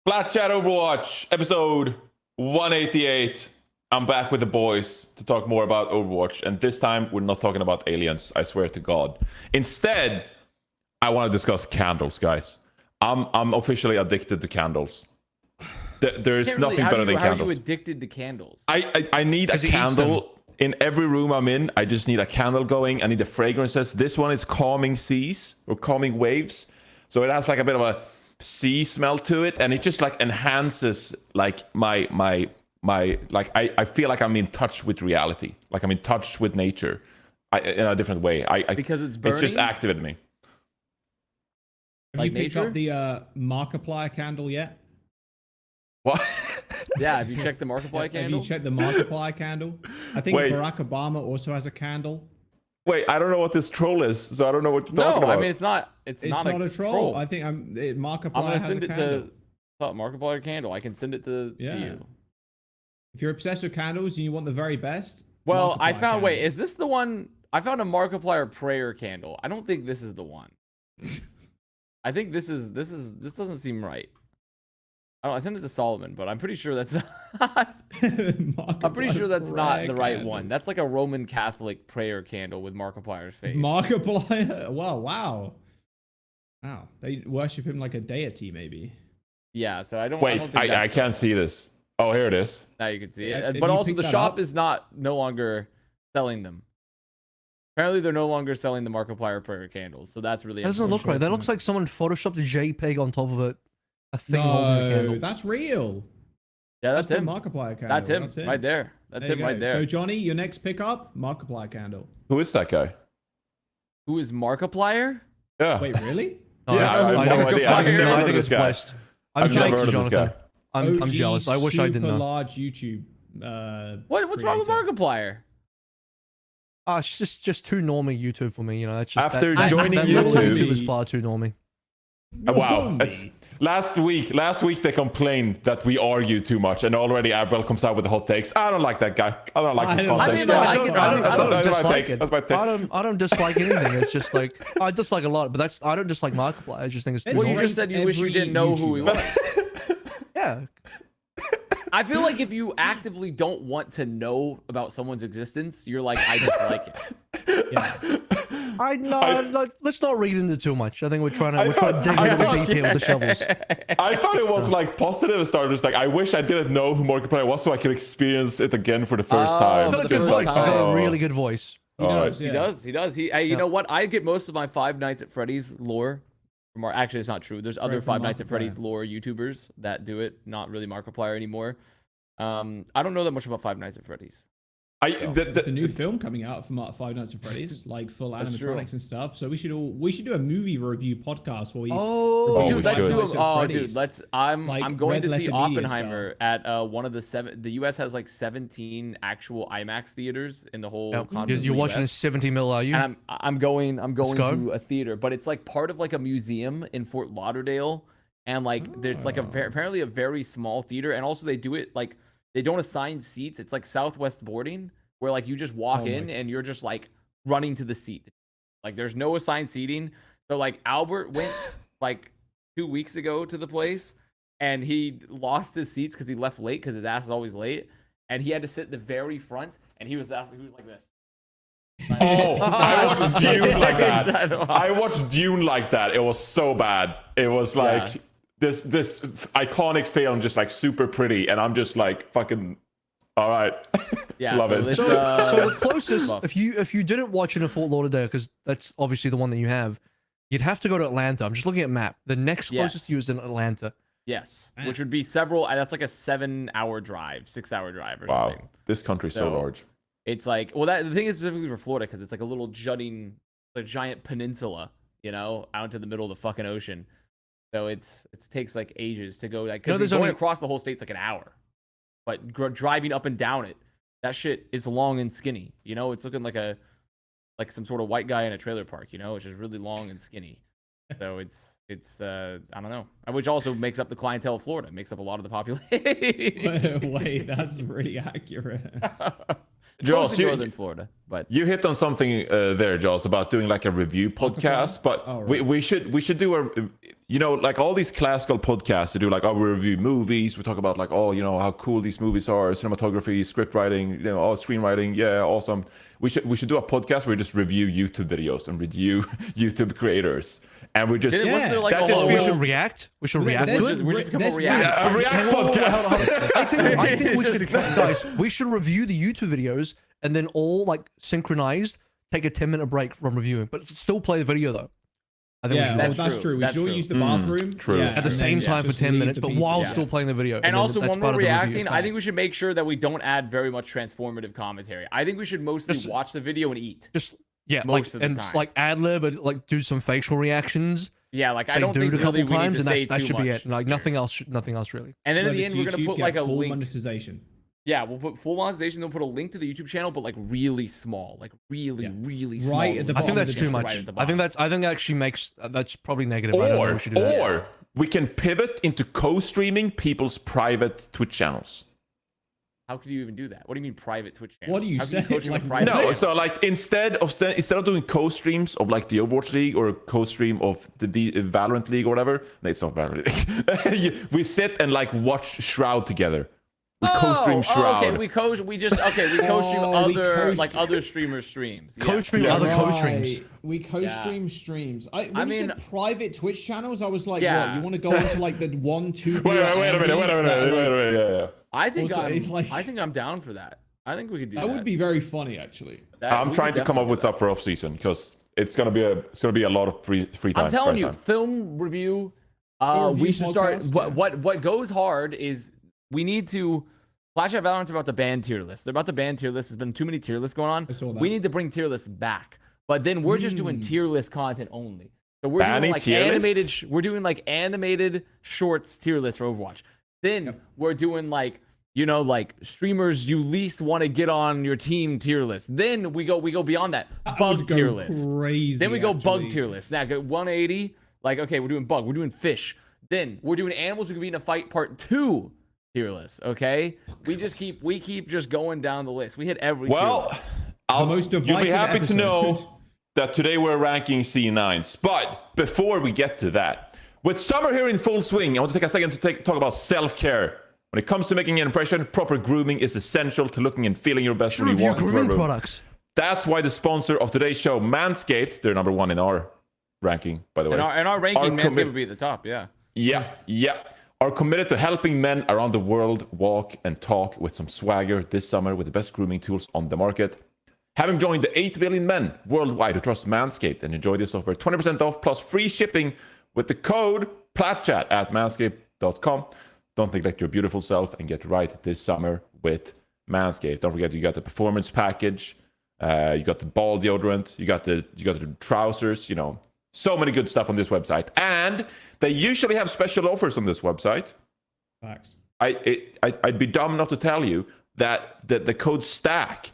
Plat Chat Overwatch, episode 188. I'm back with the boys to talk more about Overwatch, and this time we're not talking about aliens, I swear to God. Instead, I want to discuss candles, guys. I'm officially addicted to candles. There's nothing better than candles. How are you addicted to candles? I need a candle in every room I'm in. I just need a candle going. I need the fragrances. This one is calming seas or calming waves, so it has like a bit of a sea smell to it, and it just like enhances like my like I feel like I'm in touch with reality, like I'm in touch with nature in a different way. Because it's burning? It's just activated me. Have Like you picked nature? up the Markiplier candle yet? What? Yeah, have you checked the Markiplier Have candle? you checked the Markiplier candle? I think Wait. Barack Obama also has a candle. Wait, I don't know what this troll is, so I don't know what you're talking No, about. I mean it's not A troll. I think Markiplier I'm gonna has send a it candle. to Markiplier candle. I can send it to Yeah. you. If you're obsessed with candles and you want the very best, Well, I Markiplier found. candle. Wait, is this the one? I found a Markiplier prayer candle. I don't think this is the one. I think this doesn't seem right. I sent it to Solomon, but I'm pretty sure that's not. I'm pretty sure that's not the right one. That's like a Roman Catholic prayer candle with Markiplier's face. Markiplier. Wow. They worship him like a deity, maybe. Yeah, so I don't. Wait, don't think I can't see this. Oh, here it is. Now you can see Yeah, it. if But you also pick the that shop up- is no longer selling them. Apparently they're no longer selling the Markiplier prayer candles, so that's really That doesn't look right. That looks like someone photoshopped a JPEG on top of it. A thing holding a No, candle. that's real. Yeah, that's the him. Markiplier candle. That's him right there. That's There him you right go. there. So Johnny, your next pickup, Markiplier candle. Who is that guy? Who is Markiplier? Yeah. Wait, really? Oh, Yeah, I have no think- idea. I've Markiplier. never I heard of think this it's guy. blessed. I'm I've never jealous, heard of this Jonathan. guy. I'm OG jealous. I wish I didn't super know. large YouTube. What's wrong with creator. Markiplier? It's just too normie YouTube for me. You know, that's just After that, joining that level of YouTube- YouTube is far too normie. Wow. Normie. It's, last week they complained that we argue too much, and already AVRL comes out with the hot takes. I don't like that guy. I don't like I his don't- content. I mean, like, I don't That's my dislike take. it. That's my take. I don't dislike anything. It's just like I dislike a lot, but I don't dislike Markiplier. I just think it's too Well, Well, you normie. just said you wish you Every didn't know who he was. YouTuber. Yeah. I feel like if you actively don't want to know about someone's existence, you're like, I dislike it. Yeah. Let's not read into too much. I think we're trying to dig I a little thought- deep here with the shovels. I thought it was like positive start. Just like I wish I didn't know who Markiplier was, so I could experience it again for the first Oh, time. for Got a the good Just voice. like, He's got oh. a really good voice. He All does, right. yeah. He does. You Yeah. know what? I get most of my Five Nights at Freddy's lore from actually, it's not true. There's other from Five Nights at Markiplier. Freddy's lore YouTubers that do it, not really Markiplier anymore. I don't know that much about Five Nights at Freddy's. There's a new film coming out from Five Nights at Freddy's, like full That's true. animatronics and stuff. So we should do a movie review podcast where we. Oh, dude, we let's should. do Five Nights at a, dude, Freddy's. let's. I'm Like going to Red see Letter Media Oppenheimer at one of the seven. The U.S. has like 17 actual IMAX theaters in the whole continent. You're of the watching a US. 70 mil, are you? And I'm going go. to a theater, but it's like part of like a museum in Fort Lauderdale, and like there's like apparently a very small theater, and also they do it like they don't assign seats. It's like Southwest boarding, where like you just walk in and you're just like running to the seat. Like there's no assigned seating. So like Albert went like 2 weeks ago to the place, and he lost his seats because he left late because his ass is always late, and he had to sit in the very front, and he was like this. Oh, I watched Dune like I that. know. I watched Dune like that. It was so bad. It was like this iconic film, just like super pretty, and I'm just like fucking. All right. Yeah, Love so it. it's, So the closest, Buff. if you didn't watch it in Fort Lauderdale, because that's obviously the one that you have, you'd have to go to Atlanta. I'm just looking at map. The next closest Yes. to you is in Atlanta. Yes, which would be several. That's like a 7-hour drive, 6-hour drive, or Wow, something. this country's so So- large. It's like, well, that the thing is specifically for Florida because it's like a little jutting, a giant peninsula, you know, out into the middle of the fucking ocean. So it takes like ages to go. Like, because there's going only- across the whole state's like an hour, but driving up and down it, that shit is long and skinny. You know, it's looking like some sort of white guy in a trailer park. You know, it's just really long and skinny. So it's I don't know, which also makes up the clientele of Florida. It makes up a lot of the population. Wait, that's really accurate. Jaws, Mostly northern Florida, but you hit on something there, Jaws, about doing like a review podcast. But Oh, right. we should do a. like all these classical podcasts to do like, oh, we review movies, we talk about like, oh, how cool these movies are, cinematography, script writing, oh, screenwriting, yeah, awesome. We should do a podcast where we just review YouTube videos and review YouTube creators, and we just Wasn't there, like, that a just whole- We feels should react. We should react There's- to it. We just become a react. a React podcast. I think we should, guys. We should review the YouTube videos and then all like synchronized. Take a 10-minute break from reviewing, but still play the video though. I think we Yeah, should well, do that. that's true. We That's should all true. use the bathroom. true. Yeah, At the and same then time for just 10 leave minutes, the but pieces. while Yeah. still playing the video. And then also, that's when part we're of the reacting, review. I think we should make sure that we don't add very much transformative commentary. I think we should mostly Just- watch the video and eat. just like most of the and time. like ad lib, but like do some facial reactions. Yeah, like I Say don't think dude a really couple we need times, to and say that too should be much. it. Like nothing else really. And then at Look, the it's end, we're gonna YouTube, put get like a full link. monetization. Yeah, we'll put full monetization. Then put a link to the YouTube channel, but like really small, like really small. Right at the I think bottom of that's the too description. much. Right at the I think bottom. that actually makes that's probably negative. I don't know if we should do that. Or we can pivot into co-streaming people's private Twitch channels. How could you even do that? What do you mean private Twitch channel? What do you How say? can coach him with Like, private No, channels? so like instead of doing co-streams of like the Overwatch League or a co-stream of the Valorant League or whatever, no, it's not Valorant League. We sit and like watch Shroud together. We co-stream Shroud. okay, we co-stream Oh, other streamers' streams. Yeah. Co-stream Yeah. other Right. co-streams. We co-stream streams. When I you mean- said private Twitch channels, I was like, Yeah. what? You want to go into like the 1-2? Wait a minute. Yeah. I think Also, it's like- I think I'm down for that. I think we could do that. That would be very funny, actually. I'm trying to come up with stuff for off season because it's gonna be a lot of free time. I'm telling spare you, time. film review. Review We should start. podcast, What goes hard is we need to. PLATCHAT Valorant's about to ban tier lists. They're about to ban tier lists. There's been too many tier lists going on. I saw that. We need to bring tier lists back. But then we're just doing tier list content only. So we're Banning doing like tier animated. lists? We're doing like animated shorts tier lists for Overwatch. Then we're doing like like streamers you least want to get on your team tier list. Then we go beyond that. That Bug would go tier list. Crazy. Then we go bug actually. tier list. Now go 180. Like okay, we're doing bug. We're doing fish. Then we're doing animals who can be in a fight part 2 tier list. Okay, we keep just going down the list. We hit every. Well, most you'll be divisive happy to episode. know that today we're ranking C9s. But before we get to that, with summer here in full swing, I want to take a second to talk about self-care. When it comes to making an impression, proper grooming is essential to looking and feeling your best when you Review walk into a grooming room. products. That's why the sponsor of today's show, Manscaped, they're number 1 in our ranking, by the way. In our ranking, Our Manscaped commit- would be at the top. Yeah. Yeah. Are committed to helping men around the world walk and talk with some swagger this summer with the best grooming tools on the market. Have him join the 8 billion men worldwide who trust Manscaped and enjoy this offer 20% off plus free shipping with the code PLATCHAT at manscaped.com. Don't neglect your beautiful self and get right this summer with Manscaped. Don't forget, you got the performance package, you got the ball deodorant, you got the trousers, so many good stuff on this website. And they usually have special offers on this website. Facts. I'd be dumb not to tell you that the code STACK.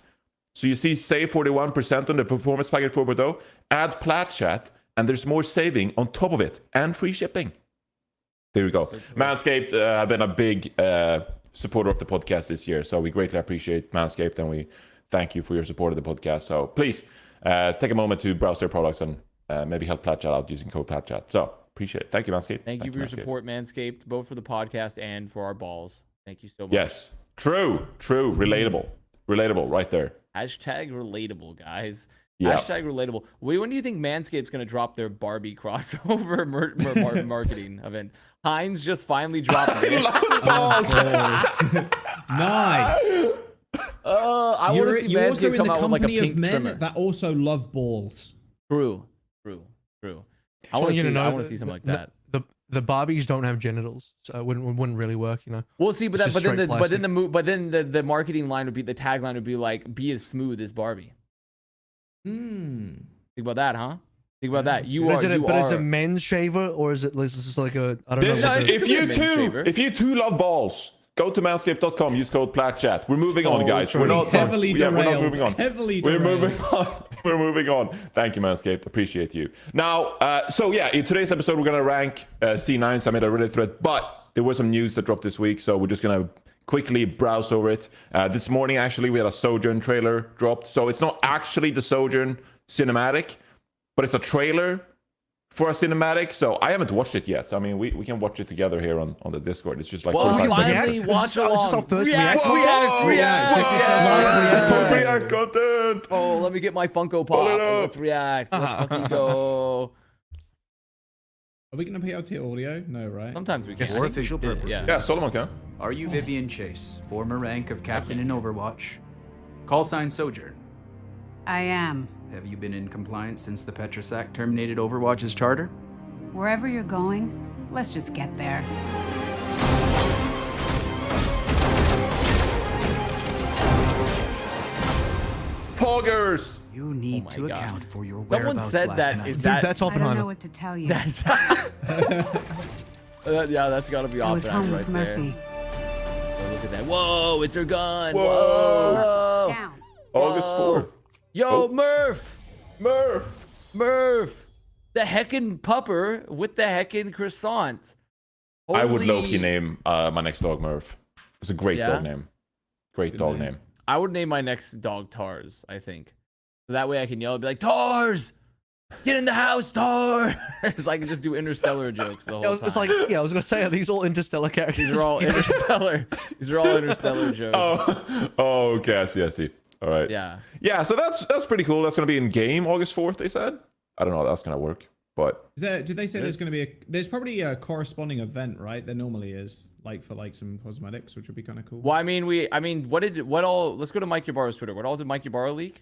So you see save 41% on the performance package for Bordeaux, add PLATCHAT, and there's more saving on top of it, and free shipping. There we go. Manscaped have been a big supporter of the podcast this year, so we greatly appreciate Manscaped, and we thank you for your support of the podcast. So please take a moment to browse their products and maybe help PLATCHAT out using code PLATCHAT. So appreciate it. Thank you, Manscaped. Thank you for your support, Manscaped, both for the podcast and for our balls. Thank you so much. Yes. True. Relatable right there. Hashtag relatable, guys. Yeah. Hashtag relatable. When do you think Manscaped's going to drop their Barbie crossover marketing event? Heinz just finally dropped it. Balls. Nice. I want to see You're also Manscaped in come the out with like a company of pink men trimmer. that also love balls. True. I want to see something like that. The Barbies don't have genitals, so it wouldn't really work, We'll see, but It's just straight the marketing line would be, the tagline would be like, "Be as smooth as Barbie." Hmm. Think about that, huh? Think about that. Is it a men's shaver or is it just like a I don't This, know? No, it's if a men's shaver. if you two love balls, go to manscaped.com, use code PLATCHAT. We're moving on, guys. We're not Heavily we're not derailed. moving on. Heavily We're derailed. moving on. We're moving on. Thank you, Manscaped. Appreciate you. Now, in today's episode, we're gonna rank C9s. I made a Reddit thread, but there was some news that dropped this week, so we're just gonna quickly browse over it. This morning, actually, we had a Sojourn trailer dropped, so it's not actually the Sojourn cinematic, but it's a trailer for a cinematic. So I haven't watched it yet. I mean, we can watch it together here on the Discord. It's just like Well, 45 we seconds. finally watch This is our along. first React Content. Oh, let me get my Funko Pull it Pop. up. Let's react. Let's fucking go. Are we gonna PLT audio? No, right? Sometimes we can. For official purposes. Yeah, Solomon can. Are you Vivian Chase, former rank of captain in Overwatch? Call sign Sojourn. I am. Have you been in compliance since the Petrosac terminated Overwatch's charter? Wherever you're going, let's just get there. Poggers. You need my to God. account for your Someone whereabouts said last that night. is Dude, that that's I don't know Oppenheimer. what to tell you. yeah, that's gotta be I was home Oppenheimer with right there. Murphy. Oh, look at that. Whoa, it's her gun. Whoa. Whoa. Down. August Whoa. 4th. Yo, Oh. Murph. The heckin' pupper with the heckin' croissant. I would Holy- low-key name my next dog Murph. It's a great Yeah? dog name. Great Good dog name. name. I would name my next dog Tars, I think. So that way I can yell and be like, Tars! Get in the house, Tars! So I can just do interstellar jokes the whole Yeah, time. it's like, yeah, I was gonna say, are these all interstellar characters? These are all interstellar. These are all interstellar jokes. Oh, okay. I see. All right. Yeah. Yeah, so that's pretty cool. That's gonna be in game August 4th. They said. I don't know how that's gonna work, but Is there, did they say there's going to be there's probably a corresponding event, right? There normally is, like for like some cosmetics, which would be kind of cool. Well, I mean, what all, let's go to Mike Ybarra's Twitter. What all did Mike Ybarra leak?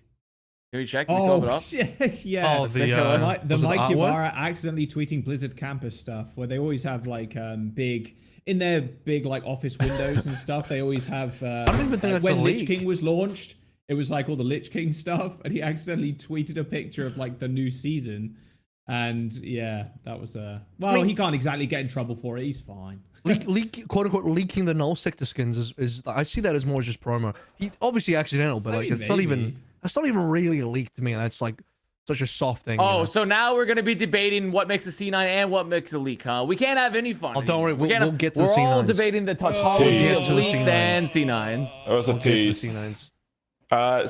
Can we check? Can we still have it up? yeah. Oh, the The was it Mike artwork? Ibarra accidentally tweeting Blizzard campus stuff, where they always have like big in their big like office windows and stuff. They always have. I don't even think that's when a Lich leak. King was launched. It was like all the Lich King stuff, and he accidentally tweeted a picture of like the new season, and yeah, that was well, he can't exactly get in trouble for it. He's fine. quote unquote leaking the null sector skins is I see that as more just promo. He obviously accidental, but like Maybe. it's not even really a leak to me. That's like such a soft thing. you Oh, know? so now we're gonna be debating what makes a C9 and what makes a leak, huh? We can't have any fun. Oh, don't worry, anymore. we'll get to the We're all C9s. debating the Tease. touchology of We'll leaks get to the and C9s. C9s. that was a We'll get to the tease. C9s.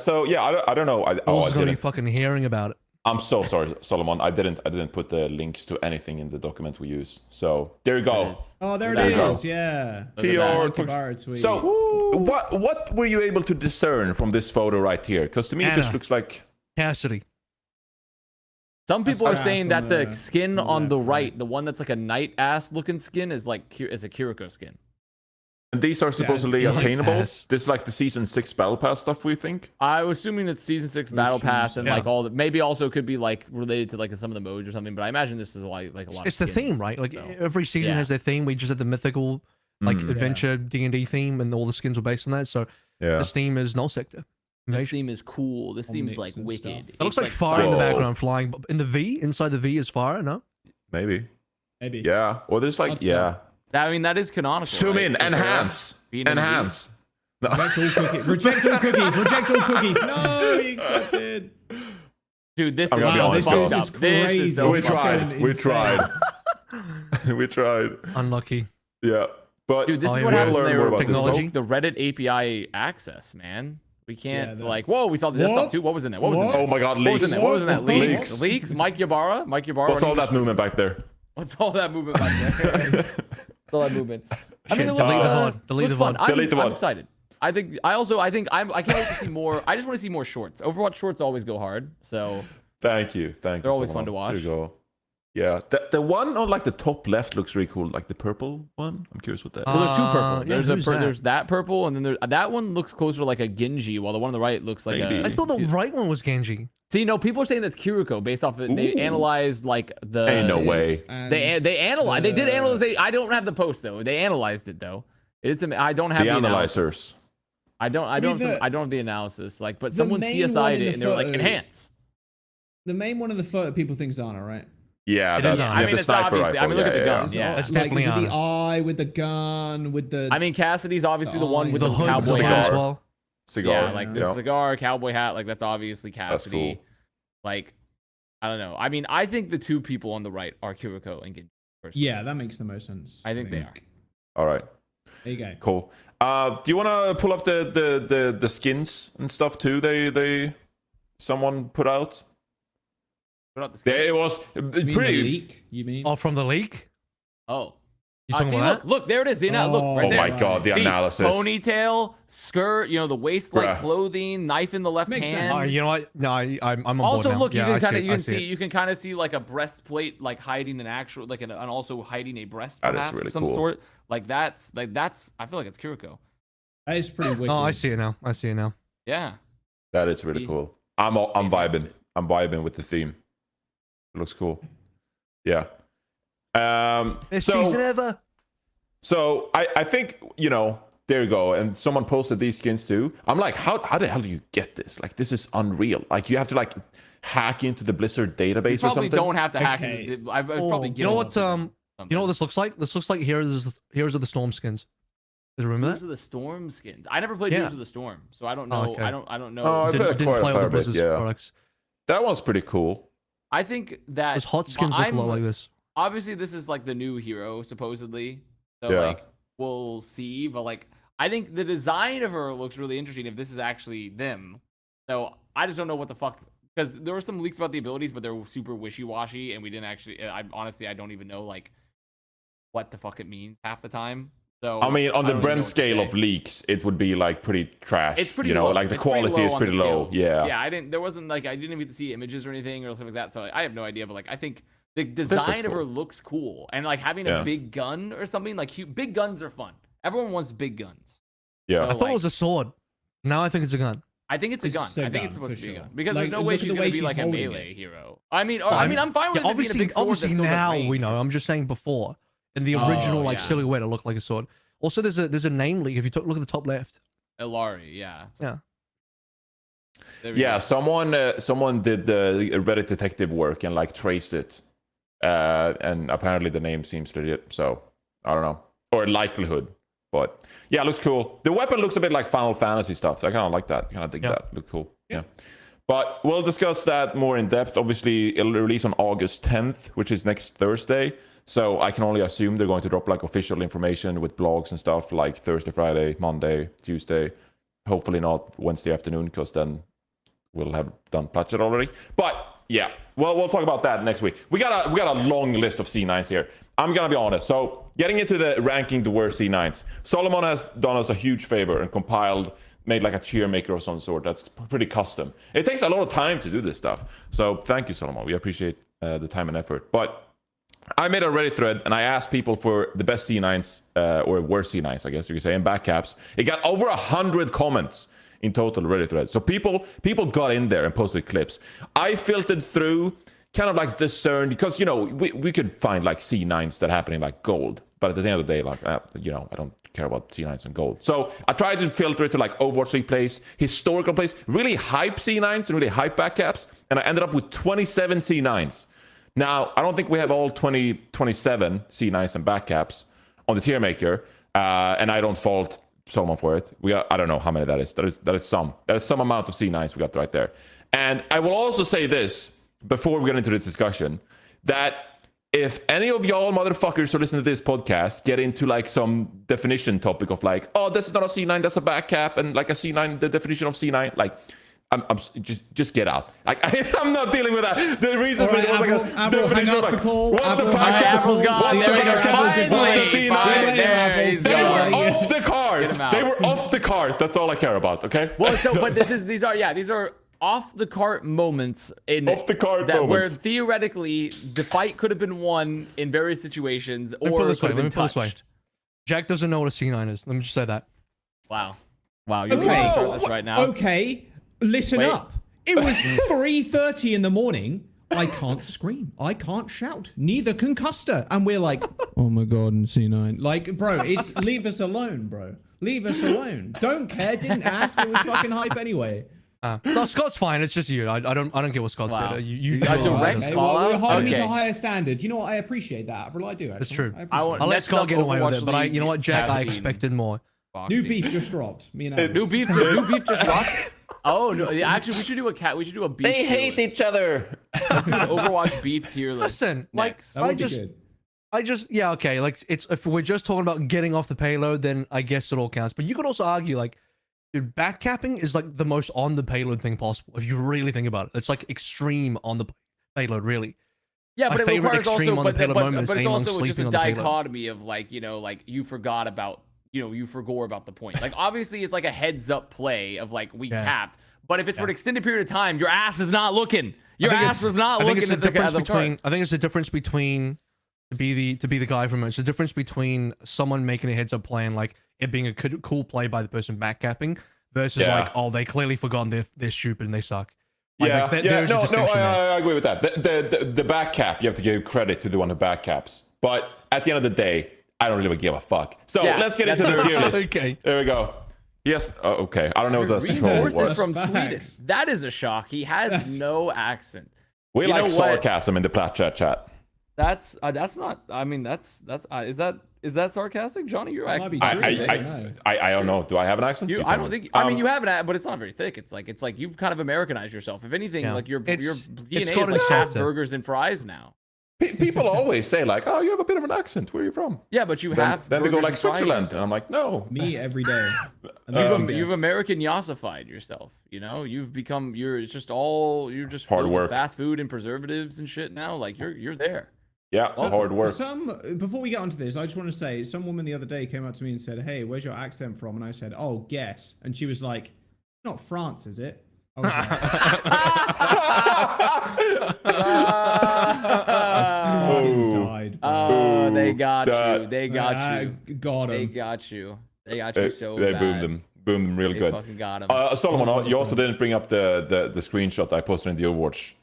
So yeah, I don't know. I Who's gonna be didn't. fucking hearing about it? I'm so sorry, Solomon. I didn't put the links to anything in the document we use. So there you go. Oh, there There it you go. is. Yeah. Look at that. Mike Ibarra tweet. So what were you able to discern from this photo right here? Because to me it just Anna. looks like Cassidy. Some people are That's saying ass that on the the- skin on the on the left, right, right. the one that's like a night ass looking skin, is like is a Kiriko skin. and these are supposedly it's attainable. nice. This is like the season 6 battle pass stuff. We think. I was assuming that season 6 battle pass and Yeah. like all the maybe also could be like related to like some of the modes or something. But I imagine this is like a lot. It's of the theme, skins, right? Like so. every season Yeah. has their theme. We just had the mythical, like Mm. adventure D&D theme, and all the skins were based on that. So Yeah. this theme is null sector. This Invasion. theme is cool. This theme is Omnics like and wicked. stuff. It looks It's like fire in the Whoa. background flying. But in the V, inside the V is fire. No, Maybe. Maybe. Yeah. Or there's like That's yeah. I mean, that is canonical. Zoom right? in. Enhance. Being in the Enhance. Reject all cookies. Reject all cookies. Reject all cookies. No, he accepted. Dude, this I'm is gonna be so honest, fucked though. up. This is so We It's fucked up. tried. going We insane. tried. We tried. unlucky. Yeah. But Dude, this Oh, is yeah, what we'll happens when learn they more were about this. technology. Nope. The Reddit API access, man. We can't Yeah, like. Whoa, we saw the desktop What? too. What was in there? What was in What? there? oh my god, What was leaks. in there? What was in that? What? Leaks. Leaks. Mike Ybarra. Mike Ybarra. What's all running that movement back there? What's all that movement back there? What's all that movement? I mean, it Shit, looks, delete the VOD. Delete looks the fun. VOD. Delete the I'm VOD. excited. I think I can't wait to see more. I just want to see more shorts. Overwatch shorts always go hard, so Thank you. Thank you. They're always Solomon. fun to watch. There you go. Yeah. The one on like the top left looks really cool. Like the purple one. I'm curious what that is. well, there's two purple. yeah, There's who's that? there's that purple, and then that one looks closer to like a Genji, while the one on the right looks like Maybe. a. I thought the right one was Genji. See, no, people are saying that's Kiriko based off it. They Ooh. analyzed like the. Ain't no way. And They analyzed. They did the- analyze. I don't have the post though. They analyzed it though. It's. I don't have The the analysis. analyzers. I don't. I I don't. mean, I don't have the analysis. Like, but the someone main one CSI'd in it the and they were like photo- enhance. The main one of the photo people think is Zana, right? Yeah. It that, is on. you I have mean, the it's sniper obviously- I rifle. mean, look at the gun. It's Yeah. all- That's like, definitely with Ana. the eye, with the gun, with the. I mean, Cassidy's obviously the one with The the, hood, cowboy the cigar hat. as well. Cigar. Yeah, like the yeah. cigar, cowboy hat. Like that's obviously Cassidy. cool. Like, I don't know. I mean, I think the two people on the right are Kiriko and Genji. personally. Yeah, that makes the most sense. I think they are. All right. There you go. Cool. Do you want to pull up the skins and stuff too? They someone put out. Put out the There skins? it was You mean the pretty. leak? You mean? Oh, from the leak? Oh. You talking See, about look, there it is. The look right Oh there. my god, the See, analysis. ponytail, skirt, the waist-like Bruh. clothing, knife in the left Makes sense. hand. that? You know what? No, I'm on board Also, now. look, Yeah, you I can see it, I see it. you can kind of see like a breastplate, like hiding an actual, like and also hiding a breast, That is perhaps really of some cool. sort. Like that's. I feel like it's Kiriko. That is pretty wicked. Oh, I see it now. I see it now. Yeah. That is really He- cool. I'm vibing. I'm vibing with the theme. It looks cool. Yeah. Best So season ever. so I think there you go. And someone posted these skins too. I'm like, how the hell do you get this? Like, this is unreal. Like, you have to like hack into the Blizzard You database or probably something. don't have to hack Okay. it. I was probably You know what? given You know what this looks like? This looks like Heroes of the Storm skins. Does you remember Heroes that? of the Storm skins. I never played Yeah. Heroes of the Storm, so I don't know. Oh, okay. I don't know. Oh, I Didn't, played didn't quite a play all fair the bit, Blizzard's yeah. products. That one's pretty cool. I think that Those hot skins look a lot like this. Obviously, this is like the new hero, supposedly. So Yeah. like we'll see, but like I think the design of her looks really interesting if this is actually them. So I just don't know what the fuck, because there were some leaks about the abilities, but they're super wishy-washy, and we didn't actually. I honestly don't even know like what the fuck it means half the time. So I mean, on I the don't even know Bren what to scale say. of leaks, it would be like pretty trash. It's pretty low. Like the It's pretty quality is on pretty the low. scale. Yeah. Yeah, there wasn't like I didn't even get to see images or anything or something like that, so I have no idea. But like I think the design of cool. her looks cool, and like having Yeah. a big gun or something like big guns are fun. Everyone wants big guns. Yeah. I thought it was a sword. Now I think it's a gun. I think it's a It's gun. a I think gun, it's supposed for to be a sure. gun because Like, there's no way look at she's the gonna way be she's like a holding melee it. hero. I'm fine with Yeah, it being a big sword obviously that's sort of now we range. know. I'm just saying before in the Oh, original like yeah. silhouette, it looked like a sword. Also, there's a name leak. If you look at the top left. Ilari, yeah. Yeah. There we Yeah, go. someone did the Reddit detective work and like traced it, and apparently the name seems legit. So I don't know, or likelihood, but yeah, it looks cool. The weapon looks a bit like Final Fantasy stuff. So I kind of like that. Kind of dig Yeah. that. Look cool. Yeah. But we'll discuss that more in depth. Obviously, it'll release on August 10th, which is next Thursday. So I can only assume they're going to drop like official information with blogs and stuff like Thursday, Friday, Monday, Tuesday. Hopefully not Wednesday afternoon, because then we'll have done PLATCHAT already. But yeah, well, we'll talk about that next week. We got a long list of C9s here. I'm gonna be honest. So getting into the ranking the worst C9s, Solomon has done us a huge favor and made like a cheer maker of some sort that's pretty custom. It takes a lot of time to do this stuff. So thank you, Solomon. We appreciate the time and effort. But I made a Reddit thread and I asked people for the best C9s or worst C9s, I guess you could say, and backcaps. It got over 100 comments in total Reddit thread. So people got in there and posted clips. I filtered through, kind of like discerned, because we could find like C9s that happen in like gold, but at the end of the day, like I don't care about C9s and gold. So I tried to filter it to like Overwatch plays, historical plays, really hype C9s and really hype backcaps, and I ended up with 27 C9s. Now, I don't think we have all 27 C9s and backcaps on the tier maker, and I don't fault someone for it. I don't know how many that is. That is some amount of C9s we got right there. And I will also say this before we get into this discussion, that if any of y'all motherfuckers who listen to this podcast get into like some definition topic of like, oh, this is not a C9, that's a backcap, and like a C9, the definition of C9, like, I'm just get out. Like, I'm not dealing with that. The reason All right, was like Avril, hang up the call. what's a Avril, hang up backcap? the call. Avril's gone. What's a There we go, backcap? Avril, What's a goodbye. C9? Fine, there he's They gone. were Yeah. off the card. Get him out. They were off the card. That's all I care about. Okay. Well, but these are off the cart moments in Off the card that where moments. theoretically the fight could have been won in various situations Let me put or it this could way, have let been me put it this way. touched. Jack doesn't know what a C9 is. Let me just say that. Wow, you're Okay. really start this right now. Okay, listen Wait. up. It was 3:30 in the morning. I can't scream. I can't shout. Neither can Custa. And we're like, oh my god, and C9. Like, bro, leave us alone, bro. Leave us alone. Don't care. Didn't ask. It was fucking hype anyway. No, Scott's fine. It's just you. I don't get what Scott Wow. said. A You direct Okay, call well, out? you're holding me Okay. to a higher standard. You know what? I appreciate that. Avril, I do. Actually. It's true. I appreciate I want- it. I'll let Next Scott up, get away with Overwatch it, but you know what, Jack? I League, expected more. New Boxy. beef just dropped. You know. New beef just dropped. Oh no! Actually, we should do a beef. They tier hate list. each other. Let's do an Overwatch beef tier list. Listen, like, next. That would be I good. just yeah, okay, like if we're just talking about getting off the payload, then I guess it all counts. But you could also argue like, dude, backcapping is like the most on the payload thing possible if you really think about it. It's like extreme on the payload, really. Yeah, but My it favorite requires extreme also, on the but, payload but, moment is but it's anyone also just sleeping a on the payload. dichotomy of like, you know, like you forgot about, you know, you forgot about the point. Like obviously it's like a heads up play of like we capped, but if it's for an extended period of time, your ass is not looking. Your ass is not I think looking it's the at the difference card. between. I think it's the difference between to be the guy from it. It's the difference between someone making a heads up play and like it being a cool play by the person backcapping versus like, oh, they clearly forgot they're stupid and they suck. Like, Yeah, there's a no, distinction there. I agree with that. The back cap, you have to give credit to the one who back caps. But at the end of the day, I don't really give a fuck. So Yeah, let's get into the tier list. Okay. There we go. Yes. Oh, okay. I don't know what the central Reinforces was. from Facts. Sweden. That is a shock. He has no accent. We You like know what? sarcasm in the Plat Chat. That's not. I mean, is that sarcastic, Johnny? Your That might be accent. true. I don't know. I don't know. Do I have an accent? You, You I tell don't me. think. I mean, you have an, but it's not very thick. It's like you've kind of Americanized yourself. If anything, Yeah. like your It's DNA is gotten like half softer. burgers and fries now. People always say like, "Oh, you have a bit of an accent. Where are you from?" Yeah, but you Then, have. then they go burgers like and fries Switzerland, now. and I'm like, no. Me every day. And then I You've guess. American yassified yourself. You know, you've become. It's just you're just Hard filled with work. fast food and preservatives and shit now. Like you're there. Yeah, hard work. Before we get onto this, I just want to say, some woman the other day came up to me and said, "Hey, where's your accent from?" And I said, "Oh, guess." And she was like, "Not France, is it?" I was like, Oh. died, bro. Oh, they got that- you. They got you. Got They him. got you. They got you so They bad. boomed them real They good. fucking got him. Solomon, you also didn't bring up the screenshot I posted in the Overwatch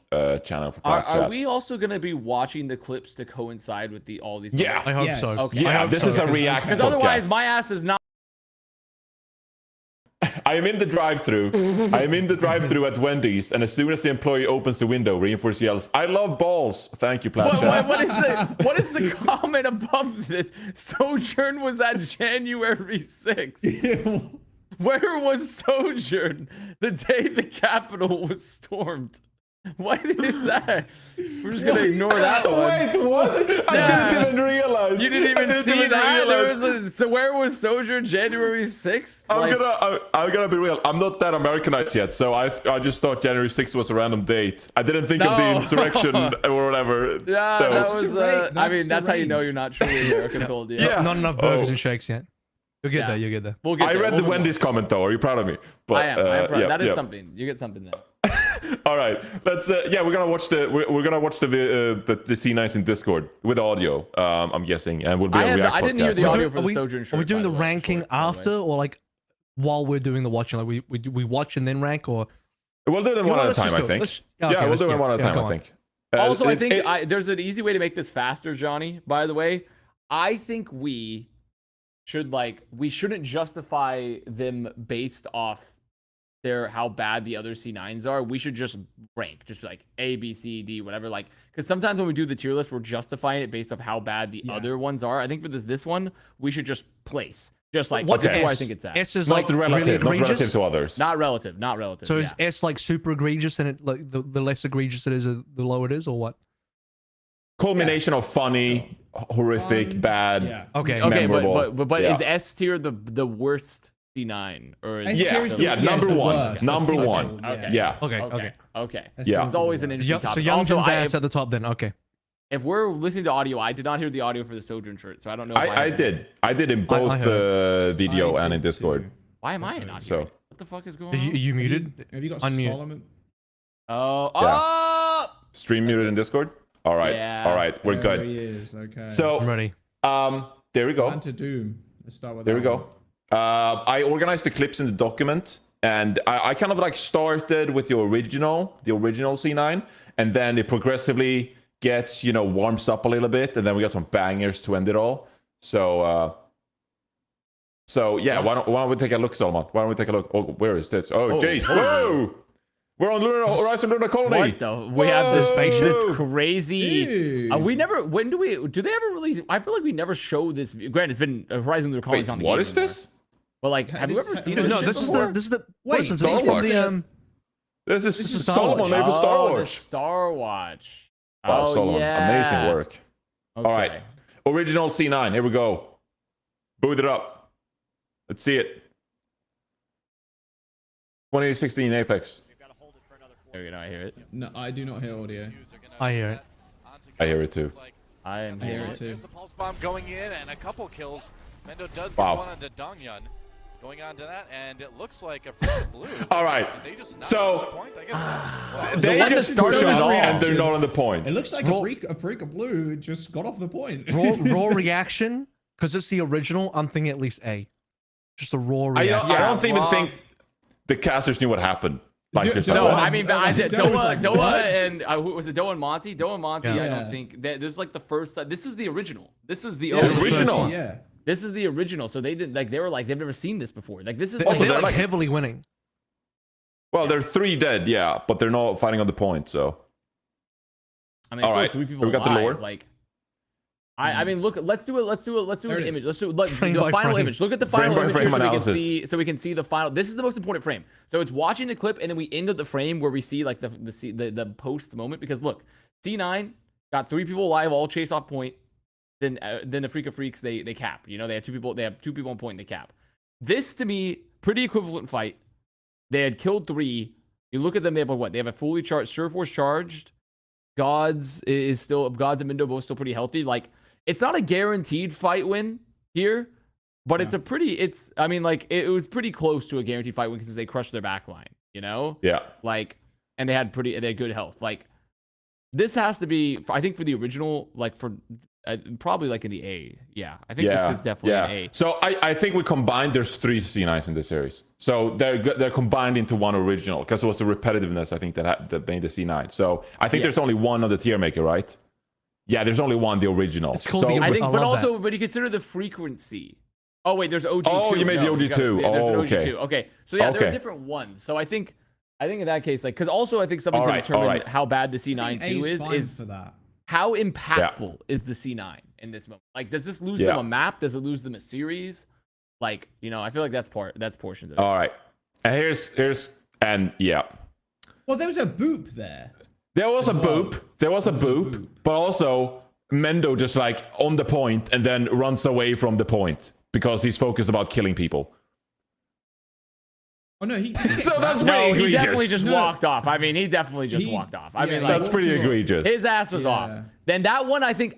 channel for Are PLATCHAT. we also gonna be watching the clips to coincide with all these? Yeah. I hope Yes. so. Okay. Yeah, I hope this so, is a 'cause- react Because otherwise, podcast. my ass is not. I am in the drive-through. I am in the drive-through at Wendy's, and as soon as the employee opens the window, Reinforce yells, "I love balls!" Thank you, PLATCHAT. What is the comment above this? Sojourn was at January 6th. Where was Sojourn the day the Capitol was stormed? What is that? We're just gonna ignore that one. Wait, what? I Yeah. didn't even realize. You didn't I even see that? So where was Sojourn January 6th? I'm gonna be real. I'm not that Americanized yet, so I just thought January 6th was a random date. I didn't think of the No. insurrection or whatever. Yeah, so, that was. deranged. I mean, that's how you know deranged. you're not truly American, Cold. Yeah. Not enough burgers Oh. and shakes yet. You'll get Yeah. there. You'll get there. We'll get I there. read We'll the move on. Wendy's comment though. Are you proud of me? But, I am proud. yeah, That is yeah. something. You get something there. All right, let's. We're gonna watch the C9s in Discord with audio. I'm guessing, and we'll be on React I didn't hear podcast. the audio Are for the we, Sojourn shirt. are we doing by the way, ranking short, by the way. after or like while we're doing the watching? Like we watch and then rank, or We'll do them You one know, at a let's time. just I do it. think. Let's- Yeah, okay, we'll let's- do them yeah, one at a yeah, time. go I on. think. Also, I think there's an easy way to make this faster, Johnny. By the way, I think we shouldn't justify them based off how bad the other C9s are. We should just rank, just be like A, B, C, D, whatever. Like, because sometimes when we do the tier list, we're justifying it based off how bad the other ones are. I think for this one, we should just place, just like What's this is where I S? think it's at. S is not like relative, really not relative egregious. to others. Not relative. So yeah. is S like super egregious, and it like the less egregious it is, the lower it is, or what? Culmination of funny, horrific, bad. Yeah. Okay. Okay, memorable. but Yeah. is S tier the worst C9 or is S Yeah, tier is the- yeah, it's number the one. worst. Number Okay, one. Okay. Yeah. Okay. Okay. Yeah. It's always an interesting So topic. Young's Also, ass at the top then. Okay. if we're listening to audio, I did not hear the audio for the Sojourn shirt, so I don't know. If I did. I did in both video I and in did Discord. too. Why am I not So- hearing? What the fuck is going Are on? you muted? Have you got Unmute. Solomon? Oh, Stream muted in Discord. All right. Yeah. All right. We're There good. he is. Okay. I'm So, ready. there we go. Plan to Doom. Let's start with There we that go. I organized the clips in the document, and I kind of like started with the original C9, and then it progressively gets, warms up a little bit, and then we got some bangers to end it all. So yeah, why don't we take a look, Solomon? Why don't we take a look? Oh, where is this? Oh, Jace. Whoa! We're on Horizon Lunar Colony. what the? We have this Whoa! crazy. Dude. We never. When do they ever release? I feel like we never show this. Granted, it's been Horizon Lunar Colony. Wait, on the what game is this? But like, have you this- ever seen no, this? No, shit this is before? the Wait, this is Star the Wars. This is is Star Solomon Watch. made for Star Oh, Wars. the Star Watch. Wow, Oh, Solomon, yeah. amazing work. Okay. All right, original C9. Here we go. Boot it up. Let's see it. 2016 Apex. There we go. I hear it. No, I do not hear audio. I hear it. I hear it too. I am here too. There's the pulse bomb going in and a couple kills. Mendo does get Wow. one onto Dongyun. Going on to that, and it looks like a freaking blue. All right. Did they just not So- touch the point? I guess not. Well, They one that just started push it off all. and they're not on the point. It looks like a freak of blue just got off the point. Raw reaction, because it's the original. I'm thinking at least A. Just a raw reaction. I don't even think the casters knew what happened. Like, just No, like, I mean, Doa was like, Doa what? and who was it? Doa and Monty. Doa and Monty. Yeah. I don't think this is like the first. This was the original. This was the Yeah, OG. original. Yeah. This is the original. So they did like they were like they've never seen this before. Like this is They're, they're like like- heavily winning. well, they're 3 dead, yeah, but they're not fighting on the point, so. I mean, All still right. 3 people We got the alive. lore? Like, I mean, look. Let's do it. Let's do There an it image. is. Let's do look, Frame the by final frame. image. Look at the Frame final by image frame here analysis. so we can see the final. This is the most important frame. So it's watching the clip and then we end at the frame where we see like the post moment, because look, C9 got 3 people alive, all chase off point. Then the Freak of Freaks they cap. You know, they have 2 people. They have 2 people on point and they cap. This to me pretty equivalent fight. They had killed 3. You look at them. They have what? They have a fully charged Surforce charged. Gods and Mindo both still pretty healthy. Like, it's not a guaranteed fight win here, but it's a pretty. I mean, like it was pretty close to a guaranteed fight win because they crushed their back line. You know. Yeah. Like, and they had good health. Like, this has to be. I think for the original, like for probably like in the A. Yeah, I think this is definitely an A. So I think we combined. There's 3 C9s in this series, so they're combined into one original because it was the repetitiveness I think that made the C9. So I think there's only one on the tier maker, right? Yeah, there's only one, the original. It's called so, the I think, I but love also, that. but you consider the frequency. Oh wait, there's OG. Oh, you made the OG too. There's an Oh, OG okay. too. Okay, so yeah, there are Okay. different ones. So I think in that case, like, because also I think something All to right, determine all right. how bad the I think C9 2 A's fine is for that. how impactful is the C9 in this moment? Like, does this lose them Yeah. a map? Does it lose them a series? Like, you know, I feel like that's portions of it. all right, and here's and yeah. Well, there was a boop there. There was a well. boop. There was a boop, but also Mendo just like on the point and then runs away from the point because he's focused about killing people. Oh no, he. So that's No, pretty he egregious. definitely just No. walked off. I mean, he definitely just He- walked off. I yeah, mean, he like, That's pretty egregious. his ass was off. Yeah. Then that one, I think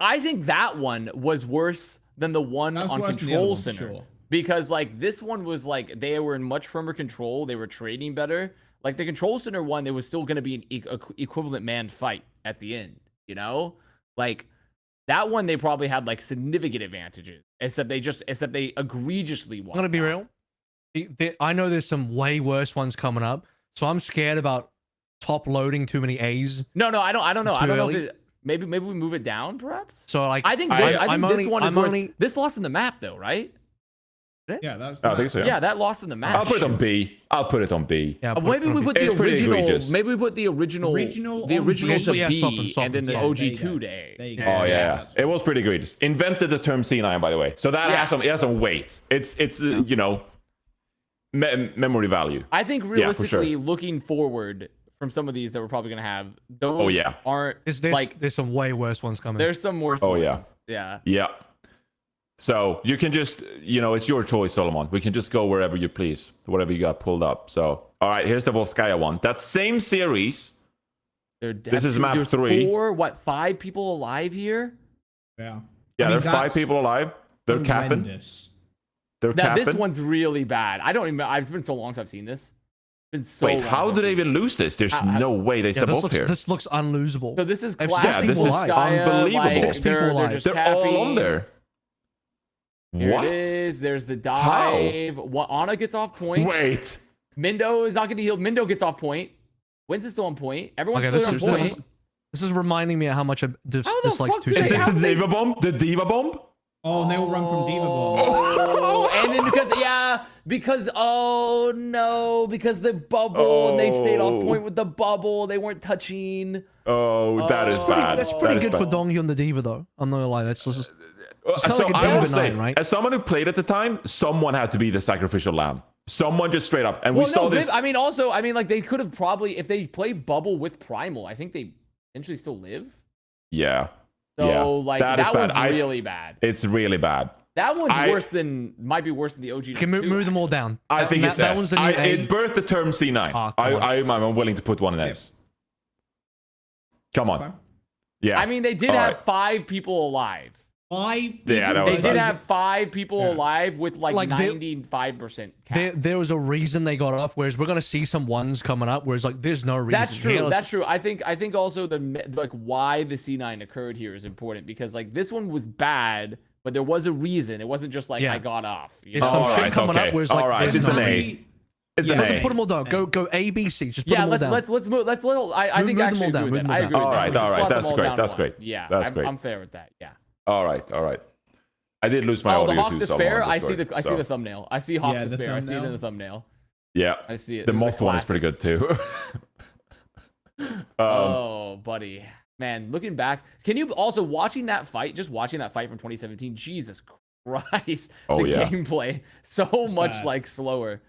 that one was worse than the one That was on worse than the Control other one, Center. sure. Because like this one was like they were in much firmer control. They were trading better. Like the Control Center one, there was still going to be an equivalent man fight at the end. You know, like that one they probably had like significant advantages. Except they egregiously won. I'm gonna be real. I know there's some way worse ones coming up, so I'm scared about top loading too many A's. No, I don't know. Too I don't know early? if maybe we move it down, perhaps. So like, I think I'm this only- one is I'm worth. only- This lost in the map though, right? Yeah, that was. I think so. Yeah, that lost in the map. I'll put it on B. I'll put it on B. Yeah, Maybe we put the It's pretty original. egregious. Maybe we put the original. Original the on original B. to Yeah, B, stop and then the Yeah, there you OG2 go. day. There you go. Oh yeah, that's it was pretty egregious. Invented the term C9, by the way. So that has some weight. It's you know, memory value. I think Yeah, for realistically, sure. looking forward from some of these that we're probably gonna have, those Oh, yeah. aren't there's like there's some way worse ones coming. there's some worse Oh, ones. yeah. Yeah. Yeah. So you can just, you know, it's your choice, Solomon. We can just go wherever you please, whatever you got pulled up. So, all right, here's the Volskaya one. That same series. This is map 3. 5 people alive here? Yeah. Yeah, I mean, there are 5 that's people alive. They're capping. horrendous. They're Now, capping. this one's really bad. I don't even. It's been so long since I've seen this. It's been so Wait, long how since did I've they seen even lose this? There's How- no way they yeah, step up here. this looks unlosable. So this is I've classic. seen this is Volskaya, unbelievable. Like, 6 people they're alive. just They're all capping. on there. Here What? it is. There's the dive. Ana gets off point. Wait. Mindo is not getting healed. Mindo gets off point. Wins is still on point. Everyone's Okay, still on point. this is reminding me of how much I How the dislikes fuck two did Is they this have the they- Diva Bomb? The Diva Bomb? Oh, and they all run from Diva Bomb. Oh, and then because oh no, because the bubble and they stayed off point with the bubble. They weren't touching. Oh, that is Oh. bad. That's pretty That is good for bad. Donghyun the Diva though. I'm not gonna lie. That's just So kinda like a I will Diva say, 9, right? as someone who played at the time, someone had to be the sacrificial lamb. Someone just straight up. And we Well, saw no, this. I mean, also, like they could have probably if they played bubble with Primal. I think they eventually still live. Yeah. So yeah. like that is that bad. one's really bad. It's really bad. That one's I- might be worse than the OG. okay. Move them all down. I think it's that S. one's the new A. It birthed the term C9. Ah, come on. I'm willing to put one in S. Come on. Okay. Yeah. I mean, they did All have right. 5 people alive. 5. Yeah, that was They did have 5 people alive with like Like, 95% cap. There was a reason they got off, whereas we're gonna see some ones coming up, whereas like there's no reason. That's true. Here, That's true. I think also like why the C9 occurred here is important because like this one was bad, but there was a reason. It wasn't just like Yeah. I got off. You There's know? some shit coming up, whereas like all right, there's it's an no A. reason. It's an A. Put them all down. Go A, B, C. Just put Yeah, them all down. let's move. I think Move them all actually down, agree with move that. I them agree all with down. that. All right, We should that's slot them all great, down that's one. great, Yeah, that's great. I'm fair with that. Yeah. All right. I did lose my Oh, the audio Hawk too, Despair. Solomon, on I see Discord, I see the thumbnail. I see Hawk Yeah, the Despair. I see it in thumbnail. the thumbnail. Yeah. I see it. The This is a moth one is classic. pretty good too. Oh, buddy. Man, looking back, can you also watching that fight from 2017? Jesus Christ. Oh, the yeah. gameplay so much bad. like slower.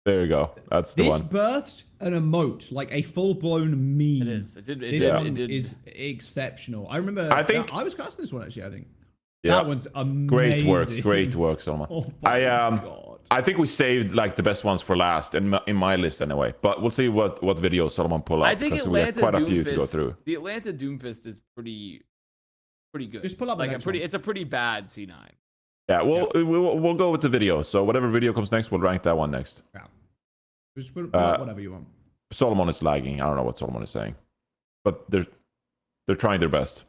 There you go. That's the This one. birthed an emote, like a full-blown meme. It is. It did. This Yeah. one It did. is exceptional. I remember. I think- I was casting this one actually. I think Yeah. that one's amazing. Great work, Solomon. Oh my God. I think we saved like the best ones for last in my list anyway. But we'll see what videos Solomon pull up I think because we have Atlanta quite a few to go Doomfist. through. The Atlanta Doomfist is pretty good. Just pull up the like next a pretty. one. It's a pretty bad C9. Yeah, we'll go with the video. So whatever video comes next, we'll rank that one next. Yeah. Just pull up whatever you want. Solomon is lagging. I don't know what Solomon is saying, but they're trying their best.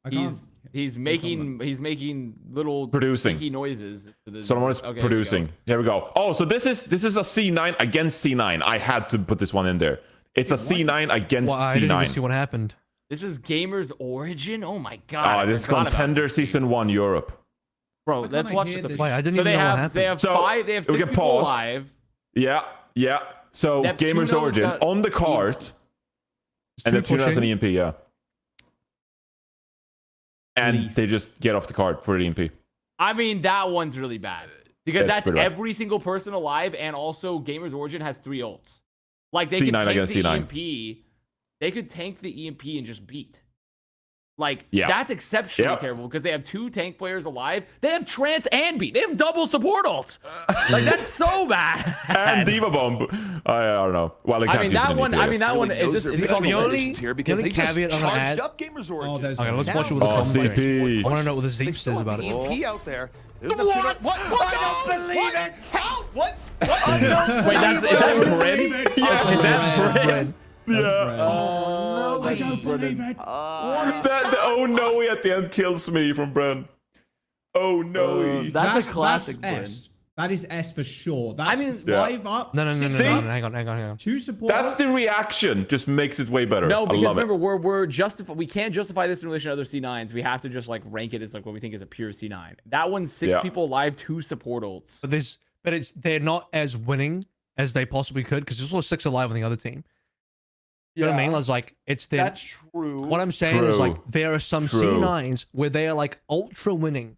I can't. He's making little Producing. squeaky noises. to the- Solomon is Okay, here we go. producing. Here we go. Oh, so this is a C9 against C9. I had to put this one in there. It's a C9 against Well, I didn't even see C9. what happened. This is Gamers Origin. Oh my god! I This is forgot about Contender this. Season 1 Europe. Bro, Why let's can't I watch hear the. this? Wait, I didn't So even they know what have happened. they have So, 5. They have we 6 can people pause. alive. Yeah. So Neptuno's Gamers Origin got- on the cart, and Two Neptune has an pushing. EMP, yeah. And Leaf. they just get off the card for the EMP. I mean, that one's really bad because That's that's pretty bad. every single person alive, and also Gamers Origin has 3 ults. Like they C9 could tank against the C9. EMP. They could tank the EMP and just beat. Like Yeah. that's exceptionally Yeah. terrible because they have 2 tank players alive. They have Trance and beat. They have double support ult. Like that's so bad. And Diva Bomb. I don't know. Well, they can't I mean use that an one. EMP, I mean that one. Is this on the the only- list? here because the they only just caveat I'm gonna charged add- up Gamers Origin. Oh, there's Okay, let's one. watch it with the Oh, commentary. CP. I want to know what the They Zeep still says have about it. EMP out there. There's What? I don't believe it. How? What? Wait, is that Bren? Yeah. Is that That's Bren? Yeah. Oh, I don't believe it. The oh no at the end kills me from Bren. Oh no. That's a classic S. That is S for sure. That's I mean- 5 up. No, See? hang on. 2 support. That's the reaction. Just makes it way better. No, I because love remember it. we can't justify this in relation to other C9s. We have to just like rank it as like what we think is a pure C9. That one's 6 Yeah. people alive, 2 support ults. But they're not as winning as they possibly could because there's also 6 alive on the other team. You know what I mean? It's like it's their. That's true. What I'm saying is like True. there are some True. C9s where they are like ultra winning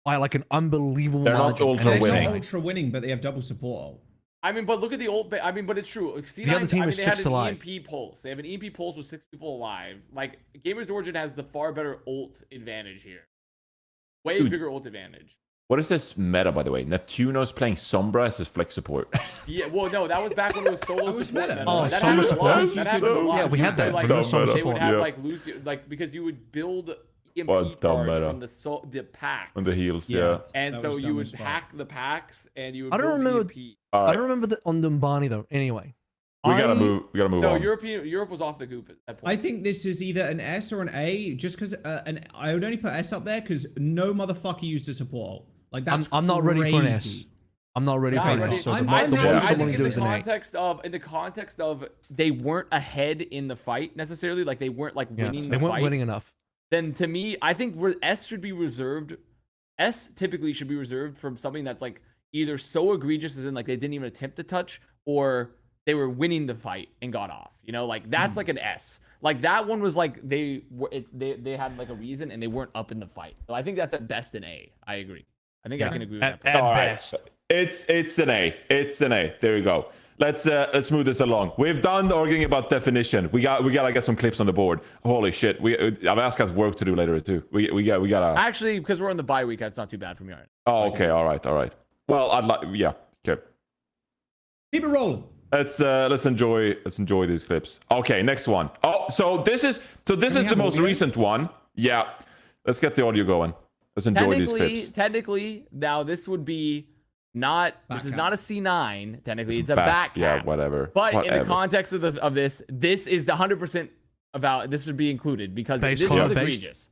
by like an unbelievable They're not margin. ultra and They're it's not winning. like- ultra winning, but they have double support. I mean, but look at the old. I mean, but it's true. C9s, other team I mean, is they had 6 an alive. EMP pulse. They have an EMP pulse with 6 people alive. Like Gamers Origin has the far better ult advantage here. Way Dude. bigger ult advantage. What is this meta, by the way? Neptuno's playing Sombra as his flex support. Yeah, well, no, that was back when it was solo That was support. meta. meta. Oh, that solo happens a support? lot. That happens a lot. Yeah, we had that. Like, Dumb meta. they would have Yeah. like Lucio, like because you would build EMP What dumb cards meta. from the packs. On the heels, Yeah. yeah. And That so was you dumb would as fuck. hack the packs and you would I don't build remember- EMP. All I right. don't remember the on Dumbani though. Anyway, We gotta move No, on. Europe was off the goop at that point. I think this is either an S or an A, just because I would only put S up there because no motherfucker used a support ult. Like that's I'm not ready for an S. crazy. I'm not ready for I'm an ready- S. So I'm the happy- one I I someone think do in is the an A. context of they weren't ahead in the fight necessarily, like they weren't like winning Yes, the they weren't fight. winning enough. Then to me, I think S should be reserved. S typically should be reserved from something that's like either so egregious as in like they didn't even attempt to touch, or they were winning the fight and got off. You know, like that's like an S. Like that one was like they had like a reason and they weren't up in the fight. So I think that's at best an A. I agree. I think I can agree with At that. All right. best. It's an A. It's an A. There you go. Let's move this along. We've done arguing about definition. We gotta get some clips on the board. Holy shit. Avast got work to do later too. We gotta. Actually, because we're on the bye week, that's not too bad for me. Right? Oh, okay. All right. Well, I'd like. Yeah. Okay. Keep it rolling. let's enjoy these clips. Okay, next one. Oh, so this is the most recent one. Yeah, let's get the audio going. Let's enjoy these clips. Technically, now this would be not. Back This is cap. not a C9. Technically, it's a back cap. Yeah, whatever. But in whatever. the context of this is the 100% about. This would be included because Base this color is based. egregious.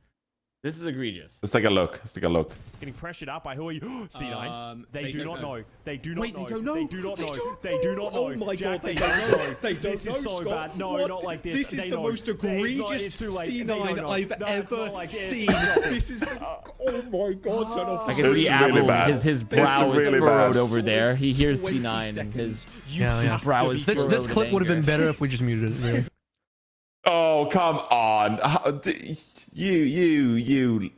This is egregious. Let's take a look. Let's take a look. Getting pressured up by who are you? C9. They do don't not know. know. They do not Wait, know. they don't know. They do not They know. don't They do not know. Oh my Jack, God, they don't don't know. They don't This is know, so Scott. bad. No, What? not like this. This is They the know. most egregious It's too late. C9 They don't know. I've No, it's not ever like this. seen. This is the, oh my God, turn off. I can It's see really Apple. bad. His brow is really furrowed bad. over there. He hears 20 C9 and his seconds. You Yeah, yeah. have brow to is be This furrowed clip in would have been anger. better if we just muted it. Really. Oh, come on. You.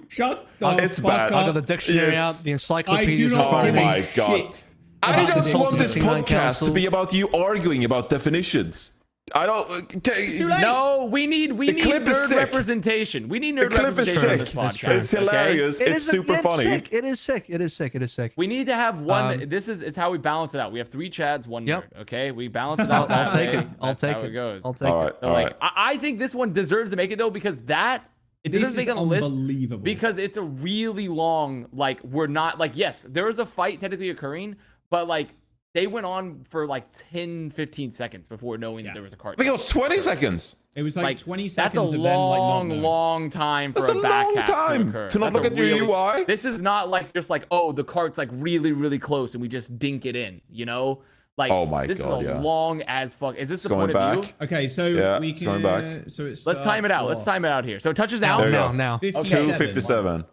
Shut the It's fuck bad. up. I got the dictionary Yes. out, the I encyclopedias do in not front give of Oh me. my a God. shit. I about don't the want this C9 podcast Council. to be about you arguing about definitions. I don't. Okay. No, we need clip is nerd sick. representation. We need The nerd clip is representation on sick. this podcast. It's okay? hilarious. It's super funny. Sick. It is sick. It is sick. It is sick. We need to have one. This is how we balance it out. We have 3 Chads, 1 Yep. nerd. Okay, we balance it out. that I'll take way. it. I'll That's take how it. it goes. I'll take All it. right. So, All like, right. I think this one deserves to make it though because it This deserves to is make it on the list unbelievable. because it's a really long. Like we're not like yes, there is a fight technically occurring, but like they went on for like 10-15 seconds before knowing that there was a card. I think it was 20 seconds. It was like 20 seconds. That's a of them, like, not knowing. long time for That's a a back long cap time to occur. to not That's look a at your UI. This is not like just like oh the cart's like really close and we just dink it in, you know? Like Oh my this God, is a yeah. long as fuck. Is this the Going point of view? back. Okay, so Yeah, we it's can. going back. So it's. Let's time it out. Let's time it out here. So it touches down. There you go. Now. 57. 257.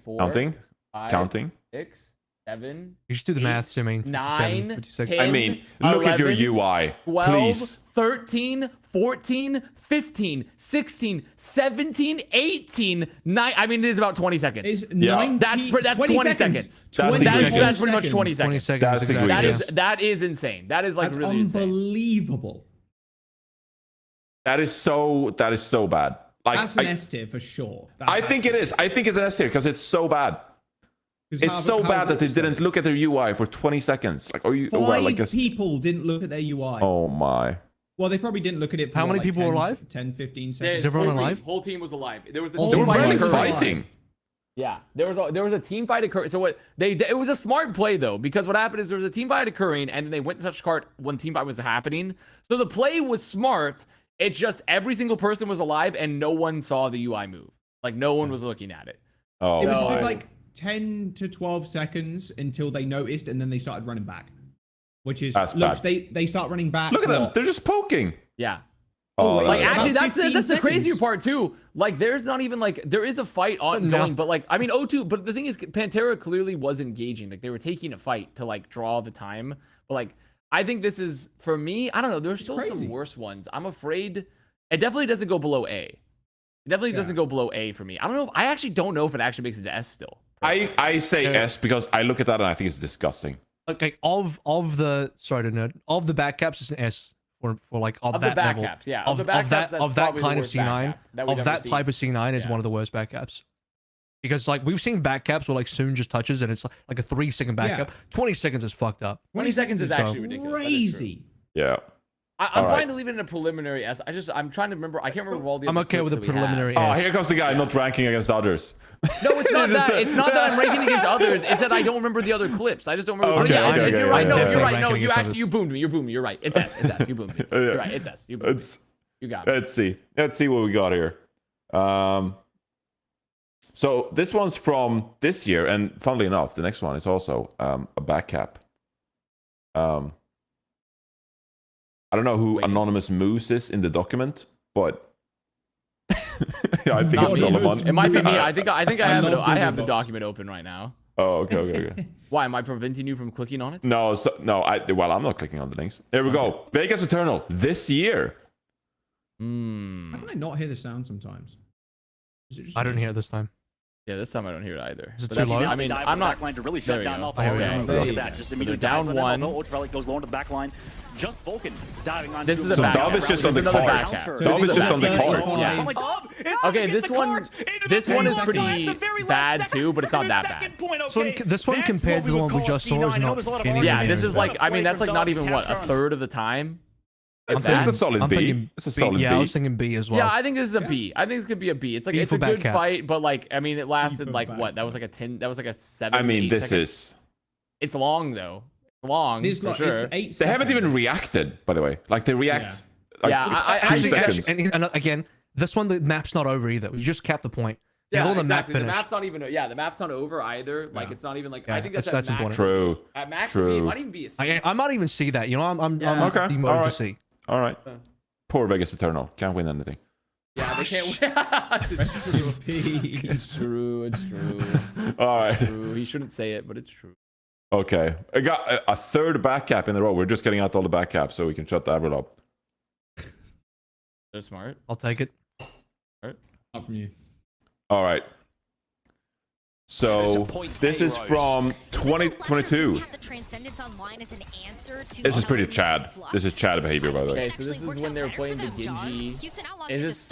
4, Counting. 5, Counting. 6, 7, You should do the 8, maths, I mean. 9, 56. 10, I mean, look at your 11, UI. 12, Please. 13, 14, 15, 16, 17, 18, 9. I mean, it is about 20 seconds. Is Yeah. 90, That's 20 seconds. That's That's egregious. pretty much 20 20 seconds. seconds. That's exactly. That egregious. is that is insane. That is like That's really insane. unbelievable. That is so bad. Like That's an S tier for sure. I think it is. I think it's an S tier because it's so bad. It's so bad that they didn't look at their UI for 20 seconds. Like, are you? Five Well, like a, people didn't look at their UI. oh my. Well, they probably didn't look at it for How what, many like people were 10, alive? 10, 15 The seconds. Is everyone alive? Whole team was alive. There was a All They team were the fight barely players occurring. alive. fighting. Yeah, there was a team fight occurring. So what it was a smart play though, because what happened is there was a team fight occurring, and then they went to touch cart when team fight was happening. So the play was smart. It's just every single person was alive, and no one saw the UI move. Like no one was looking at it. Oh It was a my. bit like 10 to 12 seconds until they noticed, and then they started running back. Which is That's look, bad. they start running back. Look at them. what? They're just poking. Yeah. Oh, Like It's actually, about 15 that's the crazier seconds. part too. Like there's not even like there is a fight ongoing, but like I mean O2. But the thing is, Pantera clearly was engaging. Like they were taking a fight to like draw the time. But like I think this is for me. I don't know. There's still crazy. some worse ones. I'm afraid it definitely doesn't go below A. It definitely doesn't go below A for me. I don't know. I actually don't know if it actually makes it to S still. I say S because I look at that and I think it's disgusting. Okay, of the sorry to nerd, of the back caps is an S for like of Of the that back level. caps, yeah. Of the back caps, that's of that probably the kind of worst back C9, cap that we've of ever that seen. type of C9 is Yeah. one of the worst back caps. Because like we've seen back caps where like Soon just touches and it's like a 3-second back Yeah. cap. 20 seconds is fucked up. 20 seconds is So- actually ridiculous. That is true. Crazy. Yeah. I'm All fine right. to leave it in a preliminary S. I'm trying to remember. I can't remember all the. I'm other okay with a clips that we have. preliminary Oh, S. here comes the guy not ranking against others. No, it's not Just that. said- It's not that I'm ranking against others. It's that I don't remember the other clips. I just don't remember. Okay, yeah, okay, and okay, you're right. yeah, No, yeah, you're yeah. right. No, Ranking you against actually others. you boomed me. You're booming me. You're right. It's S. It's S. You boomed me. Yeah. You're right. It's S. You boomed me. It's, You got me. let's see. Let's see what we got here. So this one's from this year, and funnily enough, the next one is also a back cap. I don't know who Wait. Anonymous Moose is in the document, but yeah, I think Not it's me. Solomon. It might be me. I think I have it. love I have the Google Docs. document open right now. Oh, okay. Why am I preventing you from clicking on it? No, I'm not clicking on the links. Here we go. Vegas Eternal this year. How can I not hear the sound sometimes? Is it just I don't me? hear it this time. Yeah, this time I don't hear it either. Is it But too that's- low? I mean, I'm not. Backline to really There shut we down go. Alpha. Here we go. Look at that. Just immediate down dives on one. Alpha. Ultraviolet goes low into the backline. Just Vulcan diving on. This is a So back Dove cap. is just This on the is another card. back cap. So Dove this is just on the 35. card. Yeah. Oh my God. Okay, this one is pretty bad too, but it's not that bad. This one compared to the one we just saw is not anything Yeah, this near is as like, bad. I mean, that's like not even what, a third of the time. It's bad. a solid I'm B. thinking It's a B. solid Yeah, I B. was thinking B as well. Yeah, I think this is a B. I think this could be a B. It's like B it's for a back good cap. fight, but like I mean, it lasted for like back what? That was cap. like a 10. That was like a 7. I mean, 8 this second- is. It's long though. It's long It's for like sure. it's 8 They haven't even seconds. reacted, by the way. Like they react. Like, Yeah, I 2 actually- seconds. And again, this one the map's not over either. You just capped the point. Yeah, all the exactly. map The finished. map's not even. Yeah, the map's not over either. Like it's not even like. I Yeah, think that's that's at max. important. True. At max, True. it might even be a C. I might even see that. You know, I'm Yeah. Okay, demoted alright. to see. All right. Poor Vegas Eternal. Can't win anything. Yeah, they can't. it's P. true. It's true. All right. True. He shouldn't say it, but it's true. Okay. I got a third back cap in a row. We're just getting out all the back caps so we can shut the AVRL up. They're smart. I'll take it. Not from you. All right. So this is from 2022. This is pretty Chad. This is Chad behavior, by the way. Okay, so this is when they were playing the Genji. Is this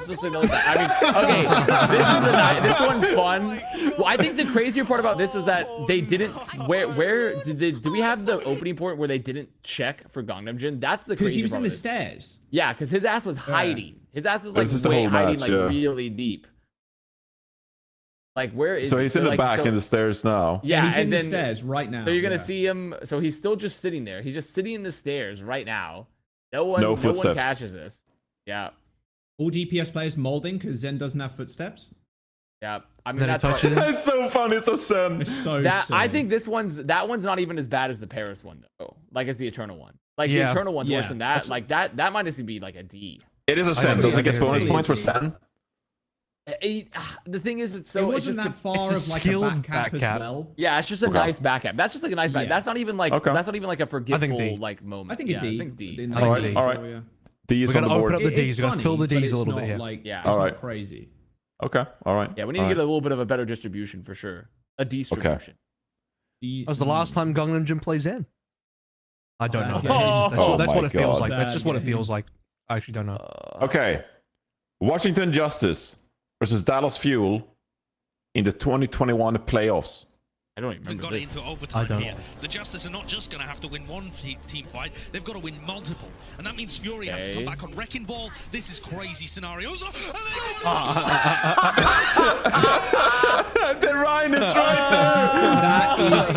just another? I mean, okay, this one's fun. Well, I think the crazier part about this was that they didn't. Where do we have the opening point where they didn't check for Gangnam Jin? That's the Because crazy he was part in of the this. stairs. Yeah, because his ass was hiding. His ass was like This is the way whole hiding, match, like yeah. really deep. Like where is? So he's in the like, back so- in the stairs now. Yeah, he's in and the then stairs right now. so you're gonna yeah. see him. So he's still just sitting there. He's just sitting in the stairs right now. No one, No no one footsteps. catches this. Yeah, All DPS players molding because Zen doesn't have footsteps. yeah. I mean Then he that's touched it. It's so funny. It's a sin. It's so that. I silly. think that one's not even as bad as the Paris one though. Like as the Eternal one. Like the Yeah. Eternal one's worse Yeah. than that. Like that might just be like a D. It is a sin. agree. Does it get I bonus agree. points for sin? The thing is, it's it so wasn't it's that just far it's a of like a skilled back cap back as cap. well. yeah, it's just a Okay. nice back cap. That's just like a nice back. Yeah. That's not even like Okay. that's not even like a forgetful D. like moment. I think yeah, a D. I think D. In I that All think right, D. all right. yeah. D is We on gotta the open board. up the Ds. It's You gotta fill the funny, but Ds a it's little bit not, here. Like, Yeah. it's All not right. crazy. Okay. All right. Yeah, we need to get a little bit of a better distribution for sure. A distribution. D- That was the last time Gangnam Jin plays in. I don't know. Oh, That's my what it feels God. like. That's just what it Sad feels game. like. I actually don't know. Okay. Washington Justice versus Dallas Fuel in the 2021 playoffs. I don't even They've remember got this. into I overtime don't. here. The Justice are not just going to have to win one team fight, they've got to win multiple. And that means Fury has to come Okay. back on Wrecking Ball. This is crazy scenarios. And The Ryan is right there. That is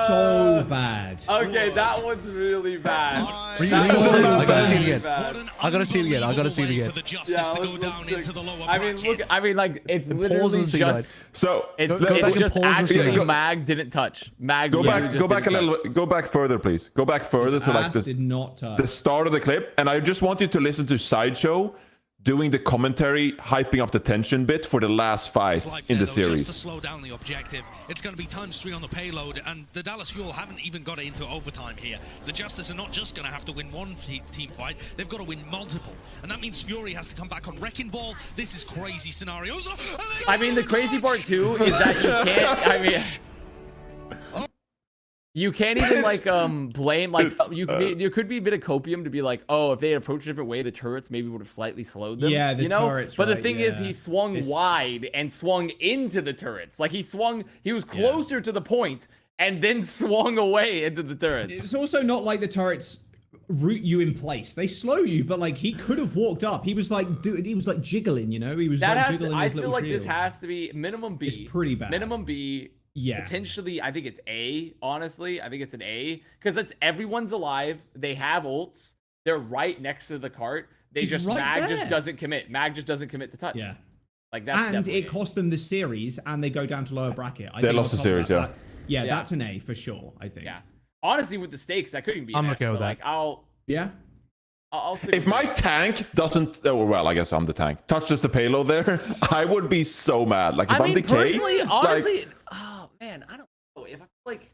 so bad. Okay, that one's really bad. I gotta see it Bad. again. I gotta see it again. I gotta see it again. For the Justice to go let's down check. into the lower I mean, look. I mean, like it's pause literally and see just. So It's, Go back it's and just pause and actually see that. Mag didn't touch. Mag. go literally back. just Go back a didn't little. touch. Go back further, please. Go back further to like Ass this. did not touch. The start of the clip, and I just want you to listen to Sideshow doing the commentary, hyping up the tension bit for the last fight in the Just to series. slow down the objective, it's going to be ×3 on the payload, and the Dallas Fuel haven't even got it into overtime here. The Justice are not just going to have to win one team fight, they've got to win multiple. And that means Fury has to come back on Wrecking Ball. This is crazy scenarios. I mean, the crazy part too is that you can't. I mean. You can't even like blame like you could be a bit of copium to be like, oh, if they had approached a different way, the turrets maybe would have slightly slowed them. Yeah, the you know. turrets, But the right, thing is, yeah. he swung It's- wide and swung into the turrets. Like he was closer to the point and then swung away into the turrets. It's also not like the turrets root you in place. They slow you, but like he could have walked up. He was like he was like jiggling, you know. He was That like has jiggling to, I his feel little like this shield. has to be minimum B. It's pretty bad. Minimum B. Yeah. Potentially, I think it's A. Honestly, I think it's an A because it's everyone's alive. They have ults. They're right next to the cart. He's right Mag just there. doesn't commit. Mag just doesn't commit to touch. Yeah. Like that's And definitely it cost them the series, and they go down to lower bracket. I They think lost on the top of series, that, yeah. that- yeah, Yeah. that's an A for sure. I think. Yeah. Honestly, with the stakes, that couldn't be. An I'm S, okay with but, that. like I'll Yeah. stick If with my it. tank doesn't, oh, well, I guess I'm the tank, touches the payload there, I would be so mad. Like if I I'm mean, the personally, K, honestly, oh man, I don't know if I like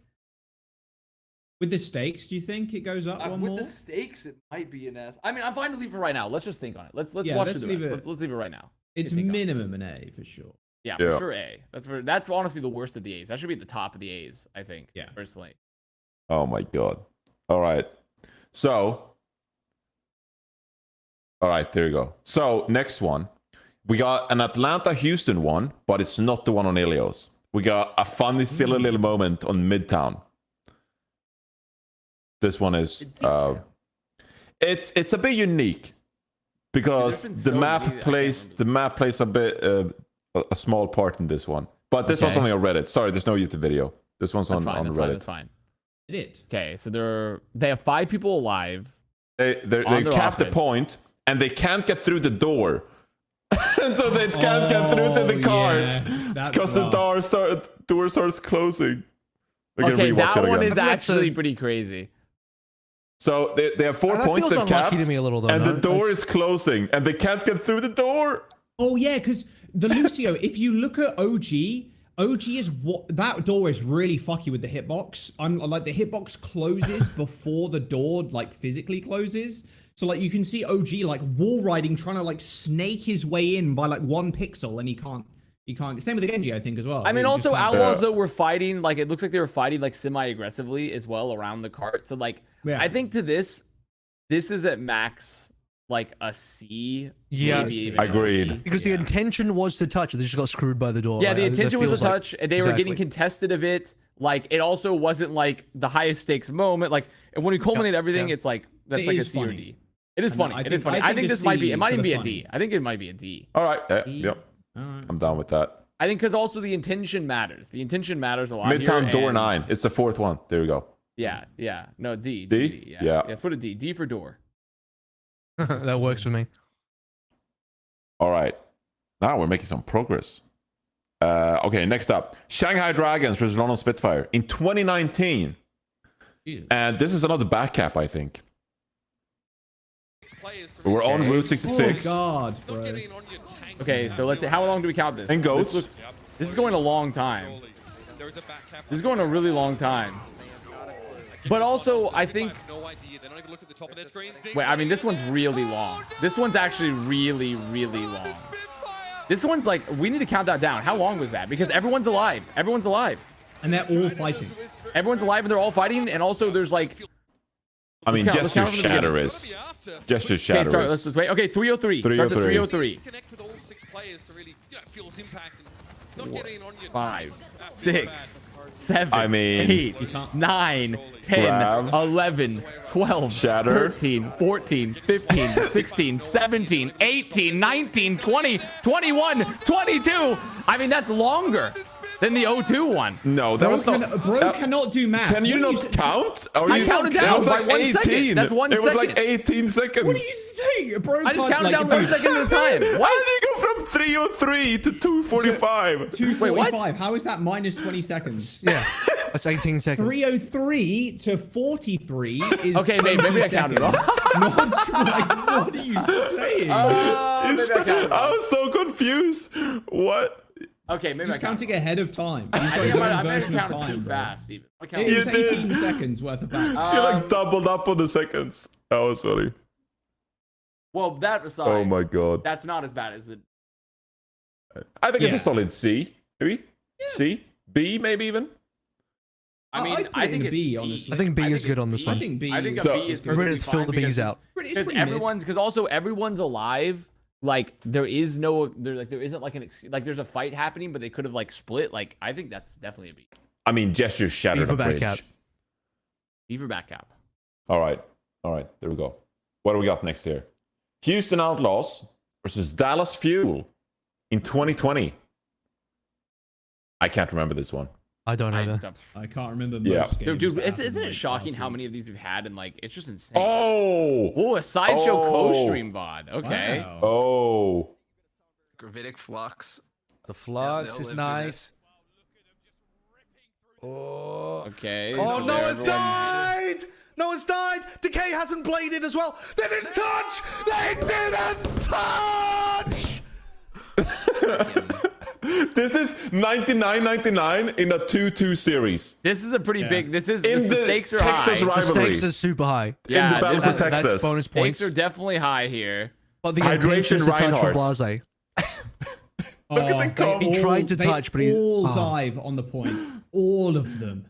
With the stakes, do you think it goes up one with more? the stakes, it might be an S. I mean, I'm fine to leave it right now. Let's just think on it. Let's Yeah, watch let's the leave rest. it- Let's leave it right now. It's Think on it. minimum an A for sure. Yeah, for sure A. That's honestly the worst of the A's. That should be at the top of the A's, I think. Yeah, personally. Oh my god. All right. So. All right, there you go. So next one, we got an Atlanta-Houston one, but it's not the one on Ilios. We got a funny, silly little moment on Midtown. This one is it's a bit unique because the map plays a bit a small part in this one. But this one's only on Reddit. Sorry, there's no YouTube video. This one's on Reddit. That's fine. It did. Okay, so they have 5 people alive. They cap the point and they can't get through the door. And so they can't get through to the cart because the door starts closing. Okay, that one is actually pretty crazy. So they have 4 points they've capped, to me a little, though, and the door is closing, and they can't get through the door. Oh yeah, because the Lucio, if you look at OG is that door is really fucky with the hitbox. I'm like the hitbox closes before the door like physically closes. So like you can see OG like wall riding, trying to like snake his way in by like 1 pixel, and he can't. Same with the Genji, I think, as well. I mean, also Outlaws though were fighting like it looks like they were fighting like semi-aggressively as well around the cart. So like I think to this is at max like a C. Yes, agreed. Because the intention was to touch, they just got screwed by the door. Yeah, the intention was to touch. They were getting contested a bit. Like it also wasn't like the highest stakes moment. Like and when we culminate everything, it's like that's like a C or D. It is funny. It is funny. I think this might be. It might even be a D. I think it might be a D. All right. Yep. I'm down with that. I think because also the intention matters. The intention matters a lot. Midtown here, door 9. It's the 4th one. There we go. Yeah. No, D. D? Yeah. Let's put a D. D for door. That works for me. All right. Now we're making some progress. Okay, next up. Shanghai Dragons versus London Spitfire in 2019. Ew. And this is another back cap, I think. We're on Route 66. Oh god, bro. Okay, so let's see. How long do we count this? And goats. This is going a long time. This is going a really long time. But also, I think... Wait, I mean, this one's really long. This one's actually really, really long. This one's like, we need to count that down. How long was that? Because everyone's alive. Everyone's alive. And they're all fighting. Everyone's alive and they're all fighting. And also, there's like... I mean, Gesture Shatter is. Gesture Shatter is. Okay, sorry, let's just wait. Okay, 303. 303. 5, 6, 7, 8, 9, 10, 11, 12, Shatter. 13, 14, 15, 16, 17, 18, 19, 20, 21, 22. I mean, that's longer than the O2 one. No, that was not. Bro cannot do math. Can you not count? I counted down by 1 second. That's 1 second. It was like 18 seconds. What are you saying, bro? I just counted down 1 second at a time. Why did you go from 303 to 245? 245. How is that minus 20 seconds? Yeah, that's 18 seconds. 303 to 43 is okay, maybe I counted wrong. Not like, what are you saying? I was so confused. What? Okay, maybe just counting ahead of time. I think I might have counted too fast. Even. It was 18 seconds worth of back. You like doubled up on the seconds. That was funny. Well, that aside, oh my god, that's not as bad as the. I think it's a solid C, maybe C, B, maybe even. I mean, I think it's B. Honestly, I think B is good on this one. I think B. I think a B is perfectly fine. Fill the B's out. Because also everyone's alive. Like there isn't like there's a fight happening, but they could have like split. Like I think that's definitely a B. I mean, Gesture Shattered a bridge. B for back cap. All right, there we go. What do we got next here? Houston Outlaws versus Dallas Fuel in 2020. I can't remember this one. I don't either. I can't remember most games. Dude, isn't it shocking how many of these we've had and like it's just insane. Oh, a Sideshow co-stream VOD. Okay. Wow. Oh. Gravitic Flux. The Flux is nice. Oh. Okay. Oh, so Noah's died! Noah's died! Decay hasn't bladed as well. They didn't touch! They didn't touch! This is 99.99 in a 2-2 series. This is a pretty big. This is in the stakes are Texas high. rivalry. The stakes are super high. Yeah, in the battle for Texas. That's bonus points. Stakes are definitely high here. But the hydration intention is to touch for Reinhardt. Blase. Look at the They He tried to touch, but he all dive on the point. All of them.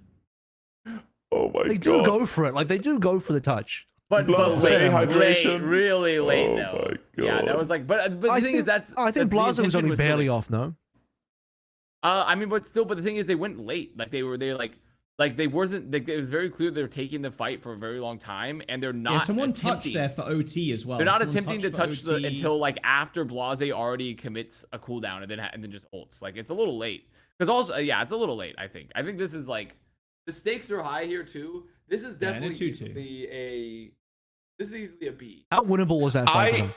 Oh my god. They do go for it. Like they do go for the touch. But Blase late, hydration. really late Oh though. my Yeah, that God. was like, but the thing is I think Blase was only barely off. off. No. I mean, but still, but the thing is, they went late. Like they it was very clear they're taking the fight for a very long time, and they're not. Yeah, someone touched attempting. there for OT as well. They're not Someone attempting to for touch OT. until like after Blase already commits a cooldown and then just ults. Like it's a little late. Because also, yeah, it's a little late. I think this is like the stakes are high here too. This is definitely easily a B. How winnable was that fight? for them?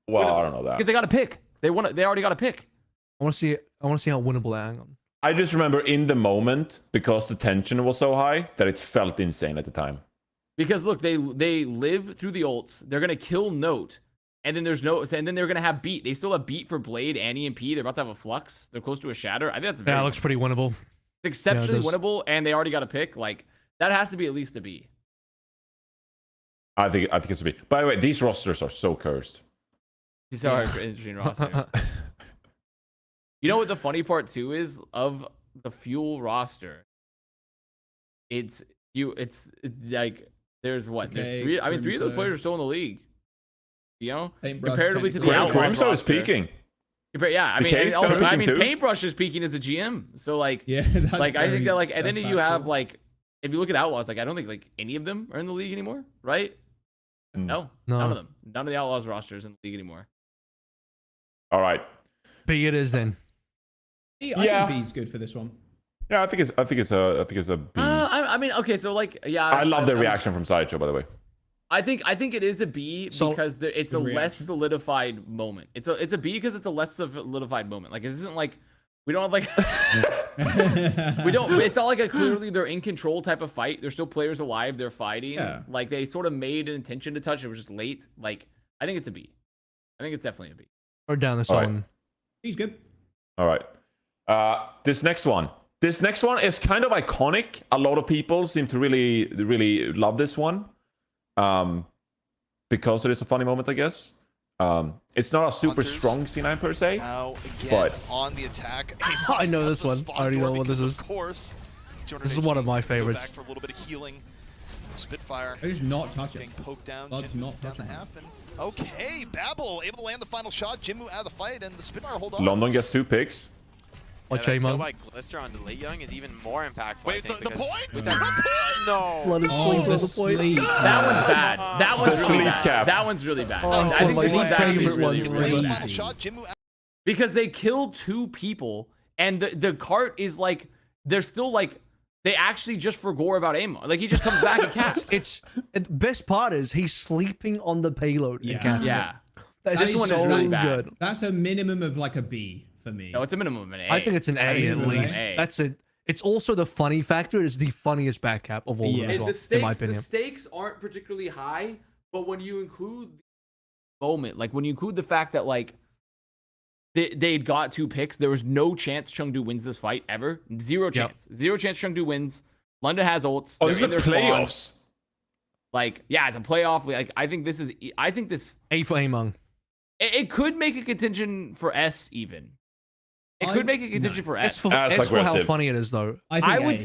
Well, I don't know that. Because they got a pick. They already got a pick. I want to see it. I want to see how winnable that. Hang on. I just remember in the moment, because the tension was so high, that it felt insane at the time. Because look, they live through the ults. They're gonna kill Note, and then then they're gonna have beat. They still have beat for Blade and EMP. They're about to have a flux. They're close to a shatter. I think that's Yeah, it looks pretty winnable. It's exceptionally winnable, and they already got a pick. Like that has to be at least a B. I think it's a B. By the way, these rosters are so cursed. These are interesting roster. You know what the funny part too is of the Fuel roster? It's like there's what? There's three. I mean, three of those players are still in the league. You know, comparatively to the Outlaws Grimso is peaking. Yeah, I mean, Paintbrush is peaking as a GM. So like, yeah, like I think that like, and then you have like, if you look at Outlaws, like I don't think like any of them are in the league anymore, right? No, none of them. None of the Outlaws rosters in the league anymore. All right, B it is then. I think B's good for this one. Yeah, I think it's a B. I mean, okay, so like, yeah. I love the reaction from Sideshow, by the way. I think it is a B because it's a less solidified moment. It's a B because it's a less solidified moment. Like it isn't like we don't have like It's not like clearly they're in control type of fight. There's still players alive. They're fighting. Yeah. Like they sort of made an intention to touch. It was just late. Like I think it's a B. I think it's definitely a B. Or down this one. He's good. All right. This next one is kind of iconic. A lot of people seem to really love this one. Because it is a funny moment, I guess. It's not a super strong C9 per se, but on the attack. I know this one. I already know what this is. Of course, this is one of my favorites. Back for a little bit of healing. Spitfire. I just not touch it. Being poked down. Not down the half. And okay, Babel able to land the final shot. Jinmu out of the fight, and the Spitfire hold on. London gets 2 picks. Watch kill by Glister on the late young is even more impactful. Wait, the point? No. Let us sleep on the point. That one's bad. That one's really bad. That one's really bad. I think this is actually really bad. Because they killed 2 people, and the cart is like they're still like they actually just forgot about aim. Like he just comes back and casts. The best part is he's sleeping on the payload. Yeah. This one is really good. That's a minimum of like a B for me. No, it's a minimum of an A. I think it's an A at least. That's it. It's also the funny factor. It's the funniest back cap of all of them as well, in my opinion. The stakes aren't particularly high, but when you include the moment, like when you include the fact that like they got 2 picks, there was no chance Chengdu wins this fight ever. Zero chance. Zero chance Chengdu wins. London has ults. Oh, this is playoffs. Like, yeah, it's a playoff. Like, I think this A for Among. It could make a contention for S even. It could make a contention for S. For how funny it is, though. I would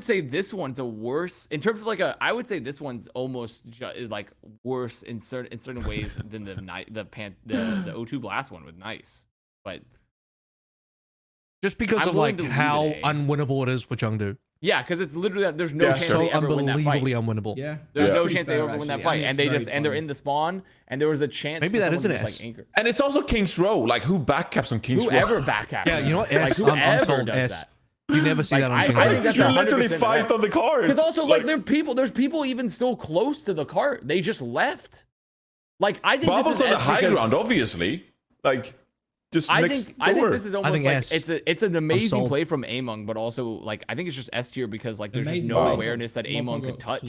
say this one's a worse in terms of like I would say this one's almost like worse in certain ways than the O2 Blast one with Nice, but just because of like how unwinnable it is for Chengdu. Yeah, because it's literally there's no chance they ever win that fight. Unbelievably unwinnable. Yeah, there's no chance they ever win that fight, and they're in the spawn, and there was a chance. Maybe that is an S. Like anchor. And it's also King's Row. Like who backcaps on King's Row? Whoever backcaps. Yeah, you know what? Like I'm sold does S. That. You never see that on King's Row. I think that's you literally fight on the card. Because also like there's people even still close to the cart. They just left. Like I think Bubbles this is on the high ground, obviously. Like. I think this is almost like it's an amazing play from Among, but also like I think it's just S tier because like there's just no awareness that Among could touch.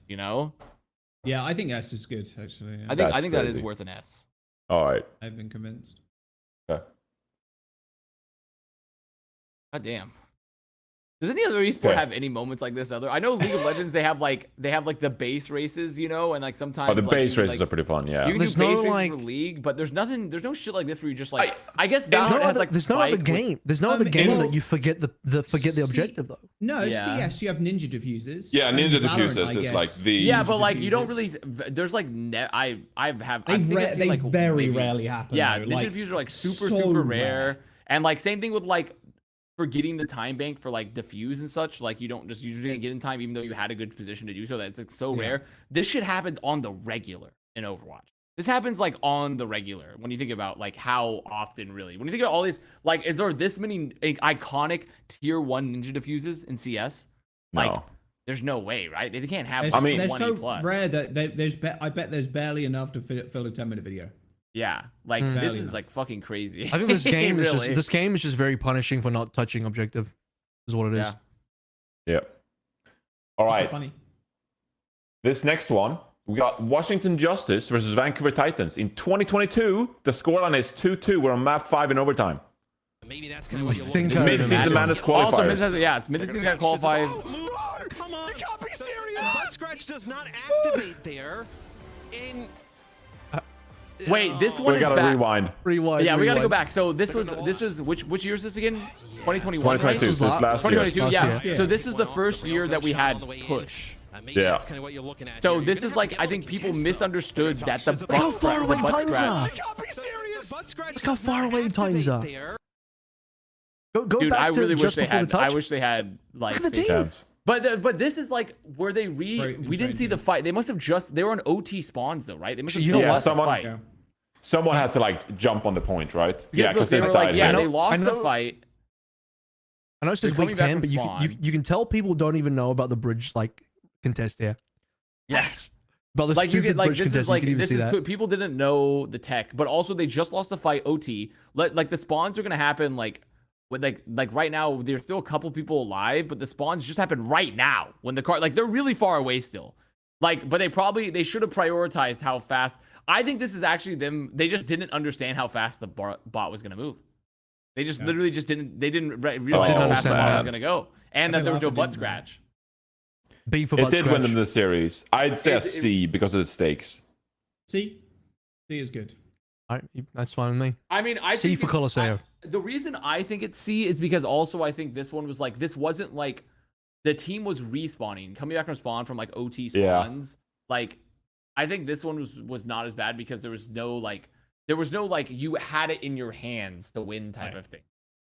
You know? Yeah, I think S is good actually. Yeah. I think that is worth an S. All right. I've been convinced. Okay. God damn. Does any other esport have any moments like this? I know League of Legends, they have like the base races, you know, and like sometimes. Oh, the like, base races like, are pretty fun. Yeah. You can There's do base no, races like- for League, but there's no shit like this where you just like. I guess There's Valorant no has other, like. there's no other Spike with- game. There's no other game that you forget the objective though. No, Yeah. CS, you have ninja diffusers. Yeah, and Ninja Valorant, diffusers I is guess. like the. Yeah, but like you don't diffusers. really. There's like I think I've They seen, like, very maybe- rarely happen. Yeah, though. ninja like, diffusers are like super so super rare. rare, and like same thing with like forgetting the time bank for like diffuse and such. Like you don't just usually get in time even though you had a good position to do so. That's like so rare. This shit happens on the regular in Overwatch. This happens like on the regular when you think about like how often really. When you think about all these, like, is there this many iconic tier 1 ninja diffuses in CS? Like, No. there's no way, right? They can't have. They're, like, they're 20 so plus. rare that I bet there's barely enough to fill a 10-minute video. Yeah, like this Barely is enough. like fucking crazy. I think this game is Really. this game is just very punishing for not touching objective. Is what it is. Yeah. Yeah. All It's so right. funny. This next one, we got Washington Justice versus Vancouver Titans. In 2022, the scoreline is 2-2. We're on map 5 in overtime. Maybe that's kind of what you're think looking I at. Mid-season Madness Also, qualifiers. yeah, it's mid-season got qualified. Come on. You can't be serious. Butt scratch does not activate there. In Wait, this one We is gotta back. rewind. Yeah, we gotta go back. So this is which year is this again? 2021. 2022, right? so it's last year. 2022. Yeah. So this is the first year that we had push. maybe Yeah. that's kind of what you're looking at. So here. this You're is gonna like have to I get think a people contest, though. misunderstood that the Look how butt far away butt times scratch. are. You can't be serious. Butt scratch Look how does far not away the times activate are. there. Go Dude, back I to really wish just they before had. the touch. I wish they had like. Look at the team. Times. But this is like where they Right, we didn't see the fight. They must have they were on OT spawns though, right? They must have You know just what? lost the Someone- fight. Yeah. Someone had to like jump on the point, right? Yeah, because they were died like, yeah, here. they lost I the know- fight. I know it's just They're week coming back 10, from but spawn. you can tell people don't even know about the bridge like contest here. Yes. But the Like you stupid get like bridge this contest, is like you can even this see is that. good. People didn't know the tech, but also they just lost the fight OT. Like the spawns are gonna happen like with like right now. There's still a couple people alive, but the spawns just happen right now when the car like they're really far away still. Like, but they should have prioritized how fast. I think this is actually them. They just didn't understand how fast the bot was gonna move. They just literally just didn't. They didn't realize how fast the bot was gonna go, and that there was no butt scratch. B for It butt did win scratch. them the series. I'd say a C because of the stakes. C is good. Alright, that's fine with me. I mean, I C think for it's- Colosseo. The reason I think it's C is because also I think this one was like this wasn't like the team was respawning, coming back from spawn from like OT Yeah. spawns. Like I think this one was not as bad because there was no like you had it in your hands to win type of thing.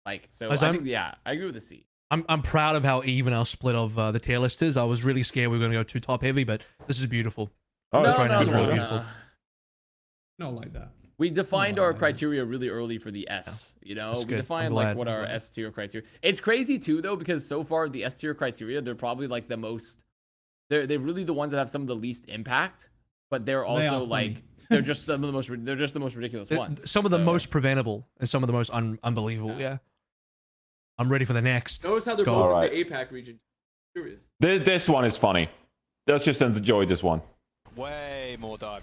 Like so As I I'm- think I agree with the C. I'm proud of how even our split of the tier list is. I was really scared we were going to go too top heavy, but this is beautiful. Oh, This it's right now is really beautiful. Not like that. We defined No, our I- criteria really early for the S. You know, That's we good. defined I'm like glad. what our S tier criteria. It's crazy too, though, because so far the S tier criteria, they're probably like the most. They're really the ones that have some of the least impact, but they're They are also like funny. they're just some of the most. They're just the most ridiculous ones. Some of the So- most preventable and some of the most unbelievable. Yeah. I'm ready for the next. Notice how Let's they're go. both Alright. in the APAC region. Curious. This one is funny. Let's just enjoy this one. Way more dive.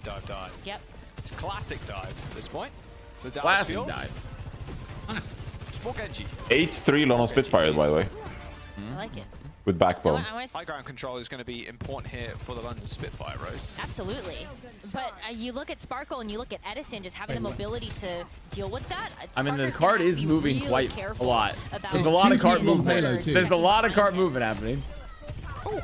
Yep. It's classic dive at this point. The Dallas Classic field. dive. Nice. More Genji. 8-3 Lon on Spitfire, by the way, I like it. with backbone. I want to High ground control is going to be important here for the London Spitfire, Rose. Absolutely. But you look at Sparkle and you look at Edison just having the mobility to deal with that. I mean, the Sparker's card gonna have is to be moving really quite careful a lot. about There's a It's lot of two card people on movement. payload, too. There's a lot of card movement happening.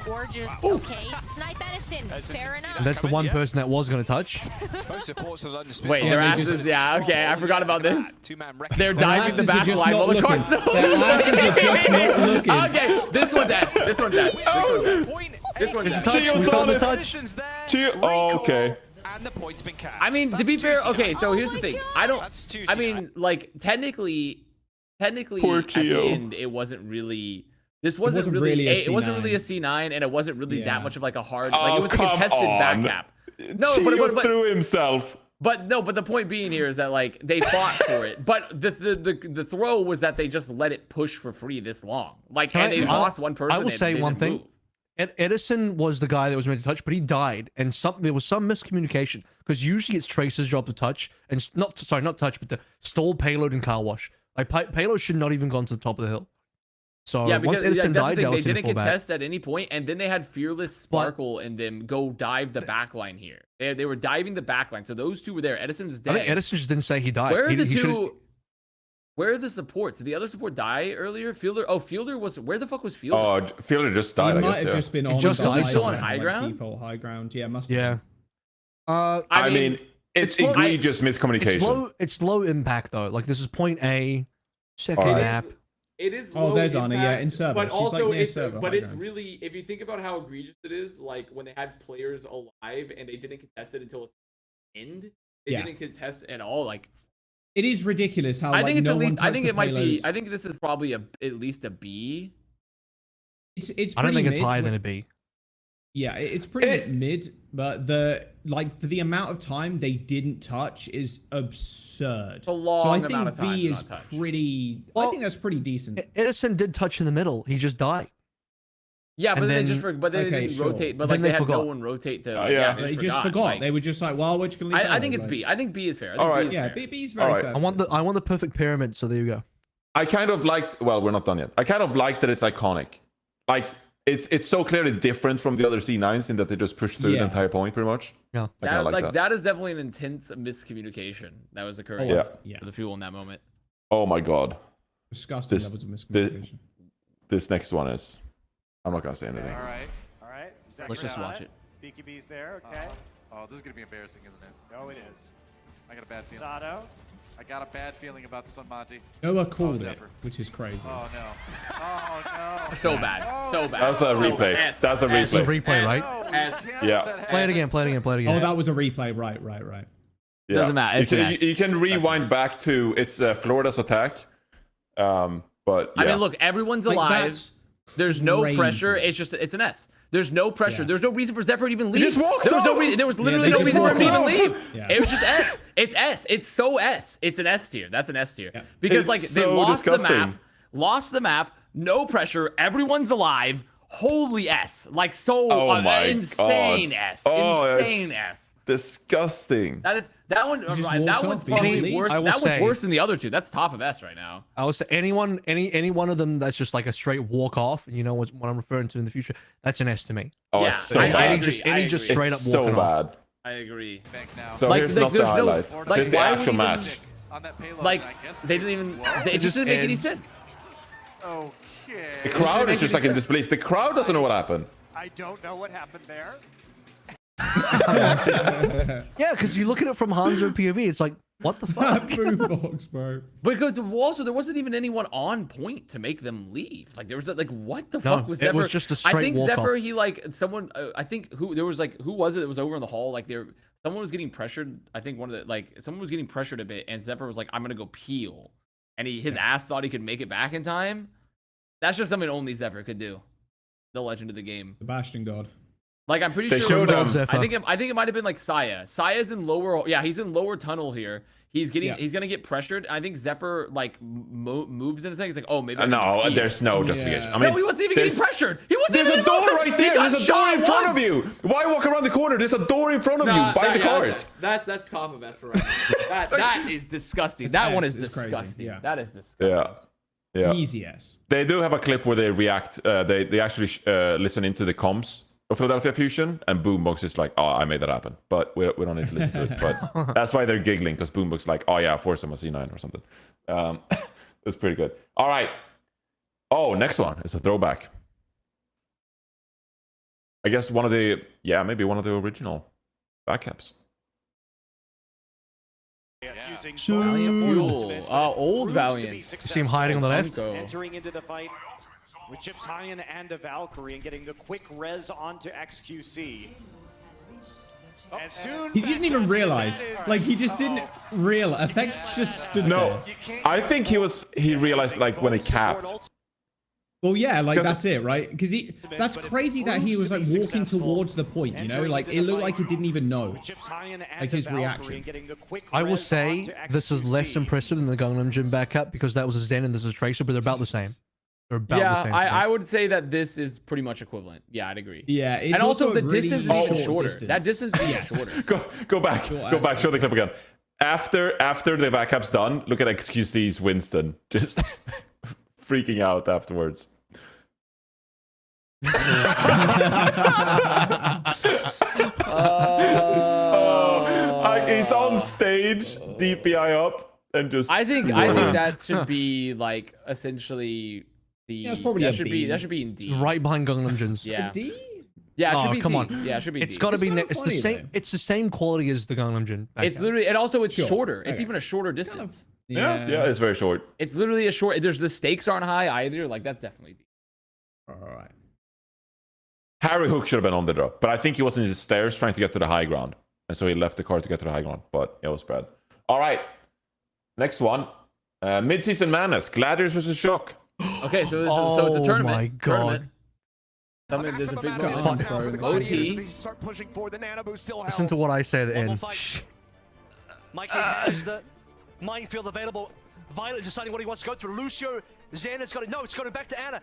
or just, okay, snipe Edison. Fair enough. And that's the one person that was going to touch. Both supports of the London Wait, Spitfire. their they asses. just- Yeah, okay, I forgot about this. Two-man wrecking They're crew. diving the asses are back just line while not the looking. cards Their asses are just not looking. Okay, this one's S. This one's S. This one's S. Point This one's eight. S. touch. Chio's We found on the it. touch. Positions there. Chio- oh, okay. And the point's been capped. I mean, to be That's fair, two okay, so C9. here's the thing. I don't. That's two I C9. mean, like technically, Poor at the Chio. end, it wasn't really. This wasn't, wasn't really. really a It wasn't really a C9. C9, and it wasn't really Yeah. that much of like a hard. Like Oh, it was a come contested back on. cap. No, Chio but threw himself. But the point being here is that like they fought for it, but the throw was that they just let it push for free this long. Like, and they lost one person. I will and say they one didn't thing. move. Edison was the guy that was meant to touch, but he died, and there was some miscommunication because usually it's Tracer's job to touch, and not touch, but to stall payload and car wash. Like payload should not even gone to the top of the hill. So yeah, because once Edison that's the died, thing. They Dallas didn't fall back. contest at any point, and then they had Fearless Sparkle and them go dive the backline here. They were diving the backline, so those two were there. Edison was dead. I think Edison just didn't say he died. Where are He- the he should've- two? Where are the supports? Did the other support die earlier? Fielder. Oh, Fielder was. Where the fuck was Fielder? Oh, Fielder just He died. I might guess. have just been on. just the died. Still on ground, high like ground? default high ground. Yeah, must have Yeah. been. I mean, it's low- egregious miscommunication. It's low impact though. Like this is point A, second Alright. map. It is. Oh, low there's Anna, yeah, impact, in server. But She's, also, like, near it's server, but high it's ground. really, if you think about how egregious it is, like when they had players alive and they didn't contest it until the end. They Yeah. didn't contest at all. Like It is ridiculous how I like think it's no at one least. I touched think the it might be. payloads. I think this is probably at least a B. It's I don't pretty think it's mid higher when- than a B. Yeah, it's pretty mid, but for the amount of time they didn't touch is absurd. A long so I think amount of time B to is not touch. pretty. I Well, think that's pretty decent. Edison did touch in the middle. He just died. Yeah, but And then, then- but they okay, didn't sure. rotate. But Then like they they had no forgot. one rotate to. Yeah. They just forgot. Like, They were just like, well, we're just gonna leave. I that think over, it's like- B. I think B is fair. I think Alright. B is Yeah, fair. B's very Alright. fair. I want the perfect pyramid. So there you go. I kind of liked. Well, we're not done yet. I kind of like that it's iconic. Like it's so clearly different from the other C9s in that they just push through the Yeah. entire point pretty much. Yeah. I kinda like that. That is definitely an intense miscommunication that was occurring. Yeah. Yeah. For the fuel in that moment. Oh my god. Disgusting This- levels of miscommunication. This next one is. I'm not gonna say anything. All right. Let's just watch it. BKB's there, okay. Oh, this is gonna be embarrassing, isn't it? No, it is. I got a bad feeling. Sato. I got a bad feeling about this one, Monty. Noah called it, Zephyr. which is crazy. Oh no. Oh no. So bad. So bad. That's a replay. S. That's a It's a replay. replay, right? S. Yeah. Play it again. Play it again. Play it again. Oh, that was a replay. Right. Yeah. Doesn't matter, You it's an can, S. you can rewind back to it's Florida's attack. But yeah. I mean, look, everyone's Like, alive. that's There's no crazy. pressure. It's an S. There's no pressure. Yeah. There's no reason for Zephyr to even leave. just walks there was no off. reason. There was literally they no just reason for him to walk even off. leave. Yeah. It was just S. It's S. It's so S. It's an S tier. That's an S tier. Yeah. Because It's like they so lost the disgusting. map. Lost the map. No pressure. Everyone's alive. Holy S. Like so Oh my insane God. S. Oh, Insane it's- S. disgusting. that one. just Right, that walks one's off, probably basically. worse. I will That one's say- worse than the other two. That's top of S right now. I would say any one of them that's just like a straight walk off. You know what I'm referring to in the future. That's an S to me. Oh, Yeah, it's so I bad. agree. Any just I agree. straight up It's so walking off. bad. I agree. Bank now. So Like- here's like, not the there's no- highlights. like, here's the why would actual you match. On that payload, Like I guess they didn't even. It just didn't make any sense. Okay. The crowd is just like in disbelief. The crowd doesn't know what happened. I don't know what happened there. Yeah, because you look at it from Hanzo POV, it's like, what the fuck? Boombox, bro. Because also there wasn't even anyone on point to make them leave. Like there was like what the No, fuck was it Zephyr? was just a I straight think walk Zephyr off. he like someone I think who there was like who was it that was over in the hall like there someone was getting pressured. I think one of the like someone was getting pressured a bit and Zephyr was like I'm gonna go peel and his ass thought he could make it back in time. That's just something only Zephyr could do. The legend of the game. The Bastion God. Like I'm pretty They sure. showed it was, him. I think it might have been like Saya. Saya's in lower. Yeah, he's in lower tunnel here. He's getting. Yeah. He's gonna get pressured. I think Zephyr like moves in a second. He's like, oh maybe. I can No, peel. there's no justification. I mean, No, he wasn't even there's- getting pressured. He wasn't There's even a door moving. right He there. got There's a door shot in front of once. you. Why walk around the corner? There's a door in front of you by the cart. That's top of S for right now. That is disgusting. That one is It's crazy, disgusting. yeah. That is disgusting. Yeah. Easy S. They do have a clip where they react. They actually listen into the comms of Philadelphia Fusion, and Boombox is like, "Oh, I made that happen," but we don't need to listen to it. But that's why they're giggling because Boombox is like, "Oh yeah, force them a C9 or something." That's pretty good. All right. Oh, next one is a throwback. I guess maybe one of the original backcaps. Using Valiant Fuel. Old Valiant. You see him hiding on the left? Entering into the fight with Chips Hyan and the Valkyrie and getting the quick res onto XQC. As soon He didn't even realize. Like he just didn't realize. Effect just stood No, there. I think he realized like when it capped. Well, yeah, like 'Cause- that's it, right? Because that's crazy that he was like walking towards the point, you know? Like it looked like he didn't even know. Like his reaction. I will say this is less impressive than the Gangnam Gym backup because that was a Zen and this is Tracer, but they're about the same. They're about the Yeah, same. to me. I would say that this is pretty much equivalent. Yeah, I'd agree. Yeah, it's and also a the really distance is even short shorter. distance. That distance is even shorter. Go back. Show the clip again. After the backup's done, look at XQC's Winston just freaking out afterwards. Like he's on stage, DPI up, and just. I think that should be like essentially the. Yeah, it's probably that a should B. be in D. Right behind Gangnam Juns. Yeah. A D? Yeah, it should be come D. on. Yeah, it should be It's D. got to be. kinda It's the funny, same. though. It's the same quality as the Gangnam Jun. It's literally, and also it's Sure. shorter. It's Okay. even a shorter distance. Yeah, it's very short. It's literally a short. There's the stakes aren't high either. Like that's definitely D. All right. Harry Hook should have been on the drop, but I think he was in the stairs trying to get to the high ground, and so he left the car to get to the high ground. But it was bad. All right, next one, mid-season madness, Gladiators versus Shock. Okay, so it's a tournament. Oh my God. Tournament. There's a big Massive OT. Start pushing forward. The nano boost still Listen to what I say at the end. Mikey has the minefield available. Violet deciding what he wants to go through. Lucio, Xana's got it. No, it's going back to Ana.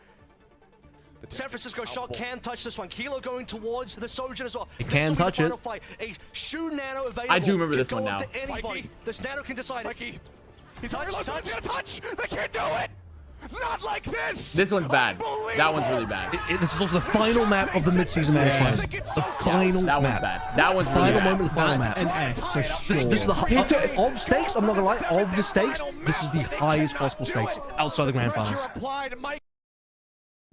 San Francisco Shock can touch this one. Kilo going towards the Sojourn as well. It can touch it. Fight. A shoe nano available. I do remember Can this go one up now. to anybody. This nano can decide. Mikey. He's touch. They can't do it. Not like this. This one's bad. That one's really bad. This is also the final map of the mid-season match. The final That one's map. bad. That one's really Final bad. moment of the final That's map. an S for sure. This is the of stakes. I'm not gonna lie. Of the stakes, this is the highest possible stakes outside the grand finals.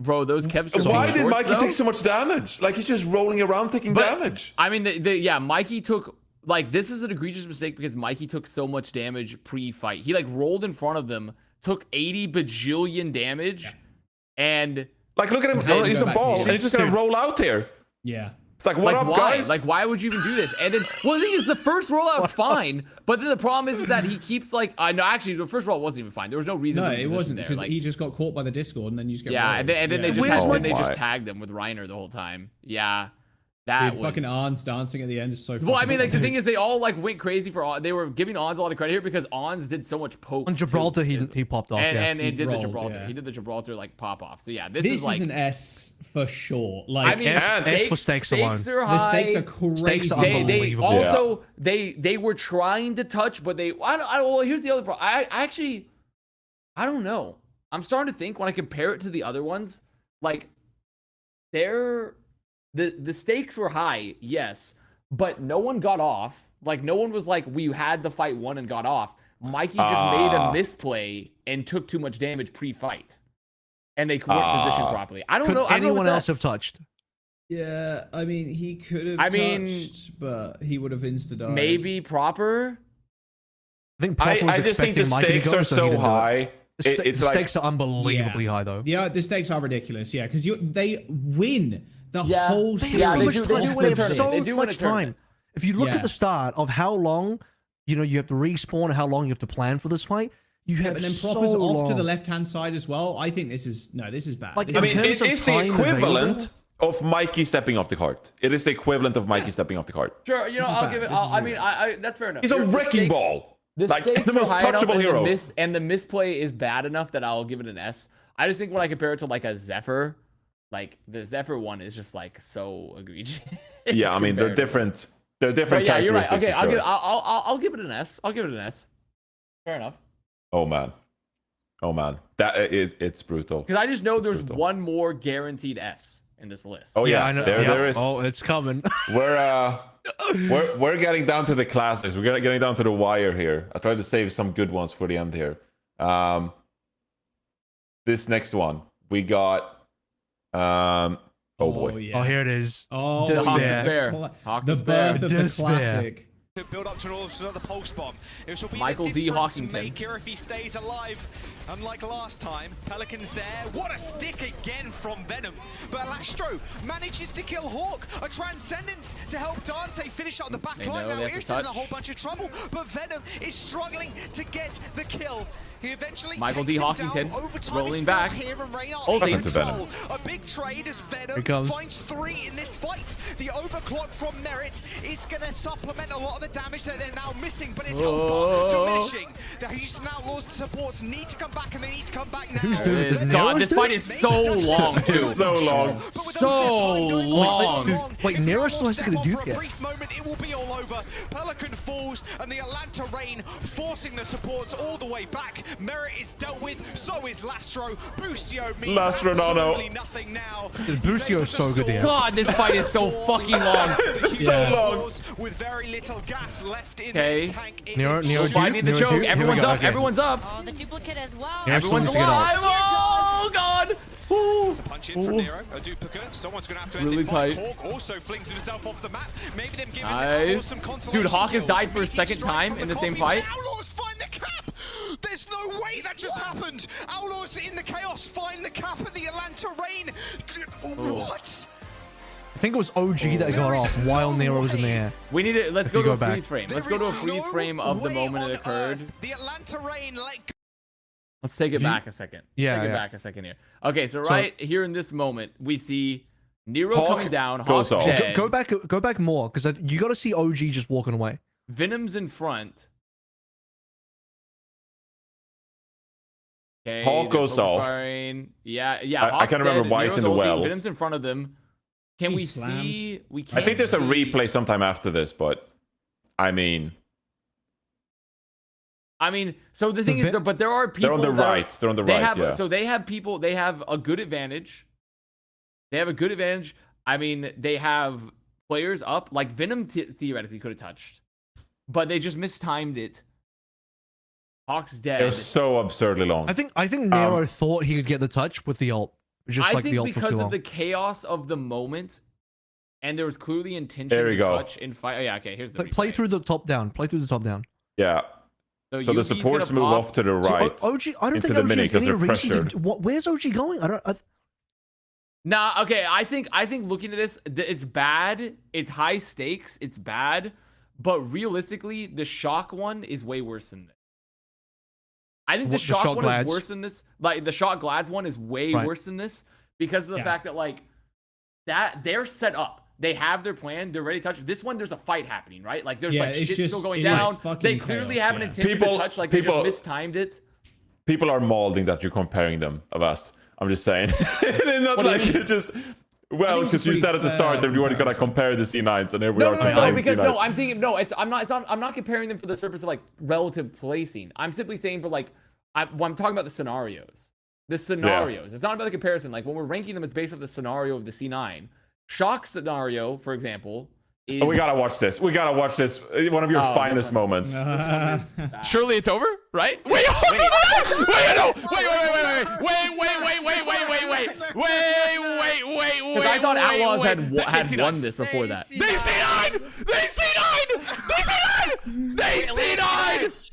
Bro, those Kevs. Just Why being did shorts, Mikey though? take so much damage? Like he's just rolling around taking damage. I mean, yeah, Mikey took like this was an egregious mistake because Mikey took so much damage pre-fight. He like rolled in front of them, took 80 bajillion damage, and like look at him. Okay, He's go a back to ball, you. and he's just gonna roll out here. Yeah. It's like, what like up, why? guys? Like why would you even do this? And then, well, the thing is, the first rollout's fine, but then the problem is that he keeps like, no, actually, the first rollout wasn't even fine. There was no reason. No, to be it positioned wasn't there. because Like, he just got caught by the Discord and then you just get yeah, rolled. and then they just Where's had, my- then they just Why? tagged them with Reiner the whole time. Yeah, that Dude, was fucking Arn's dancing at the end is so Well, I fucking mean, like the funny. thing is, they all like went crazy for On. They were giving Ons a lot of credit here because Ons did so much poke. On Gibraltar, too. he popped off. and Yeah. and it did rolled, the Gibraltar. yeah. He did the Gibraltar like pop off. So yeah, this This is like an S for sure. I Like, mean, S for stakes alone. Stakes are the high. stakes are crazy. Stakes are They unbelievable. also they were trying to touch, but they I don't well, here's the other problem. I actually I don't know. I'm starting to think when I compare it to the other ones, like the stakes were high, yes, but no one got off. Like no one was like we had the fight won and got off. Mikey just made a misplay and took too much damage pre-fight, and they weren't positioned properly. I don't Could know. I don't know anyone if else that's- have touched? yeah, I mean, he could have I mean, touched, but he would have insta-died. maybe proper? I think Papa was I just think the expecting Mikey to stakes go, are so he so didn't do it. high. The It's like stakes are unbelievably high, though. Yeah, the stakes are ridiculous, yeah, because they win the Yeah. whole They series. have so they much do- they time. do They win a have tournament. so They do win a much tournament. time. If you look Yeah. at the start of how long, you have to respawn and how long you have to plan for this fight, you have And then so Propper's long. off to the left-hand side as well. I think this is bad. Like, This I is mean, in it terms of is the time equivalent available- of Mikey stepping off the cart. It is the equivalent of Mikey stepping off the cart. Sure, you know, This is I'll bad. give it. This is I really mean, bad. I that's fair enough. He's a The wrecking stakes- ball. The Like stakes the are most high enough touchable and hero. and the misplay is bad enough that I'll give it an S. I just think when I compare it to like a Zephyr, like the Zephyr one is just like so egregious. Yeah, I mean, they're compared. different. They're But different yeah, you're right. characteristics Okay, for sure. I'll give it an S. I'll give it an S. Fair enough. Oh man, it's brutal. Because I just know there's brutal. one more guaranteed S in this list. Oh yeah, I know. there is. Oh, it's coming. We're getting down to the classics. We're getting down to the wire here. I tried to save some good ones for the end here. This next one we got. Oh boy. yeah. Oh, here it is. Oh, The Hawk Despair. Despair. Hawk the Despair. birth of the Despair. classic. To build up to another pulse bomb. It will be Michael the D. difference Hawkington. maker if he stays alive. Unlike last time, Pelican's there. What a stick again from Venom. But Alastro manages to kill Hawk. A transcendence to help Dante finish up the back They line. know Now they have to Earson's in a touch. whole bunch of trouble, but Venom is struggling to get the kill. He eventually Michael takes D. him down. Hawkington, Overtime rolling is still back. Here and Reyna Ulti. in Welcome to control. A big trade as Here Venom it comes. finds 3 in this fight. The overclock from Merit is going to supplement a lot of the damage that they're now missing, but it's Whoa. diminishing. The Houston Outlaws supports need to come back, and they need to come back now. Who's doing this? God, Nero's this doing fight it? is so long too. So long. But with So overtime going on long. so long, Wait, if Nero one still more has to step get a off dupe for a yet. brief moment moment, it will be all over. Pelican falls, and the Atlanta Rain forcing the supports all the way back. Merit is dealt with, so is Lastro. Boostio means absolutely nothing now. Boostio is so good here. God, this fight is so fucking long. So long. With very little gas left in the tank. Nero, finding the choke. Everyone's up. Everyone's up. Oh, the duplicate as well. Everyone's alive. Oh, God. The punch in from Nero, a duplicate. Someone's going to have to end Really it. tight. Hawk also flings himself off the map. Maybe them giving Nice. some consolation. Dude, Hawk has kills. died for a second time in the same fight. Outlaws find the cap. There's no way that just happened. Outlaws in the chaos find the cap at the Atlanta Rain. What? I think it was OG that got off while Nero was in the air. We need to let's go to a back. freeze frame. Let's go to a freeze frame of the moment it occurred. The Atlanta Rain Let's take it back a second. Yeah, take it back a second here. Okay, so right here in this moment, we see Nero Hawk coming down. goes Hawk's off. dead. Go back more, because you got to see OG just walking away. Venom's in front. Okay, Hawk goes off. Firing. Yeah. I can't remember why he's in the well. Venom's in front of them. Can we slammed. see? We can't. I think there's a see. replay sometime after this, but I mean, so the thing is, but there are people. they're on the right. They're on the right. Have, yeah. So they have people. They have a good advantage. They have a good advantage. I mean, they have players up. Like Venom theoretically could have touched, but they just mistimed it. Hawk's dead. They're so absurdly long. I think Nero thought he could get the touch with the ult. Just I like think the ult because of the chaos of the moment, and there was clearly intention There we to go. touch in fight. Oh, yeah, okay. Here's the play through the top down. Play through the top down. Yeah. So the UV's supports gonna move pop. off to the right. So OG, I don't into think the OG mini has because any they're reason pressured. to. Where's OG going? Nah, okay. I think looking at this, it's bad. It's high stakes. It's bad. But realistically, the shock one is way worse than this. I think the shock one is worse than this. Like the shock glads one is way worse than this because of the fact that like that they're set up. They have their plan. They're ready to touch. This one, there's a fight happening, right? Like there's like shit still going down. They clearly have an intention to touch. Like they just mistimed it. People are mauling that you're comparing them, Avast. I'm just saying. Not like you just. Well, because you said at the start that you weren't gonna compare the C9s, and here we are comparing because C9s. I'm thinking I'm not comparing them for the purpose of like relative placing. I'm simply saying for like I'm talking about the scenarios. The scenarios. It's not about the comparison. Like when we're ranking them, it's based off the scenario of the C9. Shock scenario, for example. Oh, we gotta watch this. We gotta watch this. One of your finest moments. Surely it's over, right? Wait, Because I thought Outlaws had won this before that. They C9! They C9! They C9!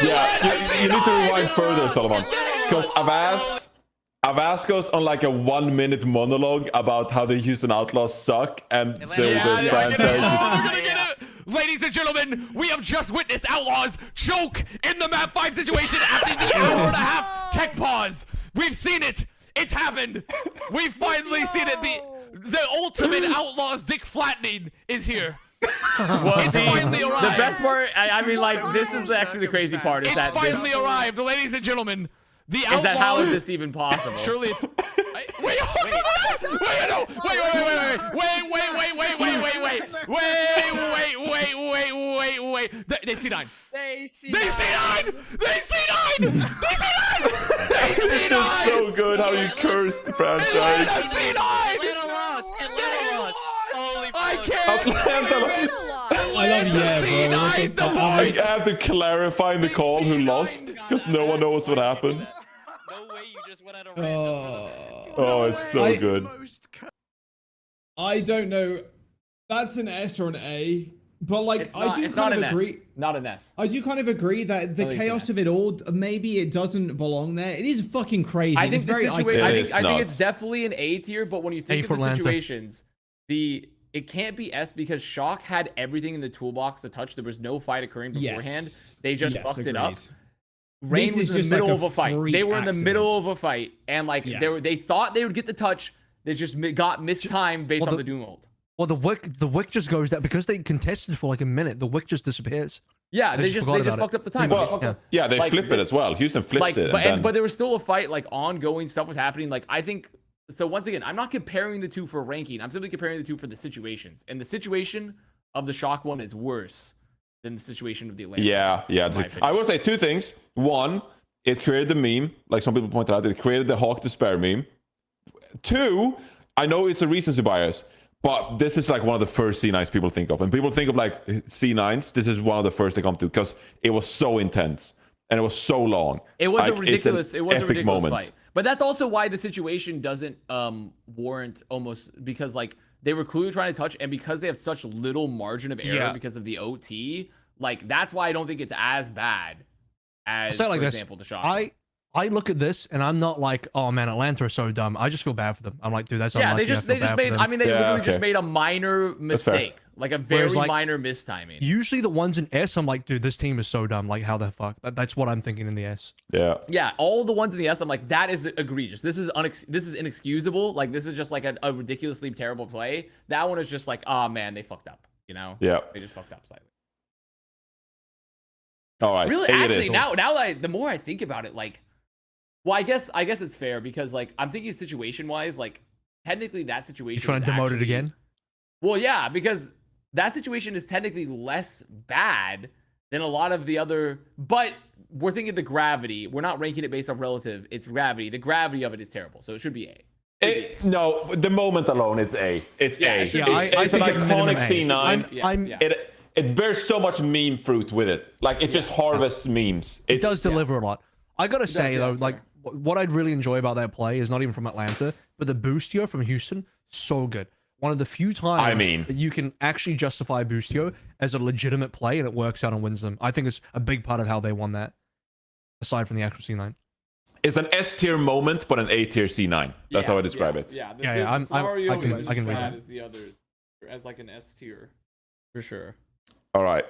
Yeah, you need to rewind further, Solomon. Because Avast goes on like a 1 minute monologue about how the Houston Outlaws suck and the franchise. Ladies and gentlemen, we have just witnessed Outlaws choke in the map 5 situation after the hour-and-a-half tech pause. We've seen it. It's happened. We've finally seen it. The ultimate Outlaws dick flattening is here. It's finally arrived. The best part, I mean, like, this is actually the crazy part. Is it's finally arrived, ladies and gentlemen. The Outlaws. Is that how is this even possible? Surely. Wait, They C9. They C9. It's just so good how you cursed the franchise. I can't. I have to clarify in the call who lost because no one knows what happened. Oh, it's so good. I don't know. That's an S or an A, but like I do kind of agree. Not an S. I do kind of agree that the chaos of it all, maybe it doesn't belong there. It is fucking crazy. I think it's very I think it's definitely an A tier, but when you think of the situations, it can't be S because Shock had everything in the toolbox to touch. There was no fight occurring beforehand. They just fucked it up. Rain was in the middle of a fight. They were in the middle of a fight, and like they thought they would get the touch. They just got mistimed based on the Doom ult. Well, the wick just goes down because they contested for like a minute. The wick just disappears. Yeah, they just fucked up the time. Well, they flip it as well. Houston flips it. But there was still a fight. Like ongoing stuff was happening. Like I think So once again, I'm not comparing the two for ranking. I'm simply comparing the two for the situations. And the situation of the Shock one is worse than the situation of the Atlanta. Yeah. I will say two things. One, it created the meme, like some people pointed out. It created the Hawk Despair meme. Two, I know it's a recency bias, but this is like one of the first C9s people think of. And people think of like C9s, this is one of the first they come to because it was so intense and it was so long. It was like, a ridiculous, moment. fight. But that's also why the situation doesn't warrant almost, because like they were clearly trying to touch, and because they have such little margin of error because of the OT, like that's why I don't think it's as bad as, for example, the Shock. I look at this and I'm not like, oh man, Atlanta are so dumb. I just feel bad for them. I'm like, dude, that's yeah. unlucky. They just made. I mean, they literally just made a minor mistake, like a very minor mistiming. Usually the ones in S, I'm like, dude, this team is so dumb. Like, how the fuck? That's what I'm thinking in the S. Yeah. Yeah, all the ones in the S, I'm like, that is egregious. This is inexcusable. Like, this is just like a ridiculously terrible play. That one is just like, oh man, they fucked up. You know? Yeah. They just fucked up slightly. All right. Really, actually, now the more I think about it, like. Well, I guess it's fair because like I'm thinking situation wise, like technically that situation. You're trying to demote it again? Well, yeah, because that situation is technically less bad than a lot of the other. But we're thinking the gravity. We're not ranking it based off relative. It's gravity. The gravity of it is terrible, so it should be A. No, the moment alone, it's A. It's A. I It's an think iconic C9. It bears so much meme fruit with it. Like it just harvests memes. It does deliver a lot. I gotta say though, like what I'd really enjoy about that play is not even from Atlanta, but the Boostio from Houston, so good. One of the few times that you can actually justify Boostio as a legitimate play and it works out and wins them. I think it's a big part of how they won that, aside from the actual C9. It's an S tier moment, but an A tier C9. That's how I describe it. Yeah, I can read bad that. as the others, as like an S tier, for sure. All right.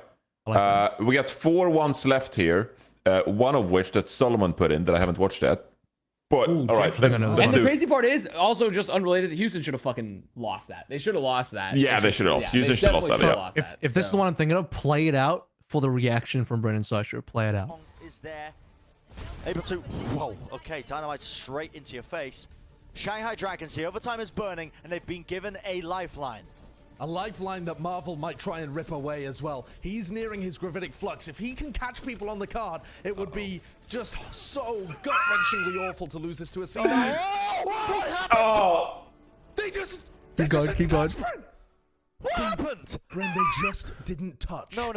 We got 4 ones left here. One of which that Solomon put in that I haven't watched yet. But all right, let's the crazy part is also just unrelated. Houston should have fucking lost that. They should have lost that. Yeah, they should have lost. Houston should have lost that. If this is the one I'm thinking of, play it out for the reaction from Brennon Sideshow. Play it out. Is there able to? Whoa. Okay, dynamite straight into your face. Shanghai Dragons, the overtime is burning, and they've been given a lifeline. A lifeline that Marvel might try and rip away as well. He's nearing his gravitic flux. If he can catch people on the card, it would be just so gut-wrenchingly awful to lose this to a C9. What happened? They just... Keep going. What happened? Bren, they just didn't touch. No.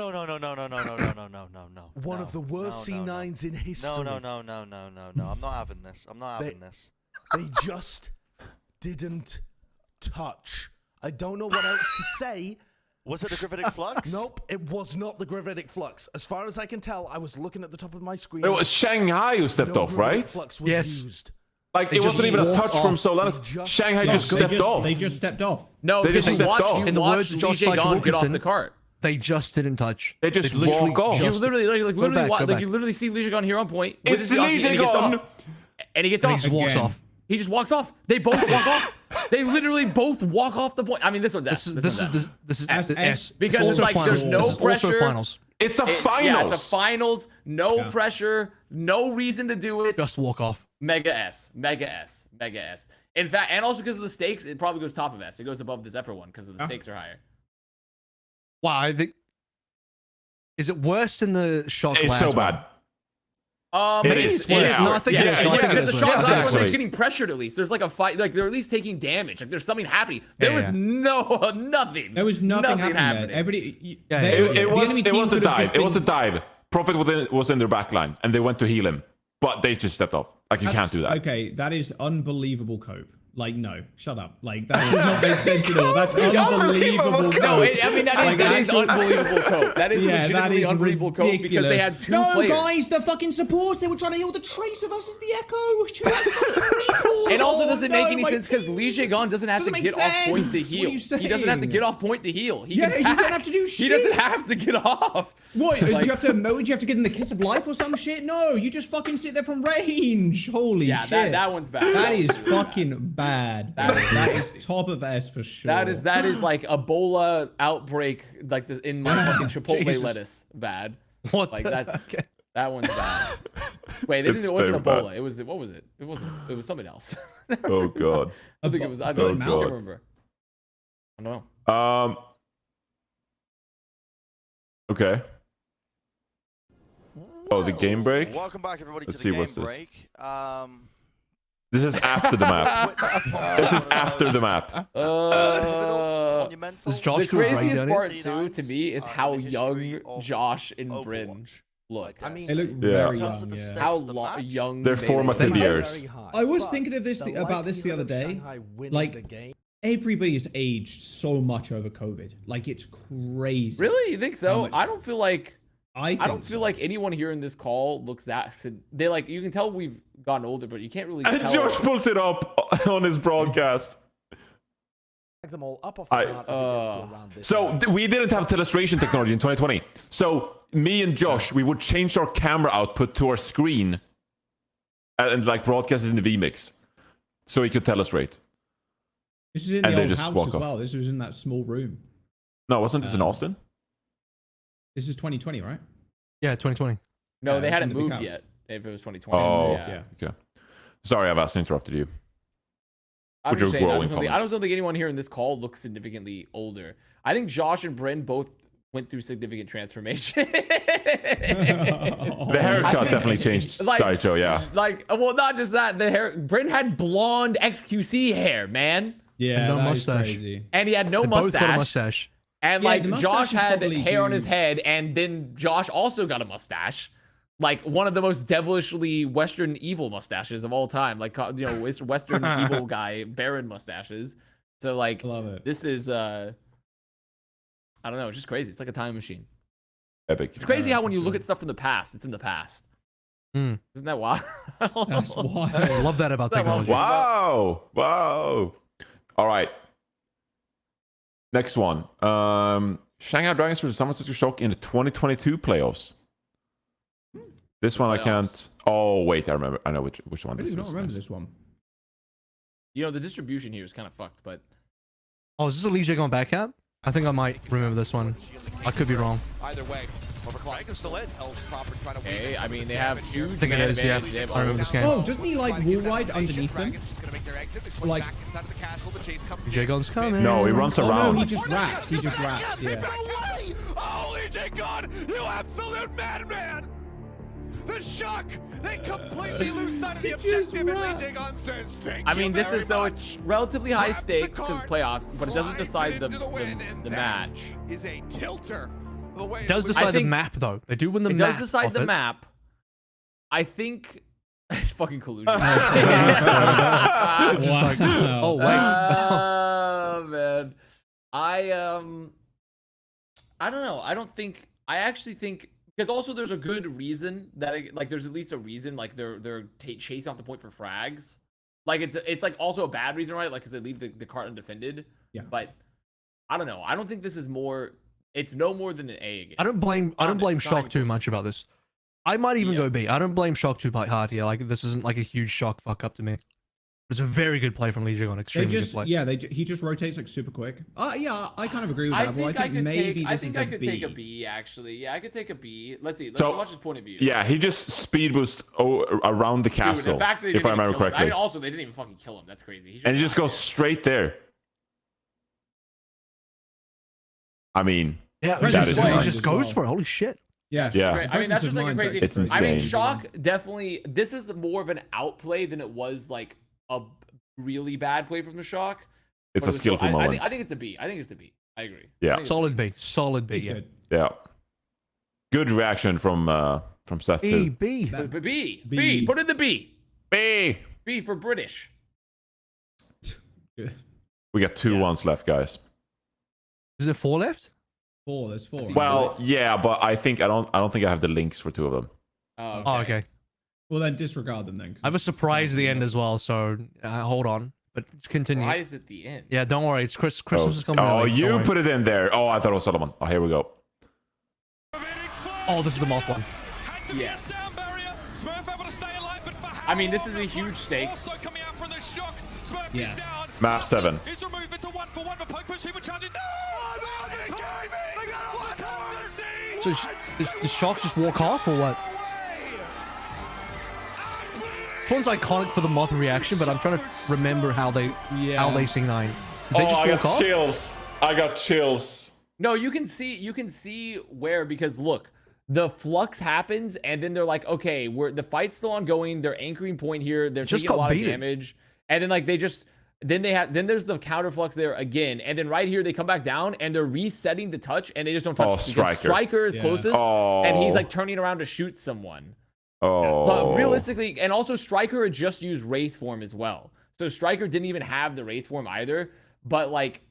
One of the worst C9s in history. No. I'm not having this. They just didn't touch. I don't know what else to say. Was it the gravitic flux? Nope, it was not the gravitic flux. As far as I can tell, I was looking at the top of my screen. It was Shanghai who stepped off, right? Flux was used. Like it wasn't even a touch from Solanas. Shanghai just stepped off. They just stepped off. No, they just stepped off. In the words of Josh get off the cart. They just didn't touch. They just walk off. You literally, you literally see Legion here on point. It's Legion on, and he gets off. He just walks off. He just walks off. They both walk off. They literally both walk off the point. I mean, this one's S. This is S. Because it's like there's no pressure. Finals. It's a finals. Yeah, it's a finals. No pressure. No reason to do it. Just walk off. Mega S. In fact, and also because of the stakes, it probably goes top of S. It goes above the Zephyr one because the stakes are higher. Wow, I think. Is it worse than the Shock? It's so bad. Maybe it's worse. No, I think because the Shock last one is getting pressured at least. There's like a fight, like they're at least taking damage. Like there's something happening. There was nothing. There was nothing happening. Everybody, it was a dive. It was a dive. Prophet was in their backline, and they went to heal him, but they just stepped off. Like you can't do that. Okay, that is unbelievable cope. Like, no, shut up. Like, that does not make sense at all. That's unbelievable cope. No, I mean, that is unbelievable cope. That is legitimately unbelievable cope because they had two players. No, guys, the fucking supports, they were trying to heal the Tracer versus the Echo. It also doesn't make any sense because Li Jiagon doesn't have to get off point to heal. He doesn't have to get off point to heal. You don't have to do shit. He doesn't have to get off. What? Do you have to get in the kiss of life or some shit? No, you just fucking sit there from range. Holy shit. Yeah, that one's bad. That is fucking bad. That is top of S for sure. That is like Ebola outbreak, like in my fucking Chipotle lettuce. Bad. What? Like that's That one's bad. Wait, they didn't, it wasn't Ebola. It was, what was it? It wasn't, it was something else. Oh god. I think it was, I can't remember. I don't know. Okay. Oh, the game break? Welcome back, everybody, Let's to the see, game what's this? break. This is after the map. This is after the map. The craziest part too, to me, is how young Josh and Bren look. I mean, they look very young. How young their formative years. I was thinking of this about this the other day. Like, everybody's aged so much over COVID. Like, it's crazy. Really? You think so? I don't feel like. I don't feel like anyone here in this call looks that. They like, you can tell we've gotten older, but you can't really. And tell. Josh pulls it up on his broadcast. Them all up off the cart as it gets to around this So we didn't have telestration technology in 2020. So me and Josh, we would change our camera output to our screen and like broadcast it in the vMix, so he could telestrate. This was in the old house as well. This was in that small room. No, wasn't this in Austin? This is 2020, right? Yeah, 2020. No, they hadn't moved yet. If it was 2020. Oh, yeah. Okay. Sorry, I've interrupted you. I'm With just your saying, growing I don't think anyone here in this call looks significantly older. I think Josh and Bren both went through significant transformation. The haircut definitely changed. Like, Sideshow, yeah. Like, well, not just that. The hair. Bren had blonde XQC hair, man. Yeah, and no that mustache. is crazy. And he had no mustache. Both got a mustache. And Yeah, like the Josh mustaches had probably hair on do- his head, and then Josh also got a mustache, like one of the most devilishly Western evil mustaches of all time, like, you know, Western evil guy Baron mustaches. So like, I love it. This is I don't know, it's just crazy. It's like a time machine. Epic. It's crazy how when you look at stuff from the past, it's in the past. Mm. Isn't that wild? That's wild. I love that about technology. Wow. Wow. All right. Next one. Shanghai Dragons versus San Francisco Shock in the 2022 playoffs. This one I can't. Oh wait, I remember. I know which one I this do not was. remember this one. You know, the distribution here is kind of fucked, but Oh, is this a League on back cap? I think I might remember this one. I could be wrong. Either way, Overclock is still in. okay. I mean, they have huge. I think it is, yeah. They have I remember this game. Oh, doesn't he like wall ride underneath them? Like, DJ Gun's coming. No, he runs oh around. no, he just raps. He just raps. Yeah. Oh, EJ God, you absolute madman! The Shock, they completely lose sight of the objective, and EJ God says thank I mean, you this very is so much. it's relatively high Grabs the stakes because card, playoffs, but it doesn't slides decide the into win, and the that match. Is a tilter. The way It does in which- decide the think map, though. They do win the It map. does decide off the it. map. I think it's fucking collusion. Wow. Oh, wait. Oh man, I don't know. I actually think because also there's a good reason that like there's at least a reason like they're chasing off the point for frags. Like it's like also a bad reason, right? Like because they leave the cart undefended. Yeah. But I don't know. I don't think this is more. It's no more than an A game. I don't blame Shock too much about this. I might even go B. I don't blame Shock too hard here. Like this isn't like a huge Shock fuck up to me. It's a very good play from Legion on extremely good play. Yeah, he just rotates like super quick. Yeah, I kind of agree with that. I think I could B. take a B actually. Yeah, I could take a B. Let's see. Let's So, watch his point of view. Yeah, he just speed boost around the Dude, castle, the fact that they if I didn't even remember kill him. correctly. I mean, also they didn't even fucking kill him. That's crazy. And he just goes straight there. I mean, Yeah, that is he nice. just goes for it. Holy shit. Yeah, Yeah. I mean, that's just like a crazy. It's I mean, insane. Shock definitely. This is more of an outplay than it was like a really bad play from the Shock. It's But a skillful moment. I think it's a B. I think it's a B. I agree. Yeah. I think it's Solid B. Solid B. He's Yeah. good. Yeah. Good reaction from Seth too. B. But B. Put in the B. B. B for British. We got 2 ones left, guys. Is it 4 left? 4. There's 4. Well, yeah, but I don't think I have the links for 2 of them. Oh, okay. Well, then disregard them then. 'cause I have a surprise at the end as well, so hold on. But continue. Surprise at the end. Yeah, don't worry. It's Christmas is coming. Oh, early, don't you worry. put it in there. Oh, I thought it was Solomon. Oh, here we go. Oh, this is the moth one. Yes. I mean, this is a huge stake. Yeah. Map 7. He's removed it to 1-for-1, but poke push people charging. So does Shock just walk off or what? This one's iconic for the moth reaction, but I'm trying to remember how they C9. They just I walk got off? chills. I got chills. No, you can see where, because look, the flux happens and then they're like, okay, the fight's still ongoing. They're anchoring point here. They're Just taking a got lot of beaten. damage. And then like then there's the counter flux there again. And then right here they come back down and they're resetting the touch and they just don't touch because Striker is closest and he's like turning around to shoot someone. But realistically, and also Striker had just used Wraith form as well. So Striker didn't even have the Wraith form either. But like,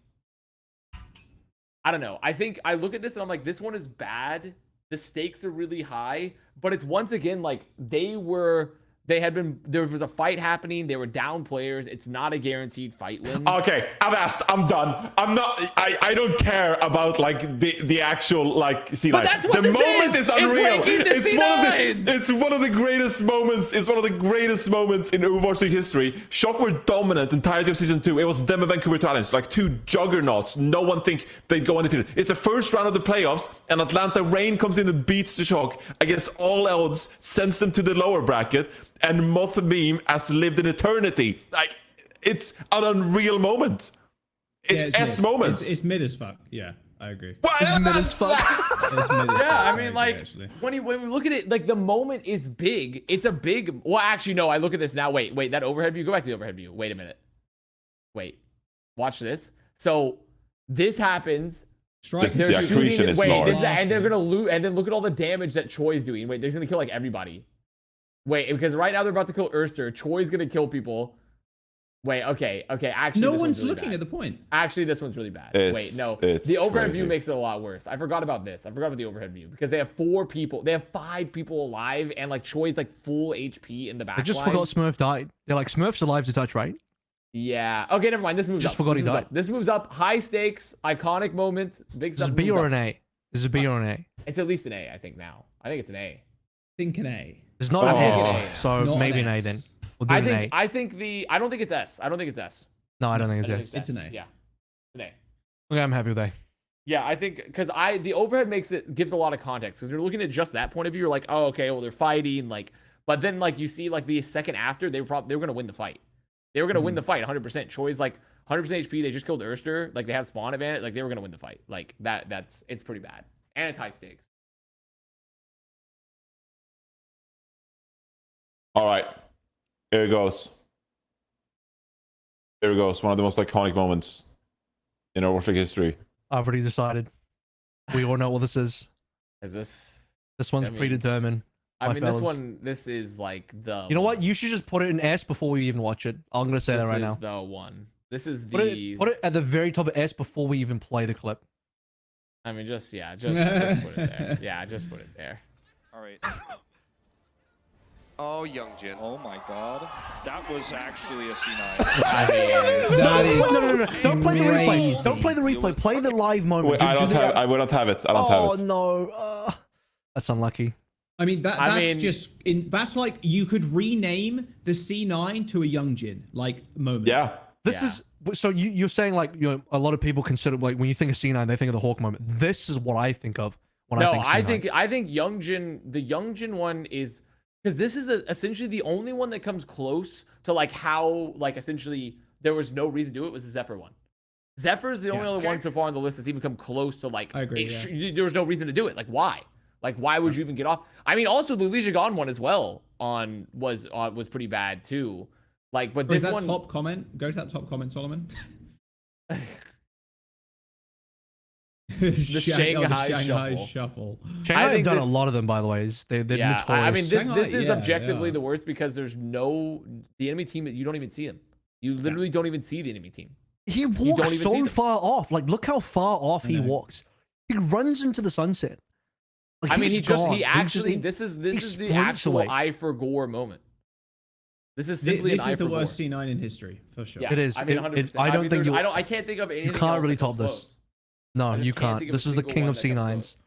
I don't know. I think I look at this and I'm like, this one is bad. The stakes are really high, but it's once again like there was a fight happening. They were down players. It's not a guaranteed fight win. Okay, Avast, I'm done. I don't care about like the actual like C9. But that's what the this moment is unreal. It's one of the greatest moments. It's one of the greatest moments in Overwatch history. Shock were dominant entirety of season 2. It was them and Vancouver Talents, like two juggernauts. No one think they'd go undefeated. It's the first round of the playoffs, and Atlanta Reign comes in and beats the Shock against all odds, sends them to the lower bracket. And Moth Meme has lived in eternity. Like, it's an unreal moment. It's S moment. It's mid as fuck. Yeah, I agree. It's mid as fuck. Yeah, I mean, like, when we look at it, like, the moment is big. It's a big... Well, actually, no, I look at this now. Wait, that overhead view? Go back to the overhead view. Wait a minute. Wait. Watch this. So, this happens... The accretion is large. And they're gonna loot, and then look at all the damage that Choi's doing. Wait, they're gonna kill, like, everybody. Wait, because right now they're about to kill Erster. Choi's gonna kill people. Wait, okay. Actually, no this one's really looking bad. at the point. Actually, this one's really bad. Wait, no. The overhead view makes it a lot worse. I forgot about this. I forgot about the overhead view because they have 4 people. They have 5 people alive, and like Choi's like full HP in the back. I just forgot Smurf died. They're like, Smurf's alive to touch, right? Yeah. Okay, never mind. This moves just up. Forgot he died. This moves up. High stakes, iconic moment. Big stuff. Is it B or an A? Is it B or an A? It's at least an A, I think now. I think it's an A. Think an A. There's not an S, so Not maybe an A S. then. We'll do an A. I don't think it's S. I don't think it's S. No, I don't think it's S. It's an A. Yeah. An A. Okay, I'm happy with A. Yeah, I think because the overhead gives a lot of context because you're looking at just that point of view. You're like, oh, okay, well they're fighting, like, but then like you see like the second after they were gonna win the fight. They were gonna win the fight 100%. Choi's like 100% HP. They just killed Erster. Like they have spawn advantage. Like they were gonna win the fight. Like it's pretty bad and it's high stakes. All right, here it goes. Here it goes. One of the most iconic moments in Overwatch history. I've already decided. We all know what this is. Is this? This one's predetermined. I mean, fellas. this is like the... You know what? You should just put it in S before we even watch it. I'm going to say that right now. This is the one. This is Put it at the very top of S before we even play the clip. I mean, just put it there. Yeah, just put it there. All right. Oh, Youngjin. Oh my god. That was actually a C9. No. Don't play the replay. Don't play the replay. Play the live moment. Wait, I don't have it. Oh, no. That's unlucky. I mean, that's like you could rename the C9 to a Youngjin like moment. Yeah. This is so you're saying like a lot of people consider like when you think of C9 they think of the Hawk moment. This is what I think of when I think C9. I think Youngjin, the Youngjin one is because this is essentially the only one that comes close to like how like essentially there was no reason to do it was the Zephyr one. Zephyr is the only other one so far on the list that's even come close to like I agree, there was no reason to do it. Like why? Like why would you even get off? I mean, also the Leisha Gone one as well was pretty bad too. Like, but this one top comment. Go to that top comment, Solomon. the Shanghai Shuffle. Shanghai have done a lot of them, by the way. They're notorious. I mean, this is objectively the worst because there's the enemy team. You don't even see him. You literally don't even see the enemy team. He walks so far off. Like, look how far off he walks. He runs into the sunset. Like, I mean, this is the actual eye for gore moment. This is simply this is the worst C9 in history for sure. Yeah, it is. I mean, 100%. I can't think of anything. You can't else really that top comes this. close. No, you can't. This is the king of C9s.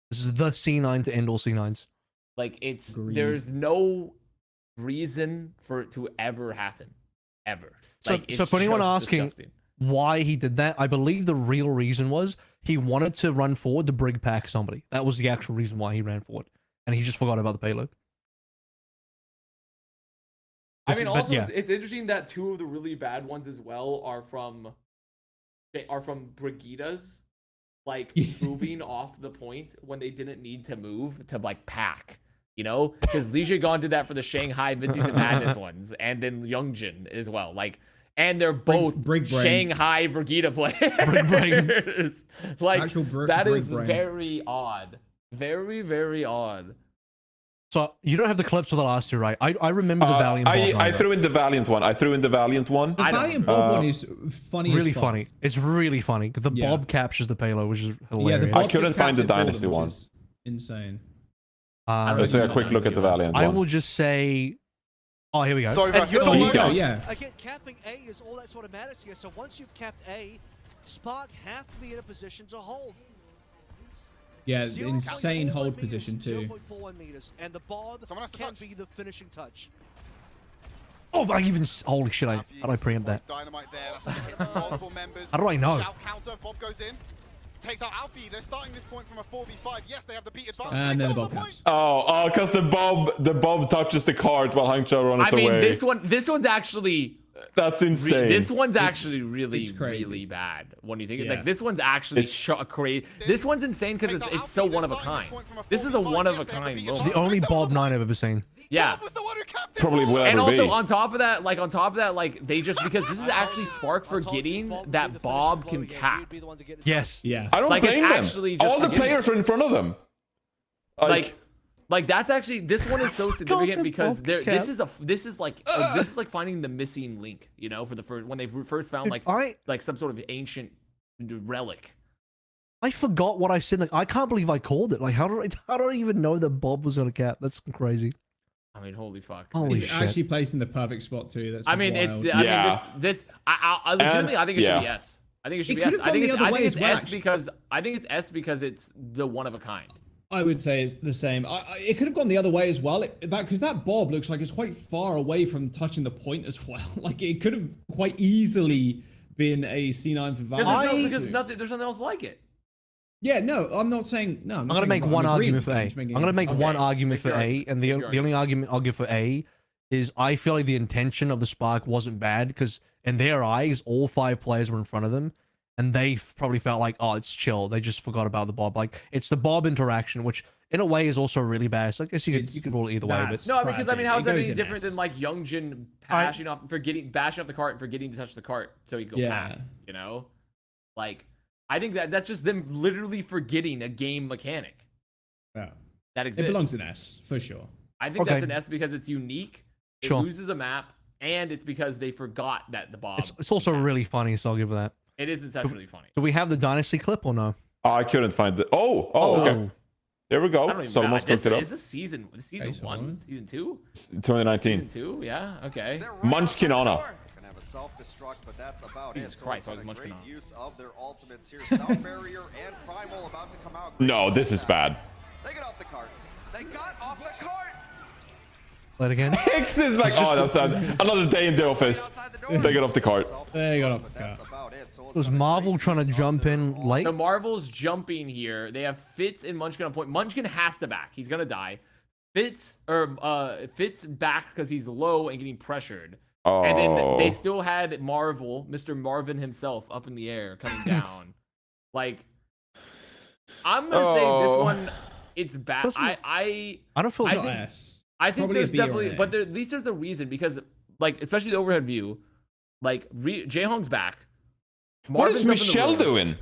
This is the C9 to end all C9s. Like there's no reason for it to ever happen, ever. So for anyone asking why he did that, I believe the real reason was he wanted to run forward to brig pack somebody. That was the actual reason why he ran forward, and he just forgot about the payload. I mean, also it's interesting that 2 of the really bad ones as well are from Brigida's, like moving off the point when they didn't need to move to like pack, you know, because Lijiang Gon did that for the Shanghai Mid-Season Madness ones, and then Youngjin as well, like, and they're both Shanghai Brigida players. Like that is very odd, very odd. So you don't have the clips for the last 2, right? I remember the Valiant. I threw in the Valiant one. The Valiant Bob one is funny. Really funny. It's really funny. The Bob captures the payload, which is hilarious. I couldn't find the Dynasty one. Insane. Let's take a quick look at the Valiant one. I will just say. Oh, here we go. Yeah. Again, capping A is all that sort of matters here. So once you've capped A, Spark have to be in a position to hold. Yeah, insane hold position too. 0.41 meters, and the Bob can be the finishing touch. Oh, I even holy shit! How do I preempt that? Dynamite there. That's multiple members. How do I know? Shout counter. Bob goes in. Takes out Alfie. They're starting this point from a 4v5. Yes, they have the beat advantage. And then the Bob caps. Oh, because the Bob touches the cart while Hangzhou runs away. I mean, this one's actually. That's insane. This one's actually really bad when you think like this one's actually crazy. This one's insane because it's so one of a kind. This is a one of a kind moment. It's the only Bob 9 I've ever seen. Yeah. Probably will ever and also be. on top of that, like they just because this is actually Spark forgetting that Bob can cap. Yes. Yeah. I don't blame them. All the players are in front of them. Like that's actually this one is so significant because this is like finding the missing link, you know, for the first when they first found like some sort of ancient relic. I forgot what I said. Like I can't believe I called it. Like how do I even know that Bob was gonna cap? That's crazy. I mean, holy fuck. Holy shit. Actually placed in the perfect spot too. That's I mean, wild. I legitimately I think it should be S. I think it should be S. I think it's S because it's the one of a kind. I would say it's the same. It could have gone the other way as well. Because that Bob looks like it's quite far away from touching the point as well. Like it could have quite easily been a C9 for Valiant. Because there's nothing else like it. Yeah, no, I'm not saying no. I'm gonna make one argument for A. I'm gonna make one argument for A, and the only argument I'll give for A is I feel like the intention of the Spark wasn't bad because in their eyes, all 5 players were in front of them. And they probably felt like, oh, it's chill. They just forgot about the Bob. Like, it's the Bob interaction, which in a way is also really bad. So I guess you could rule it either way. But no, because I mean, how is that any different than like Youngjin bashing off the cart and forgetting to touch the cart so he can go back? You know, like I think that's just them literally forgetting a game mechanic. Yeah, that exists. It belongs in S for sure. I think that's an S because it's unique. It loses a map, and it's because they forgot that the Bob. It's also really funny, so I'll give it that. It is exceptionally funny. Do we have the Dynasty clip or no? I couldn't find it. Okay. There we go. Solomon's clicked it up. Is this season 1? Season 2? 2019. Season 2, yeah, okay. Munchkin Honor. Can have a self-destruct, but that's about Jesus it. Christ, so that was great Munchkin use of their ultimates here. Sound Barrier and Primal about to come out. No, this is bad. They get off the cart. They got off the cart. Play it again. X is like, oh, that's another day in the office. They get off the cart. They got off the cart. Was Marvel trying to jump in late? The Marvel's jumping here. They have Fitz and Munchkin on point. Munchkin has to back. He's gonna die. Fitz backs because he's low and getting pressured. Oh. And then they still had Marvel, Mr. Marvin himself, up in the air coming down. Like, I'm gonna say this one, it's bad. I don't feel I think there's definitely, but at least there's a reason because, like, especially the overhead view, like Jaehong's back. What is Michelle doing?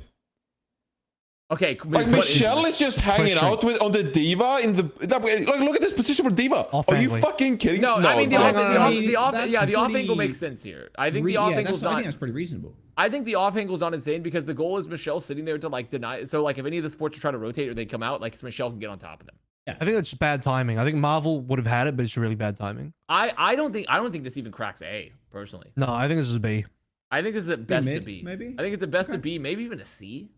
Okay, like Michelle is just hanging out on the diva in the like. Look at this position for diva. Are you fucking kidding? No, I mean the off angle makes sense here. I think the off angle's not. I think that's pretty reasonable. I think the off angle's not insane because the goal is Michelle sitting there to like deny. So like if any of the sports are trying to rotate or they come out, like Michelle can get on top of them. Yeah, I think that's bad timing. I think Marvel would have had it, but it's really bad timing. I don't think this even cracks A personally. No, I think this is a B. I think this is at best mid, a B. Maybe. I think it's a best to B, maybe even a C.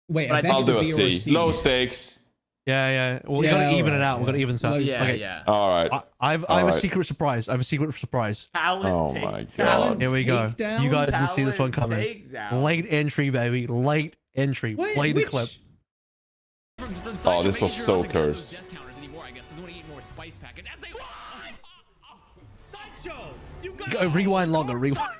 Wait, I'll do a C. Low stakes. Yeah. Well, we gotta even it out. We gotta even stuff. Yeah. All right. I have a secret surprise. Talent Takedown. Here we go. You guys can see this one coming. Late entry, baby. Late entry. Play the clip. Oh, this was so cursed. Go, rewind longer. Rewind.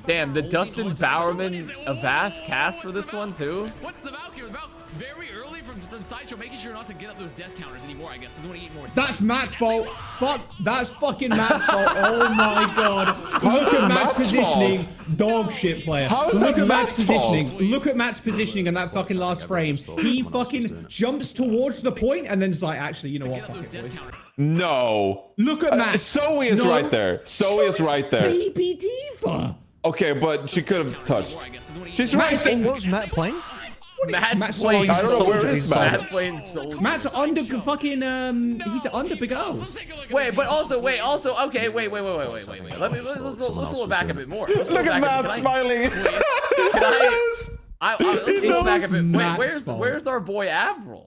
Damn, the Dustin Bowerman Avast cast for this one too. What's the Valkyrie about? Very early from Sideshow, making sure not to get up those death counters anymore, I guess. Doesn't want to eat more. That's Matt's fault. Fuck, that's fucking Matt's fault. Oh my god. Look at Matt's positioning. Dog shit player. Look at Matt's positioning. Look at Matt's positioning in that fucking last frame. He fucking jumps towards the point and then is like, actually, you know what? Fuck it, boys. No. Look at Matt. Zoe is right there. Zoe is right there. Baby Diva. Okay, but she could have touched. She's right there. What was Matt playing? Matt's playing. I don't know where is Matt. Matt's playing Soldier. Matt's under fucking he's under Big O. Wait, but also okay, wait. Let's roll back a bit more. Look at Matt smiling. Let's go back a bit. Wait, where's our boy AVRL?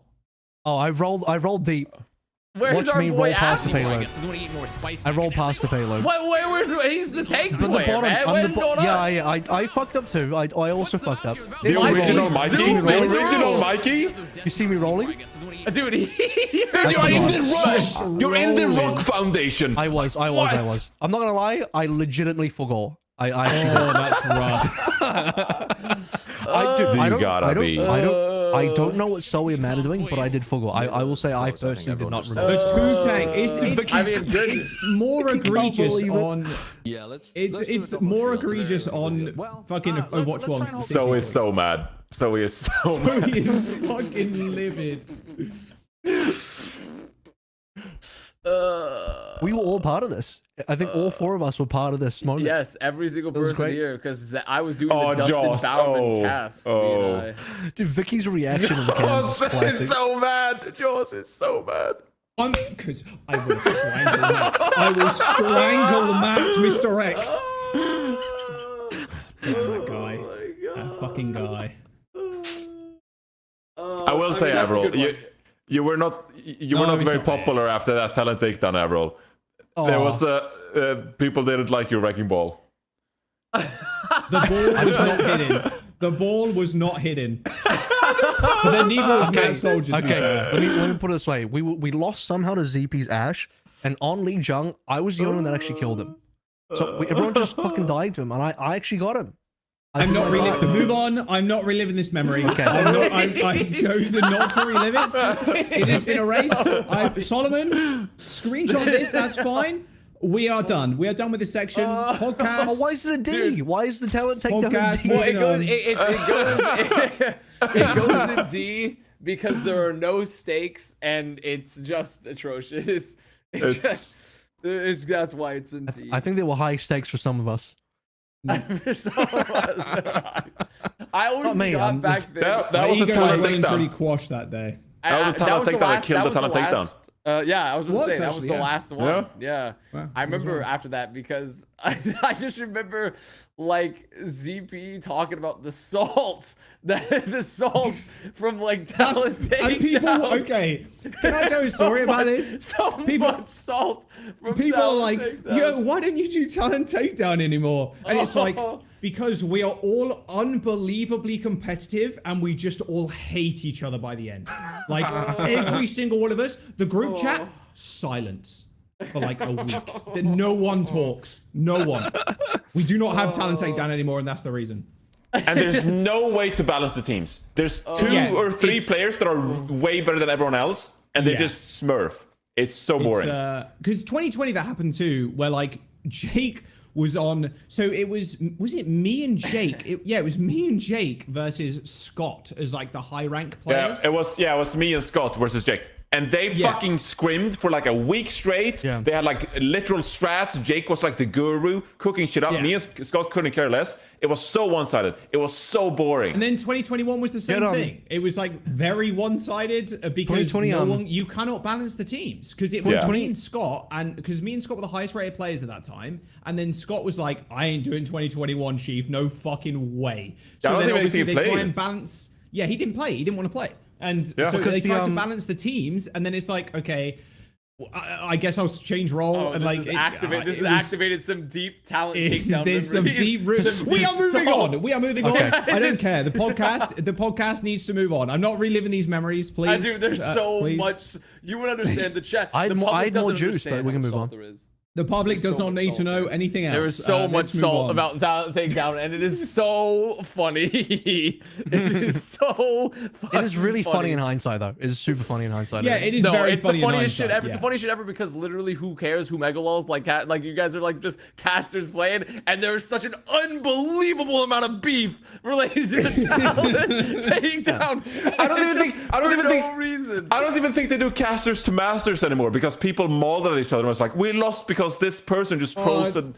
Oh, I rolled deep. Where's Watch our me boy roll past the AVRL? payload. I rolled past the payload. Where's he's the tank But the player, bottom, man? What's going on? yeah, I fucked up too. I also fucked up. The original Mikey. The original Mikey. You see me rolling? Dude, you're in the rocks. You're in the rock foundation. I was. I'm not gonna lie. I legitimately forgot. I actually. Oh, that's rough. I don't know what Zoe and Matt are doing, but I did forget. I will say I personally did not remember. The two tank. It's more egregious on. Yeah, let's. It's more egregious on fucking Overwatch 1. Zoe is so mad. Zoe is so mad. Zoe is fucking livid. We were all part of this. I think all four of us were part of this moment. Yes, every single person here, because I was doing Oh, the Dustin Joss. Bowerman cast. Oh. Dude, Vicky's reaction in the Joss cams is is classic. so mad. Joss is so mad. Because I will strangle Matt. I will strangle Matt, Mr.X. Damn that guy. That fucking guy. I will say, AVRL, you were not very popular after that talent takedown, AVRL. There was people didn't like your wrecking ball. The ball was not hidden. The ball was not hidden. But then neither was Matt Soldier. Okay, let me put it this way: we lost somehow to ZP's Ash, and on Lee Jung, I was the only one that actually killed him. So everyone just fucking died to him, and I actually got him. I'm not reliving. Move on. I'm not reliving this memory. Okay. I've chosen not to relive it. It has been erased. Solomon, screenshot this. That's fine. We are done. We are done with this section. Podcast. Oh, why is it a D? Dude. Why is the talent takedown Podcast, D? Well, it goes in D because there are no stakes and it's just atrocious. That's why it's in D. I think there were high stakes for some of us. I always got back there. That was a talent takedown. Pretty quashed that day. That was a talent takedown that killed the talent takedown. Yeah, I was going to say that was the last one. Yeah. Wow, I remember after that because I just remember like ZP talking about the salt, the salt from like Talent Takedown. And people, okay, can I tell you a story about this? So much salt from people are like, Takedown. yo, why don't you do Talent Takedown anymore? And it's like, because we are all unbelievably competitive and we just all hate each other by the end. Like every single one of us, the group chat, silence for like a week. No one talks. No one. We do not have Talent Takedown anymore, and that's the reason. And there's no way to balance the teams. There's two or three players that are way better than everyone else, and they just smurf. It's so boring. Because 2020 that happened too, where like Jake was on. So it was it me and Jake? It was me and Jake versus Scott as like the high rank players. Yeah, it was me and Scott versus Jake. And they fucking scrimmed for like a week straight. Yeah. They had like literal strats. Jake was like the guru, cooking shit up. Me and Scott couldn't care less. It was so one-sided. It was so boring. And then 2021 was the same thing. It was like very one-sided because you cannot balance the teams. Because it was me and Scott, and because me and Scott were the highest rated players at that time. And then Scott was like, I ain't doing 2021, Chief. No fucking way. So then obviously they try and balance. Yeah, he didn't play. He didn't want to play. And so they tried to balance the teams, and then it's like, okay, I guess I'll change role. And like, this has activated some deep talent takedown. There's some deep roots. We are moving on. We are moving on. I don't care. The podcast needs to move on. I'm not reliving these memories, please. Dude, there's so much. You would understand the chat. I had more juice, but we can move on. The public does not need to know anything else. There is so much let's move salt on. about Talent Takedown, and it is so funny. It is so. It is really funny funny in hindsight, though. It is super funny in hindsight. Yeah, it is very it's funny the in funniest shit hindsight, ever. It's yeah. the funniest shit ever because literally, who cares who Megalol's like? Like you guys are like just casters playing, and there's such an unbelievable amount of beef related to the Talent Takedown. I don't even think. I don't even think they do casters to masters anymore because people mauled at each other. And it's like we lost because this person just trolls and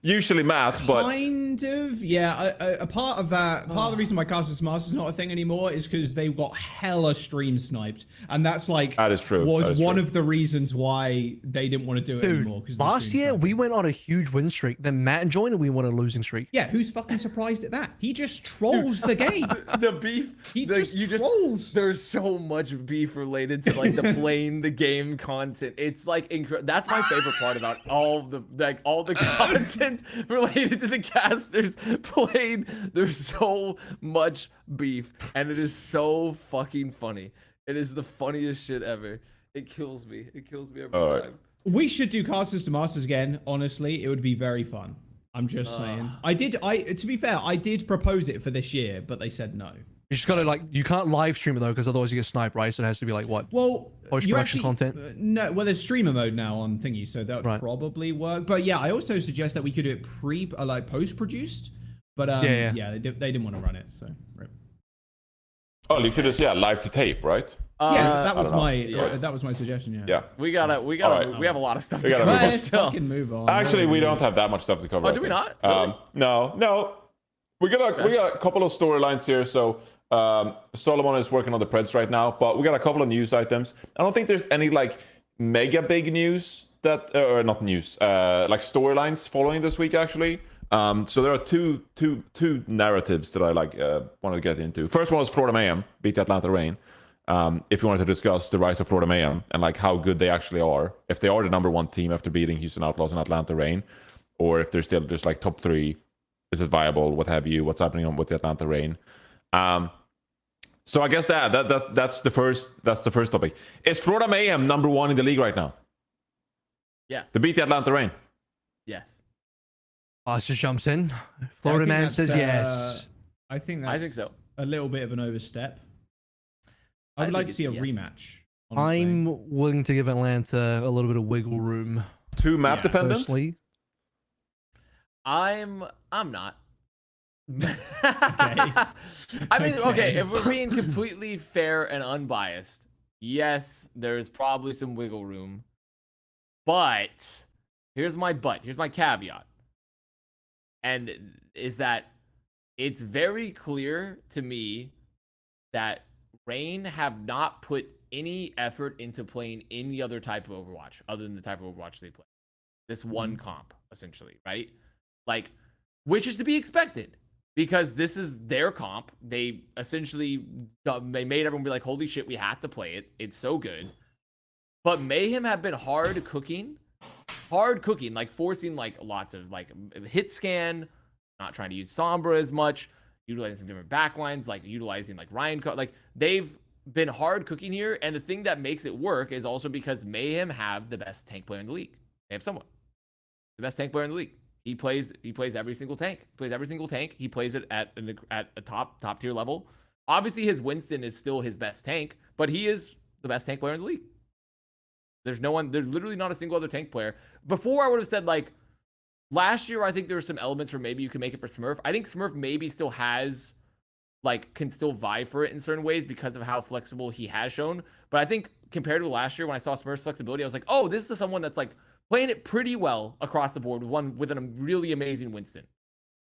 usually Matt, but kind of, yeah. A part of that, part of the reason why Casters Masters is not a thing anymore is because they got hella stream sniped, and that's like that is true. Was one of the reasons why they didn't want to do it anymore. Because last year we went on a huge win streak. Then Matt joined and we went on a losing streak. Yeah, who's fucking surprised at that? He just trolls the game. The beef. He just trolls. There's so much beef related to like the playing the game content. It's like that's my favorite part about all the content related to the casters playing. There's so much beef, and it is so fucking funny. It is the funniest shit ever. It kills me. It kills me every time. We should do Casters to Masters again. Honestly, it would be very fun. I'm just saying. To be fair, I did propose it for this year, but they said no. You just gotta like, you can't live stream it though, because otherwise you get sniped, right? So it has to be like what? Well, post-production content. No, well, there's streamer mode now on thingy, so that would probably work. But yeah, I also suggest that we could do it like post-produced. But yeah, they didn't want to run it, so. Right. Oh, you could just live to tape, right? Yeah, that was my suggestion. Yeah. We gotta. We have a lot of stuff to cover. Let's fucking move on. Actually, we don't have that much stuff to cover. Oh, do we not? Really? No. We got a couple of storylines here. So Solomon is working on the Preds right now, but we got a couple of news items. I don't think there's any like mega big news that, or not news, like storylines following this week actually. So there are two narratives that I want to get into. First one was Florida Mayhem beat Atlanta Reign. If you wanted to discuss the rise of Florida Mayhem and like how good they actually are, if they are the #1 team after beating Houston Outlaws and Atlanta Reign, or if they're still just like top 3, is it viable? What have you? What's happening with the Atlanta Reign? So I guess that's the first topic. Is Florida Mayhem #1 in the league right now? Yes. To beat the Atlanta Reign? Yes. Us just jumps in. Florida man says yes. I think so. A little bit of an overstep. I would like to see a rematch. Honestly. I'm willing to give Atlanta a little bit of wiggle room. Too map dependent? Personally. I'm not. I mean, okay, if we're being completely fair and unbiased, yes, there's probably some wiggle room. But here's my caveat. And is that it's very clear to me that Reign have not put any effort into playing any other type of Overwatch other than the type of Overwatch they play. This one comp, essentially, right? Like, which is to be expected because this is their comp. They essentially, they made everyone be like, holy shit, we have to play it. It's so good. But Mayhem have been hard cooking, like forcing like lots of like hit scan, not trying to use Sombra as much, utilizing some different backlines, like utilizing like Ryan, like they've been hard cooking here. And the thing that makes it work is also because Mayhem have the best tank player in the league. They have someone, the best tank player in the league. He plays every single tank. He plays it at a top tier level. Obviously, his Winston is still his best tank, but he is the best tank player in the league. There's literally not a single other tank player. Before I would have said like last year, I think there were some elements where maybe you can make it for Smurf. I think Smurf maybe still has can still vie for it in certain ways because of how flexible he has shown. But I think compared to last year when I saw Smurf's flexibility, I was like, oh, this is someone that's like playing it pretty well across the board with a really amazing Winston.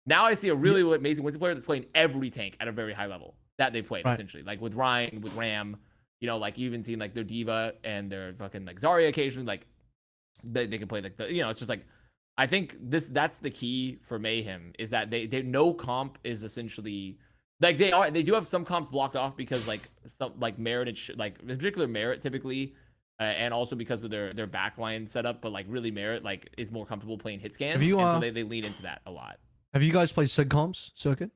Now I see a really amazing Winston player that's playing every tank at a very high level that they played, essentially. Like with Ryan, with Ram, you know, like you even seen like their Diva and their fucking like Zarya occasionally, like they can play like the, you know, it's just like, I think that's the key for Mayhem is that they no comp is essentially like they do have some comps blocked off because like some like Merit, like in particular Merit typically, and also because of their backline setup, but like really Merit like is more comfortable playing hit scans, and so they lean into that a lot. Have you guys played Sig Comps Circuit?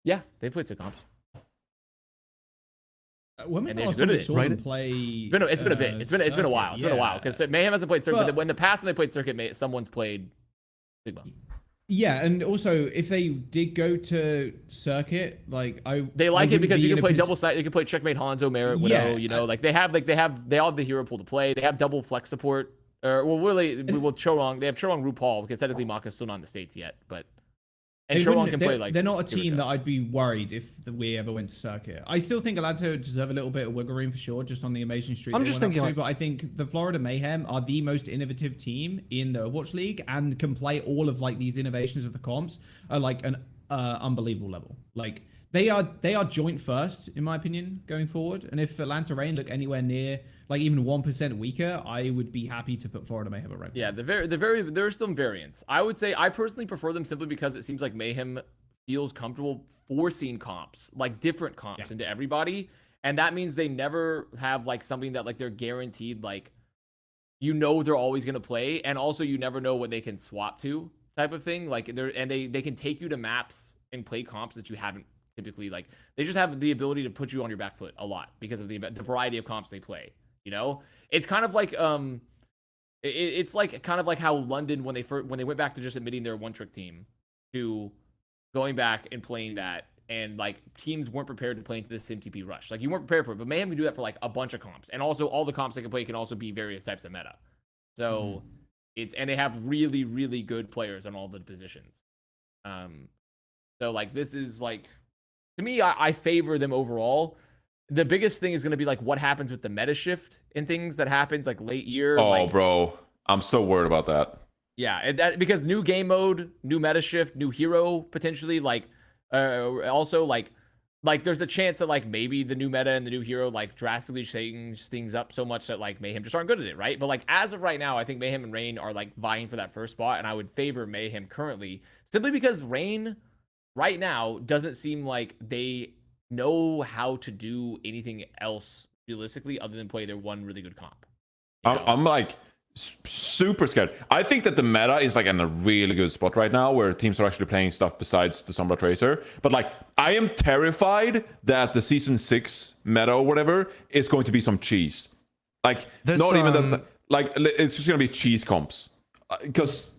Yeah, they played Sig Comps. When and we they're last good at we it. saw them play, It's been a bit. It's been a while. It's been a while because Mayhem hasn't played Circuit. But when the past when they played Circuit, someone's played Sigma. Yeah, and also if they did go to Circuit, like they like it because you can play double side. You can play Checkmate, Hanzo, Merit, Widow. Yeah, you know, like they all have the hero pool to play. They have double flex support. Well, really, with Chorong, they have Chorong, RuPaul because technically Maka's still not in the States yet, but. And Chorong can play like. They're not a team that I'd be worried if we ever went to Circuit. I still think Atlanta deserve a little bit of wiggle room for sure, just on the amazing streak. I'm just thinking, but I think the Florida Mayhem are the most innovative team in the Overwatch League and can play all of like these innovations of the comps at like an unbelievable level. Like they are joint first in my opinion going forward. And if Atlanta Reign look anywhere near like even 1% weaker, I would be happy to put Florida Mayhem at rank. Yeah, there are some variants. I would say I personally prefer them simply because it seems like Mayhem feels comfortable forcing comps, like different comps into everybody. And that means they never have like something that like they're guaranteed, like, you know, they're always going to play. And also you never know what they can swap to type of thing. Like they can take you to maps and play comps that you haven't typically, like they just have the ability to put you on your back foot a lot because of the variety of comps they play. You know, it's kind of like it's like kind of like how London when they went back to just admitting their one trick team to going back and playing that, and like teams weren't prepared to play into the SimTP rush. Like you weren't prepared for it, but Mayhem can do that for like a bunch of comps, and also all the comps they can play can also be various types of meta. So and they have really really good players on all the positions. So like this is like, to me, I favor them overall. The biggest thing is going to be like what happens with the meta shift and things that happens like late year. Oh, like, bro, I'm so worried about that. Yeah, because new game mode, new meta shift, new hero potentially. Like, also like there's a chance that like maybe the new meta and the new hero like drastically change things up so much that like Mayhem just aren't good at it, right? But like as of right now, I think Mayhem and Reign are like vying for that first spot, and I would favor Mayhem currently simply because Reign right now doesn't seem like they know how to do anything else realistically other than play their one really good comp. I'm like super scared. I think that the meta is like in a really good spot right now where teams are actually playing stuff besides the Sombra Tracer. But like I am terrified that the season 6 meta or whatever is going to be some cheese. Like not even that, like it's just gonna be cheese comps. Because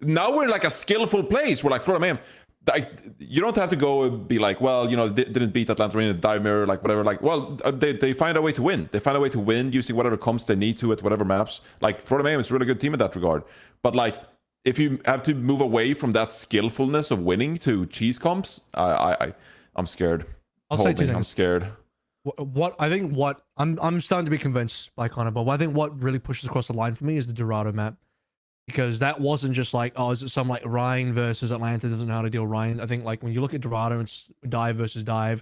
now we're like a skillful place. We're like Florida Mayhem. Like, you don't have to go and be like, well, you know, they didn't beat Atlanta in a dive mirror, like whatever. Like, well, they find a way to win. They find a way to win using whatever comps they need to at whatever maps. Like, Florida Mayhem is a really good team in that regard. But like, if you have to move away from that skillfulness of winning to cheese comps, I'm scared. I'll say two things. I'm scared. I'm starting to be convinced by Connor, but I think what really pushes across the line for me is the Dorado map. Because that wasn't just like, oh, is it some like Ryan versus Atlanta doesn't know how to deal with Ryan. I think like when you look at Dorado and dive versus dive,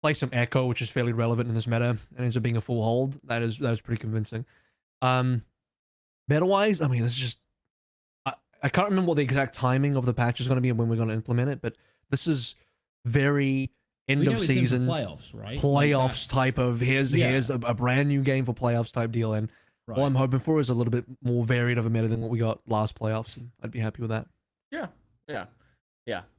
play some Echo, which is fairly relevant in this meta, and ends up being a full hold. That is pretty convincing. Meta-wise, I mean, this is just I can't remember what the exact timing of the patch is going to be and when we're going to implement it, but this is very end of season playoffs, right? Playoffs type of here's a brand new game for playoffs type deal, and all I'm hoping for is a little bit more varied of a meta than what we got last playoffs, and I'd be happy with that. Yeah.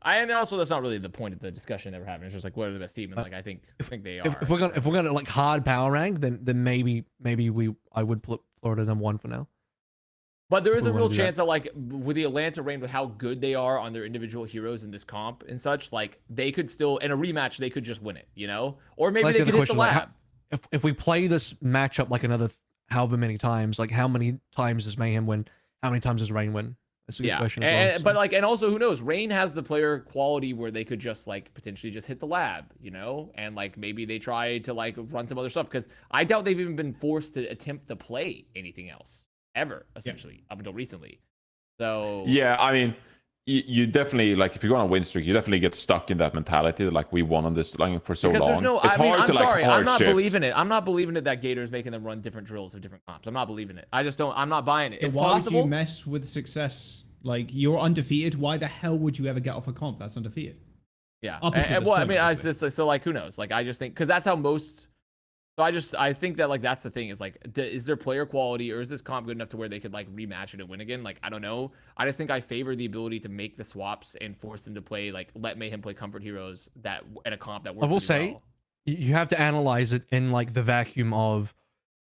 And also that's not really the point of the discussion that we're having. It's just like what are the best team, and like I think they are. If we're gonna like hard power rank, then maybe I would put Florida #1 for now. But there is a real chance that like with the Atlanta Reign, with how good they are on their individual heroes in this comp and such, like they could still in a rematch they could just win it, you know? Or maybe they could hit the lab. Like, if we play this matchup like another however many times, like how many times does Mayhem win? How many times does Reign win? That's a good question as well. But like, and also who knows? Reign has the player quality where they could just like potentially just hit the lab, you know, and like maybe they try to like run some other stuff because I doubt they've even been forced to attempt to play anything else ever, essentially, up until recently. So yeah, I mean, you definitely like if you go on a win streak, you definitely get stuck in that mentality that like we won on this line for so long. There's no, it's hard I'm to sorry, like hard I'm not shift. believing it. I'm not believing it that Gator's making them run different drills of different comps. I'm not believing it. I just don't. I'm not buying it. It's why possible. Would you mess with success? Like you're undefeated. Why the hell would you ever get off a comp that's undefeated? Yeah. Well, I mean, I just so like who knows? Like I just think because that's how most. So I think that like that's the thing is like is their player quality or is this comp good enough to where they could like rematch it and win again? Like I don't know. I just think I favor the ability to make the swaps and force them to play like let Mayhem play comfort heroes that in a comp that works. I will say, you have to analyze it in like the vacuum of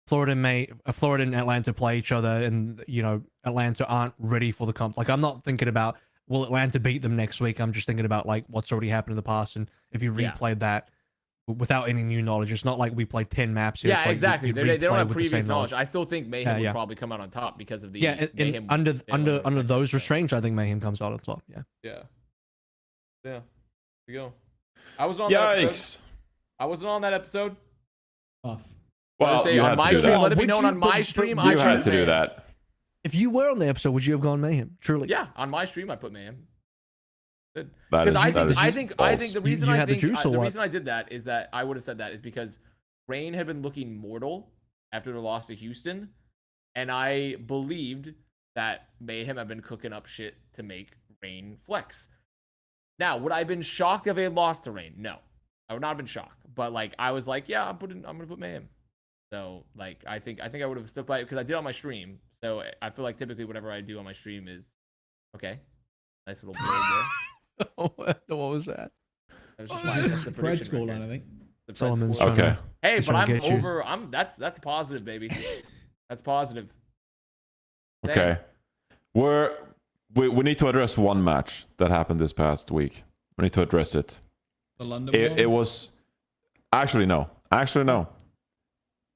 Florida and Atlanta play each other, and you know Atlanta aren't ready for the comp. Like I'm not thinking about will Atlanta beat them next week. I'm just thinking about like what's already happened in the past, and if you replayed that without any new knowledge, it's not like we played 10 maps here. Yeah, it's like exactly. They don't have previous knowledge. I still think Mayhem Yeah. would probably come out on top because of the and under those restraints, I think Mayhem comes out on top. Yeah. There we go. I was on that episode. I wasn't on that episode. Tough. Well, you on had my to do stream, that. let it be known on my stream. You had to do that. If you were on the episode, would you have gone Mayhem? Truly. Yeah, on my stream I put Mayhem. That Because is, I think the reason You I had the think juice or the what? reason I did that is that I would have said that is because Rain had been looking mortal after the loss to Houston, and I believed that Mayhem had been cooking up shit to make Rain flex. Now, would I have been shocked if they had lost to Rain? No, I would not have been shocked. But like, I was like, yeah, I'm gonna put Mayhem. So like, I think I would have stuck by it because I did on my stream. So I feel like typically whatever I do on my stream is okay. Nice little blurb there. What was that? That was just that's the Pred prediction score right line, I there. think. The Pred Solomon's score. trying to- Hey, he's but trying to I'm get you. over. That's positive, baby. That's positive. Okay. We need to address one match that happened this past week. We need to address it. The London one? It was actually no.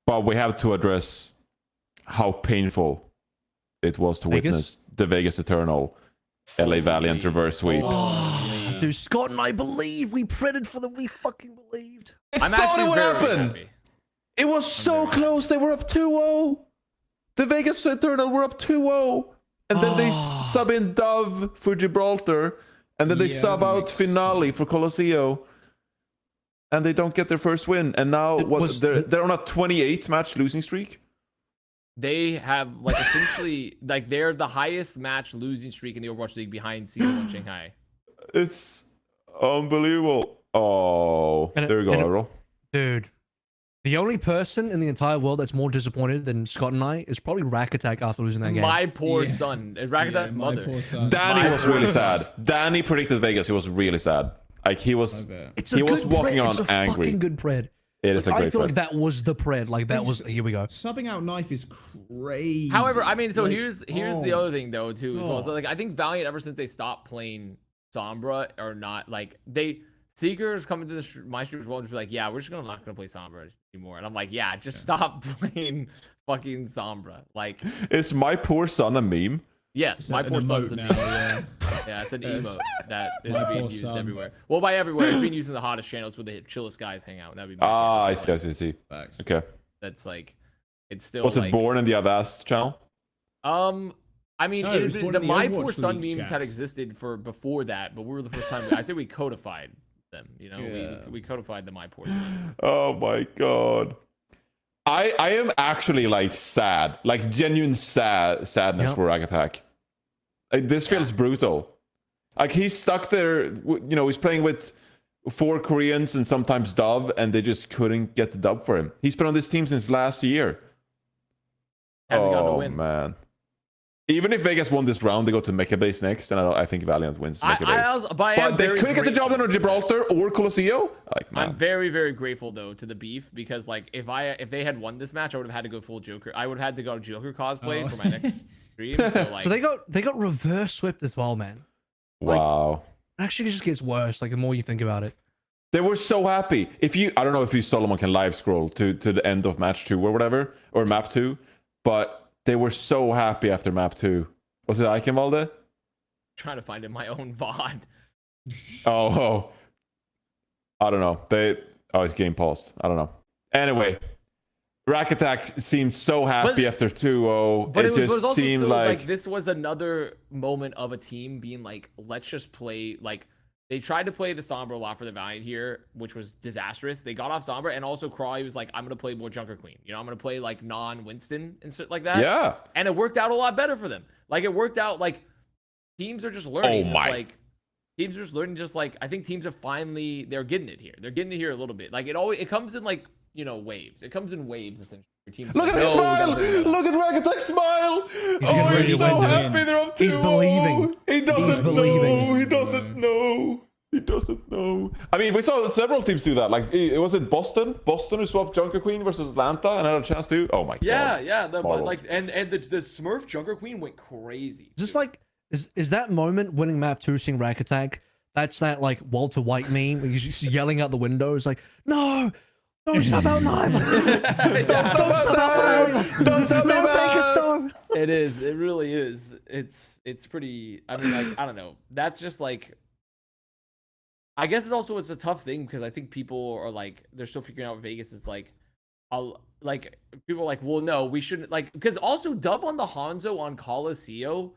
But we have to address how painful it was to witness the Vegas Eternal LA Valiant reverse sweep. Dude, Scott and I believe we printed for them. We fucking believed. I'm thought actually it would very happen. happy. It was so close. They were up 2-0. The Vegas Eternal were up 2-0. And then they sub in Dove for Gibraltar. And then they sub out Finale for Colosseo. And they don't get their first win. And now they're on a 28-match losing streak. They have like essentially like they're the highest match losing streak in the Overwatch League behind C9s Shanghai. It's unbelievable. Oh, there we go, Avro. Dude, the only person in the entire world that's more disappointed than Scott and I is probably Rack Attack after losing that game. My poor son. Rack Attack's mother. Danny was really sad. Danny predicted Vegas. He was really sad. Like he was walking around angry. Fucking good pred. It is a great I feel pred. like that was the pred. Like that was. Here we go. Subbing out Knife is crazy. However, I mean, so Like, here's the other thing though too. As well. So like I think Valiant ever since they stopped playing Sombra or not, like Seekers coming to my stream as well and just be like, yeah, we're just not gonna play Sombra anymore. And I'm like, yeah, just stop playing fucking Sombra. Like, is my poor son a meme? Yes, my poor son's a meme. Yeah, it's an emote that is being used everywhere. Well, by everywhere, it's being used in the hottest channels where the chillest guys hang out. That'd be I see. Okay. That's like, it's still. Was it like, born in the Avast channel? I mean, No, it was born the in the My Overwatch Poor Son League memes chat. had existed for before that, but we were the first time. I say we codified them. You know, we codified the My Poor Son. Oh my god. I am actually like sad, like genuine sadness for Rack Attack. Like, this feels brutal. Like he's stuck there, you know, he's playing with 4 Koreans and sometimes Dove, and they just couldn't get the dub for him. He's been on this team since last year. Hasn't gotten a win. Man. Even if Vegas won this round, they go to Mecha Base next, and I think Valiant wins Mecha Base. But they couldn't get the job done on Gibraltar or Colosseo. Like, man. I'm very, very grateful though to the beef because like if they had won this match, I would have had to go full Joker. I would have had to go Joker cosplay for my next stream. So like, So they got reverse swept as well, man. Wow. Actually, it just gets worse. Like the more you think about it. They were so happy. I don't know if Solomon can live scroll to the end of match 2 or whatever, or map 2, but they were so happy after map 2. Was it Eichenwalde? trying to find in my own VOD. Oh, I don't know. It's game paused. I don't know. Anyway, Rack Attack seemed so happy after 2-0. But it just also seemed still, like this was another moment of a team being like, let's just play. Like, they tried to play the Sombra a lot for the Valiant here, which was disastrous. They got off Sombra, and also Crawley was like, I'm going to play more Junker Queen. You know, I'm going to play like non-Winston and shit like that. Yeah. And it worked out a lot better for them. Like, it worked out, like, teams are just learning. Oh, my. Like, teams are just learning, just like, I think teams have finally, they're getting it here. They're getting it here a little bit. Like, it comes in, like, you know, waves. It comes in waves, essentially. Look at his smile! Look at Rack Attack smile! He's so happy they're up 2-0. He's believing. He doesn't know. He doesn't know. He He doesn't know. I mean, we saw several teams do that. Like, was it Boston? Boston who swapped Junker Queen versus Atlanta and had a chance to. Oh my god. Yeah. Like, and the Smurf Junker Queen went crazy. Just like, is that moment winning map 2 seeing Rack Attack? That's that like Walter White meme where he's just yelling out the window. It's like, no, don't sub out neither. Don't sub out neither. Don't sub out. It is. It really is. It's pretty. I mean, like, I don't know. That's just like. I guess it's a tough thing because I think people are like they're still figuring out Vegas is like, people are like, well, no, we shouldn't like because also Dove on the Hanzo on Coliseum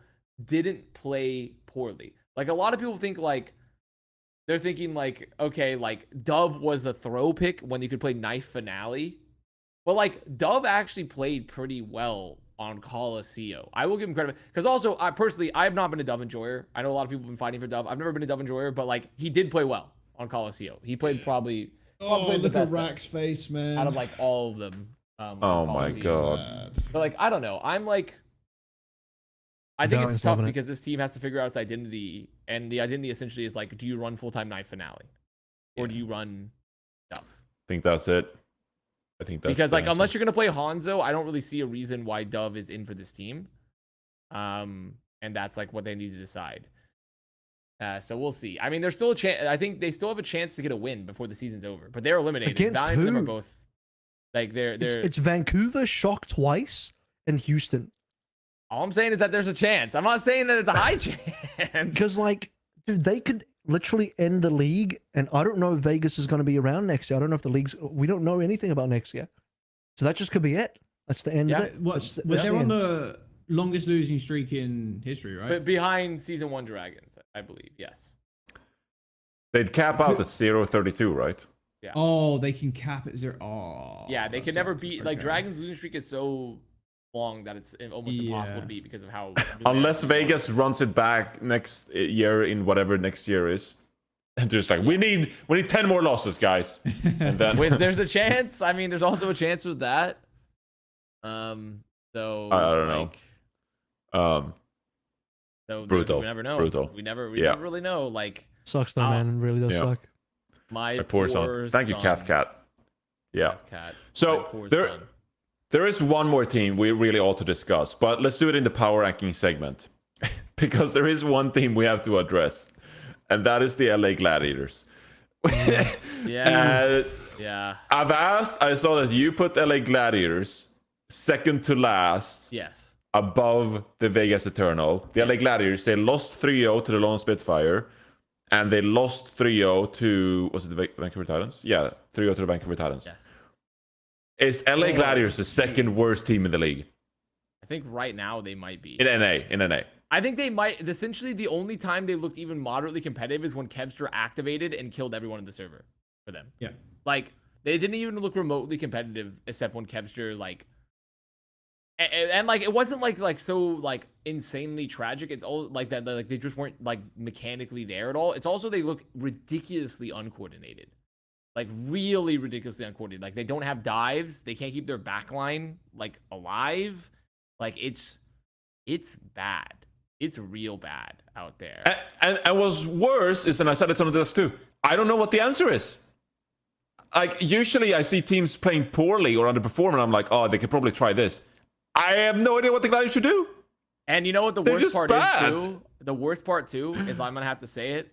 didn't play poorly. Like a lot of people think like they're thinking like, okay, like Dove was a throw pick when you could play Knife Finale, but like Dove actually played pretty well on Coliseum. I will give him credit because also I have not been a Dove enjoyer. I know a lot of people have been fighting for Dove. I've never been a Dove enjoyer, but like he did play well on Coliseum. He played probably look at Rack's face, man. Out of like all of them. Oh my god. But like I don't know. I'm like I think it's tough because this team has to figure out its identity, and the identity essentially is like, do you run full-time Knife Finale, or do you run Dove? I think that's it. I think that's because like unless you're gonna play Hanzo, I don't really see a reason why Dove is in for this team. And that's like what they need to decide. So we'll see. I mean, there's still a chance. I think they still have a chance to get a win before the season's over, but they're eliminated. Against Valiant who? and them are both like they're. It's Vancouver, Shock twice, and Houston. All I'm saying is that there's a chance. I'm not saying that it's a high chance. Because like, dude, they could literally end the league, and I don't know if Vegas is going to be around next year. I don't know if the league's. We don't know anything about next year, so that just could be it. That's the end of it. They're on the longest losing streak in history, right? But behind Season 1 Dragons, I believe. Yes. They'd cap out at 0-32, right? Yeah. Oh, they can cap at 0. Oh. Yeah, they can never beat. Like Dragons' losing streak is so long that it's almost impossible to beat because of how. Unless Vegas runs it back next year in whatever next year is. And just like we need 10 more losses, guys. And then there's a chance. I mean, there's also a chance with that. So I don't know. So brutal. We never know. Brutal. We never really know. Like sucks though, man. It really does suck. My poor son. Thank you, Cat. Yeah. So there is one more team we really ought to discuss, but let's do it in the power ranking segment because there is one team we have to address, and that is the LA Gladiators. Yeah. Avast, I saw that you put LA Gladiators second to last. Yes. Above the Vegas Eternal. The LA Gladiators, they lost 3-0 to the Lone Spitfire, and they lost 3-0 to, was it the Vancouver Titans? Yeah, 3-0 to the Vancouver Titans. Yes. Is LA Gladiators the second worst team in the league? I think right now they might be. In NA. I think they might. Essentially, the only time they looked even moderately competitive is when Kevster activated and killed everyone in the server for them. Yeah. Like, they didn't even look remotely competitive except when Kevster, like... And like, it wasn't like so like insanely tragic. It's all like that. Like they just weren't like mechanically there at all. It's also they look ridiculously uncoordinated, like really ridiculously uncoordinated. Like they don't have dives. They can't keep their backline like alive. Like it's bad. It's real bad out there. And what's worse is, and I said it on the desk too, I don't know what the answer is. Like usually I see teams playing poorly or underperforming. I'm like, oh, they could probably try this. I have no idea what the Gladiators should do. And you know what the worst part is too? The worst part too is I'm gonna have to say it.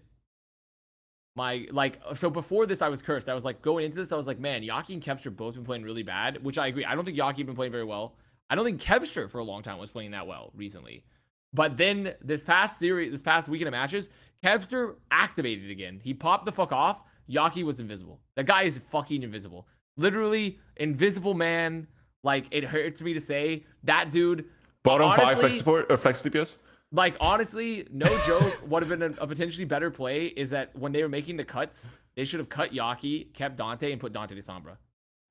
So before this I was cursed. I was like going into this, I was like, man, Yaki and Kevster both been playing really bad, which I agree. I don't think Yaki been playing very well. I don't think Kevster for a long time was playing that well recently. But then this past weekend of matches, Kevster activated again. He popped the fuck off. Yaki was invisible. That guy is fucking invisible. Literally invisible man. Like, it hurts me to say that dude. Bottom 5 flex support or flex DPS. Like, honestly, no joke. Would have been a potentially better play is that when they were making the cuts, they should have cut Yaki, kept Dante, and put Dante to Sombra.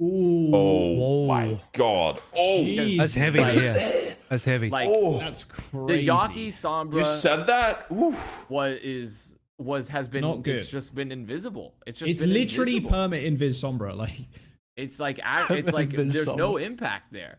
Ooh. Oh my god. Oh, that's heavy. Yeah, that's heavy. Like, that's crazy. The Yaki Sombra. You said that. Oof. Has been not good. It's just been invisible. It's literally invisible. permit invis Sombra. Like it's like there's no impact there.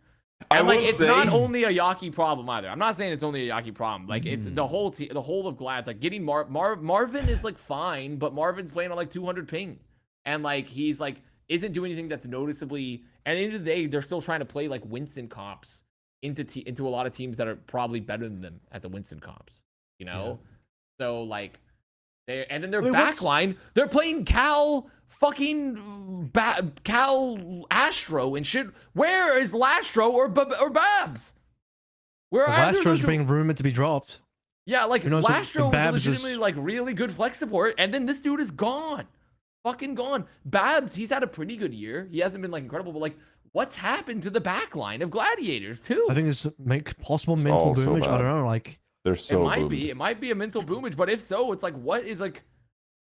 And like, it's not only a Yaki problem either. I'm not saying it's only a Yaki problem. Like, it's the whole the whole of Glad's like getting Marvin is like fine, but Marvin's playing on like 200 ping, and like he's like isn't doing anything that's noticeably. And at the end of the day, they're still trying to play like Winston comps into a lot of teams that are probably better than them at the Winston comps. You know, so like and then their backline, they're playing Cal Astro and shit. Where is Lastro or Babs? Where are Lastro's being rumored to be dropped. Yeah, like Lastro is Babs legitimately like really good flex support, and then this dude is gone, fucking gone. Babs, he's had a pretty good year. He hasn't been like incredible, but like, what's happened to the backline of Gladiators too? I think it's possible mental boomage. I don't know, like they're so. It might be a mental boomage, but if so, it's like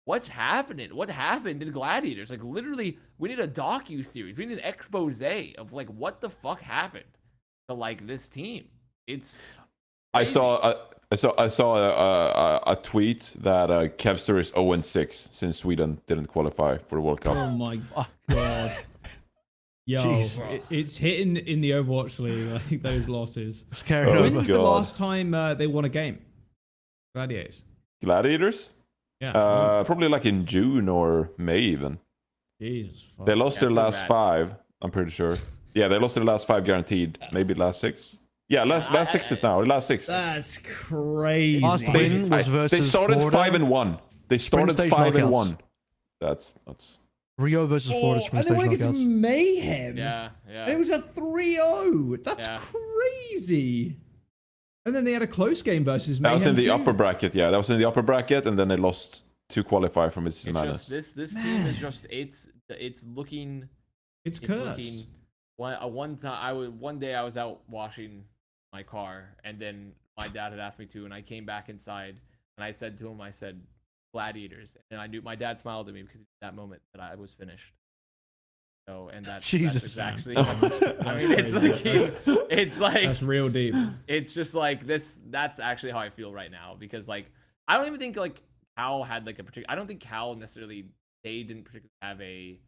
what's happening? What happened in Gladiators? Like literally, we need a docu-series. We need an expose of like what the fuck happened to like this team. It's crazy. I saw a tweet that Kevster is 0-6 since Sweden didn't qualify for the World Cup. Oh my god. Yo, it's hitting in the Overwatch League, like those losses. When was the last time they won a game? Gladiators. Gladiators? Yeah. Probably like in June or May even. Jesus. Fuck. They lost their last 5, I'm pretty sure. Yeah, they lost their last 5 guaranteed. Maybe last 6. Yeah, last 6 is now. Last 6. That's crazy. Last win was versus they started Florida. 5-1. They started 5-1. That's Rio versus Florida. And then when it gets Mayhem. Yeah. It was a 3-0. That's crazy. And then they had a close game versus Mayhem. That was in the upper bracket, yeah. That was in the upper bracket, and then they lost to qualify from its madness. This team is just it's looking. It's cursed. One day I was out washing my car, and then my dad had asked me to, and I came back inside, and I said to him, I said, Gladiators, and I knew my dad smiled at me because at that moment that I was finished. So, and that's exactly. I mean, it's like that's real deep. It's just like this. That's actually how I feel right now, because like I don't even think like Cal had like a particular. I don't think Cal necessarily. They didn't particularly have a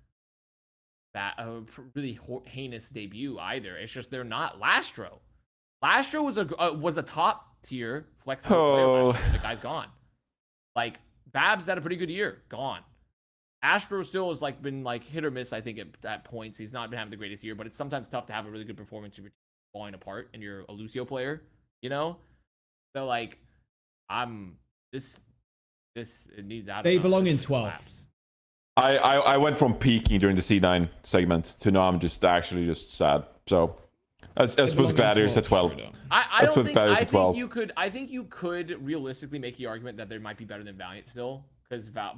really heinous debut either. It's just they're not Lastro. Lastro was a top tier flexible player last year. The guy's gone. Like Babs had a pretty good year. Gone. Astro still has like been like hit or miss, I think, at points. He's not been having the greatest year, but it's sometimes tough to have a really good performance if you're falling apart and you're a Lucio player, you know? So like this it needs out. They belong in 12th. I went from peaking during the C9 segment to now I'm just sad. So I suppose Gladiators at 12. I think you could realistically make the argument that they might be better than Valiant still,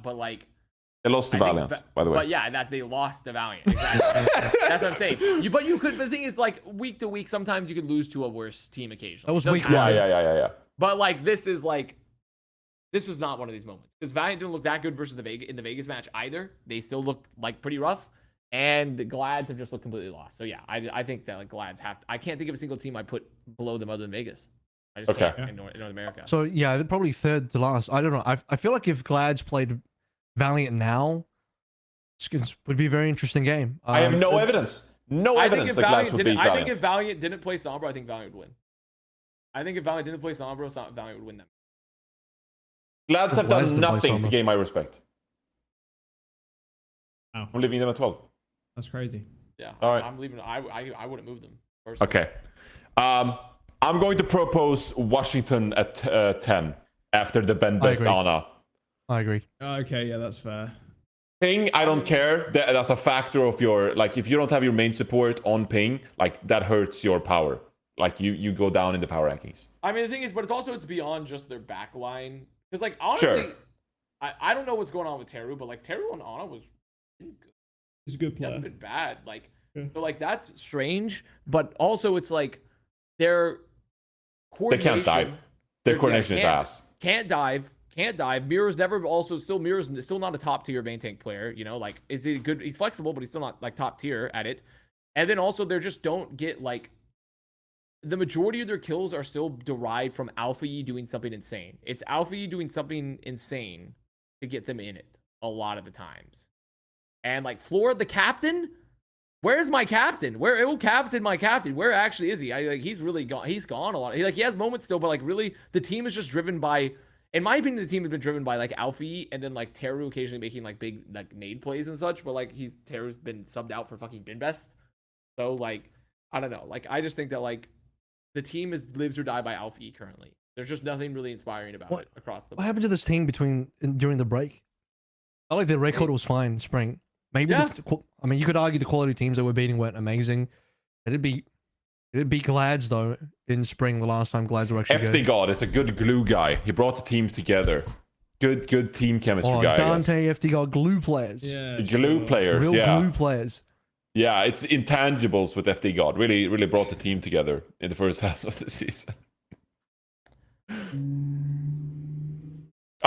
but like they lost to Valiant, by the way. But yeah, that they lost to Valiant. Exactly. That's what I'm saying. But the thing is, like, week to week, sometimes you could lose to a worse team occasionally. That was week 1. Yeah. But like, this was not one of these moments, because Valiant didn't look that good versus in the Vegas match either. They still looked like pretty rough, and the Glads have just looked completely lost. So yeah, I think that like Glads I can't think of a single team I put below them other than Vegas. I just can't in North America. So yeah, they're probably third to last. I don't know. I feel like if Glads played Valiant now, it would be a very interesting game. I have no evidence. No evidence that Glads would beat Valiant. I think if Valiant didn't play Sombra, I think Valiant would win. I think if Valiant didn't play Sombra, Valiant would win them. Glads have done nothing to gain my respect. Oh. I'm leaving them at 12. That's crazy. Yeah. All right. I'm leaving. I wouldn't move them. Personally. Okay. I'm going to propose Washington at 10 after the Ben Best Ana. I agree. Okay, yeah, that's fair. Ping, I don't care. That's a factor of your, like, if you don't have your main support on ping, like, that hurts your power. Like, you go down in the power rankings. I mean, the thing is, but it's beyond just their back line. Because, like, honestly, I don't know what's going on with Teru, but, like, Teru on Ana was good. He's a good player. He hasn't been bad. Like, so, like, that's strange. But also, it's like, their coordination. They can't dive. Their coordination is ass. Can't dive. Mirror's still not a top tier main tank player, you know, like, is he good? He's flexible, but he's still not like top tier at it. And then also they just don't get like, the majority of their kills are still derived from Alpha Yi doing something insane. It's Alpha Yi doing something insane to get them in it a lot of the times. And like Flora, the captain, Where's my captain? Who captained my captain? Where actually is he? He's really gone. He's gone a lot. He has moments still, but like really, the team is just driven by. In my opinion, the team has been driven by like Alfie and then like Teru occasionally making like big like nade plays and such. But like Teru's been subbed out for fucking bin best. So like I don't know. Like I just think that like the team is lives or die by Alfie currently. There's just nothing really inspiring about it across the board. What happened to this team during the break? I like their record was fine. Spring. Maybe I mean you could argue the quality teams that were beating weren't amazing. It'd be Glads though in spring the last time Glads were actually FD God is a good glue guy. He brought the teams together. Good team chemistry guy. Dante FD God glue players. Yeah, glue players. Real glue players. Yeah, it's intangibles with FD God. Really brought the team together in the first half of the season. I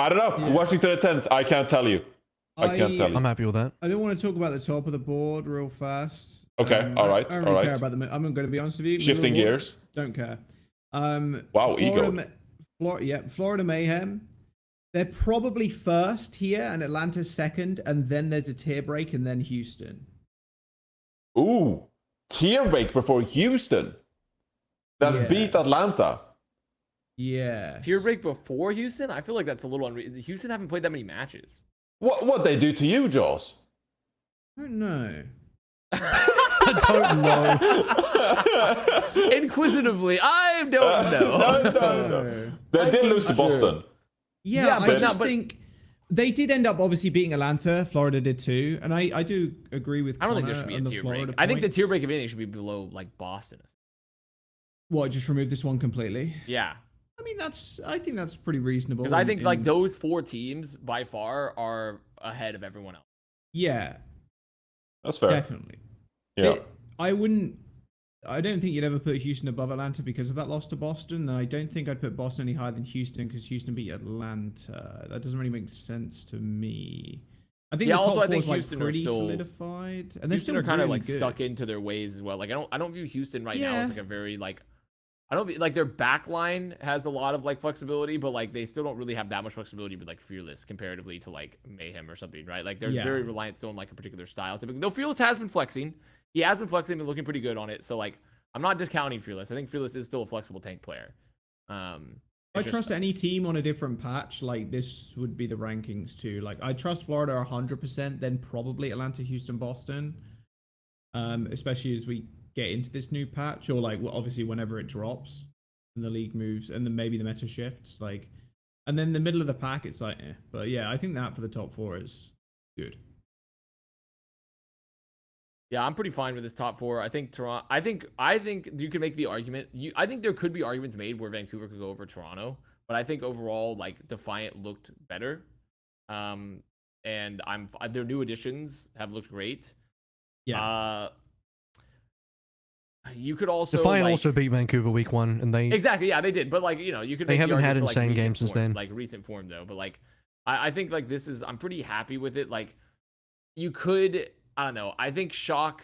don't know. Yeah. Washington at 10th. I can't tell you. I can't tell you. I'm happy with that. I don't want to talk about the top of the board real fast. Okay, all right, I don't really care about them. I'm going to be honest with you. Shifting gears. Don't care. Wow, ego. Florida Mayhem. They're probably first here, and Atlanta's second, and then there's a tier break, and then Houston. Ooh, tier break before Houston. That's beat Atlanta. Yeah. Tier break before Houston? I feel like that's a little unreasonable. Houston haven't played that many matches. What they do to you, Jaws? I don't know. I don't know. Inquisitively, I don't know. No. They did lose to Boston. Yeah, I just think they did end up obviously beating Atlanta. Florida did too, and I do agree with. I don't think there should be a tier break. I think the tier break of anything should be below like Boston. What? Just remove this one completely? Yeah. I mean, I think that's pretty reasonable. Because I think like those 4 teams by far are ahead of everyone else. Yeah. That's fair. Definitely. Yeah. I don't think you'd ever put Houston above Atlanta because of that loss to Boston. And I don't think I'd put Boston any higher than Houston because Houston beat Atlanta. That doesn't really make sense to me. I think the top four is like pretty solidified. And Houston are kind really of like good. stuck into their ways as well. Like I don't view Houston right now as like a very like I don't like their back line has a lot of like flexibility, but like they still don't really have that much flexibility with like Fearless comparatively to like Mayhem or something, right? Like they're very reliant still on like a particular style. Typically, though Fearless has been flexing. He has been flexing and looking pretty good on it. So like I'm not discounting Fearless. I think Fearless is still a flexible tank player. I trust any team on a different patch. Like this would be the rankings too. Like I trust Florida 100%, then probably Atlanta, Houston, Boston. Especially as we get into this new patch, or like obviously whenever it drops and the league moves, and then maybe the meta shifts. Like, and then the middle of the pack, it's like, but yeah, I think that for the top 4 is good. Yeah, I'm pretty fine with this top 4. I think Toronto. I think you can make the argument. I think there could be arguments made where Vancouver could go over Toronto, but I think overall, like Defiant looked better, and their new additions have looked great. Yeah. You could also Defiant also beat Vancouver week 1, and they exactly they did, but like you could. They haven't had for, insane like, games since then. Like recent form though, but like I think like this is I'm pretty happy with it. Like you could. I don't know. I think Shock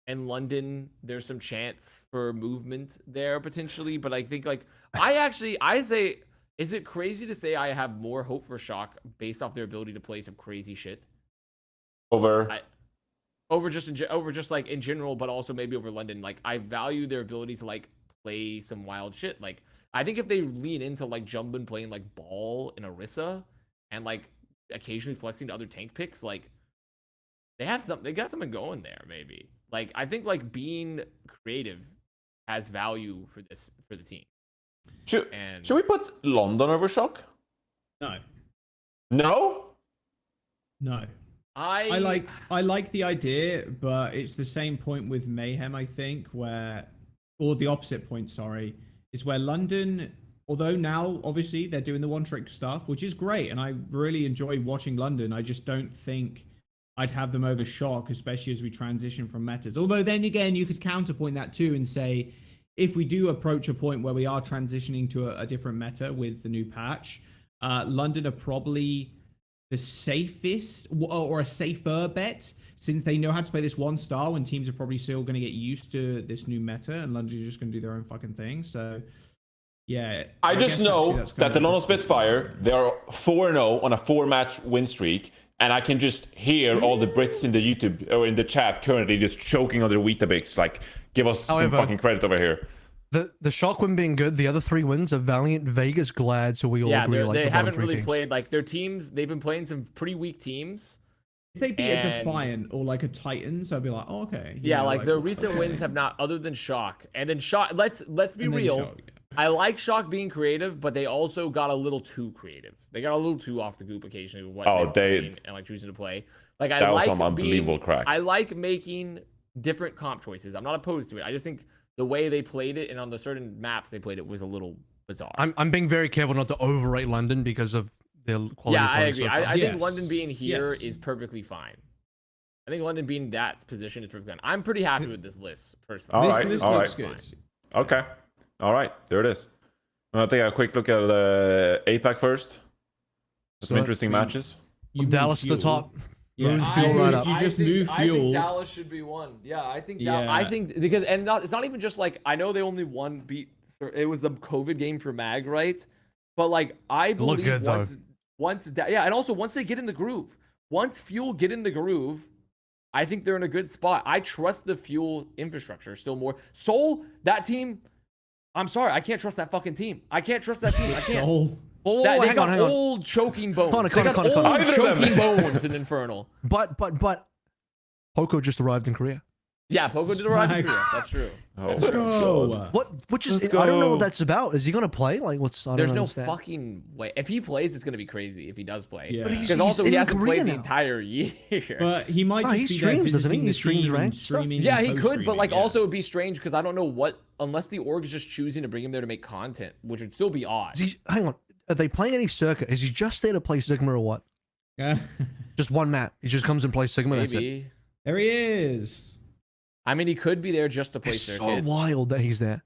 and London, there's some chance for movement there potentially, but I think like I say, is it crazy to say I have more hope for Shock based off their ability to play some crazy shit over just like in general, but also maybe over London. Like I value their ability to like play some wild shit. Like I think if they lean into like Jumbin playing like Ball and Orisa and like occasionally flexing to other tank picks, like they got something going there, maybe. Like I think like being creative has value for the team. Should we put London over Shock? No. I like the idea, but it's the same point with Mayhem, I think, or the opposite point, sorry, is where London, although now obviously they're doing the one-trick stuff, which is great, and I really enjoy watching London. I just don't think I'd have them over Shock, especially as we transition from metas. Although then again, you could counterpoint that too and say, if we do approach a point where we are transitioning to a different meta with the new patch, London are probably the safest or a safer bet, since they know how to play this one style when teams are probably still going to get used to this new meta, and London's just going to do their own fucking thing. So yeah, I just know that the London Spitfire, they are 4-0 on a 4-match win streak. and I can just hear all the Brits in the YouTube or in the chat currently just choking on their Weetabix. Like, give us some fucking credit over here. The shock win being good. The other 3 wins are Valiant, Vegas, Glad. So we all agree like they haven't really teams. played like their teams. They've been playing some pretty weak teams. If they beat a Defiant or like a Titans, I'd be like, oh, okay. Yeah, like the recent wins have not, other than Shock. And then Shock, let's be real. Shock, yeah. I like Shock being creative, but they also got a little too creative. They got a little too off the goop occasionally with what they're doing and like choosing to play. Like that was some unbelievable crack. I like making different comp choices. I'm not opposed to it. I just think the way they played it and on the certain maps they played it was a little bizarre. I'm being very careful not to overrate London because of their quality. Yeah, I agree. So I think London being here is perfectly fine. I think London being that position is perfectly fine. I'm pretty happy with this list, personally. All right, all right. Good. Okay. All right, there it is. I'm gonna take a quick look at APAC first. Some interesting matches. Dallas to the top. Yeah, move Fuel right up. You just move Fuel. I think Dallas should be one. Yeah, I think. I think because it's not even just like I know they only beat. It was the COVID game for Mag, right? But like I believe and also once they get in the groove, once Fuel get in the groove, I think they're in a good spot. I trust the Fuel infrastructure still more. Soul, that team. I'm sorry, I can't trust that fucking team. I can't trust that team. I can't. Soul. They got old choking bones. They got old choking bones in Infernal. But Poco just arrived in Korea. Yeah, Poco did arrive in Korea. That's true. Let's go. I don't know what that's about. Is he gonna play? Like, There's no fucking way. If he plays, it's gonna be crazy. If he does play, yeah. Because also he hasn't played the entire year. But he might just be streams, doesn't he? He streams ranked streaming. Yeah, he could, but like also it'd be strange because I don't know what unless the org is just choosing to bring him there to make content, which would still be odd. Hang on, are they playing any circuit? Is he just there to play Sigma or what? Yeah, just one map. He just comes and plays Sigma. Maybe. That's it. There he is. I mean, he could be there just to play It's circuit. so wild that he's there.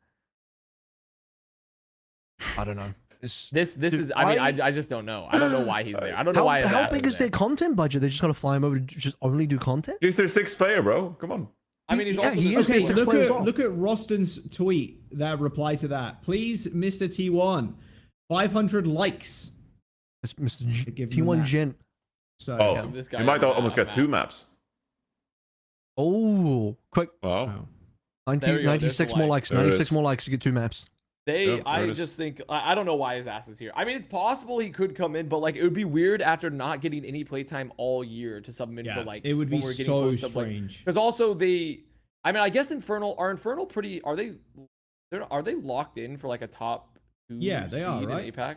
I don't know. This is. I mean, I just don't know. I don't know why he's there. I don't know why. How big is their content budget? They just gotta fly him over to just only do content. He's their 6th player, bro. Come on. I mean, he's also okay. So look at Roston's tweet. That reply to that, please, Mr. T1, 500 likes. It's Mr. T1 Gent. So you might almost get 2 maps. Oh, quick! Wow. 96 more likes. 96 more likes to get 2 maps. I just think I don't know why his ass is here. I mean, it's possible he could come in, but like it would be weird after not getting any playtime all year to sub him in for like. It would be so strange. Because also I mean, I guess Infernal pretty. Are they locked in for like a top 2 Yeah, they are, right? in APAC?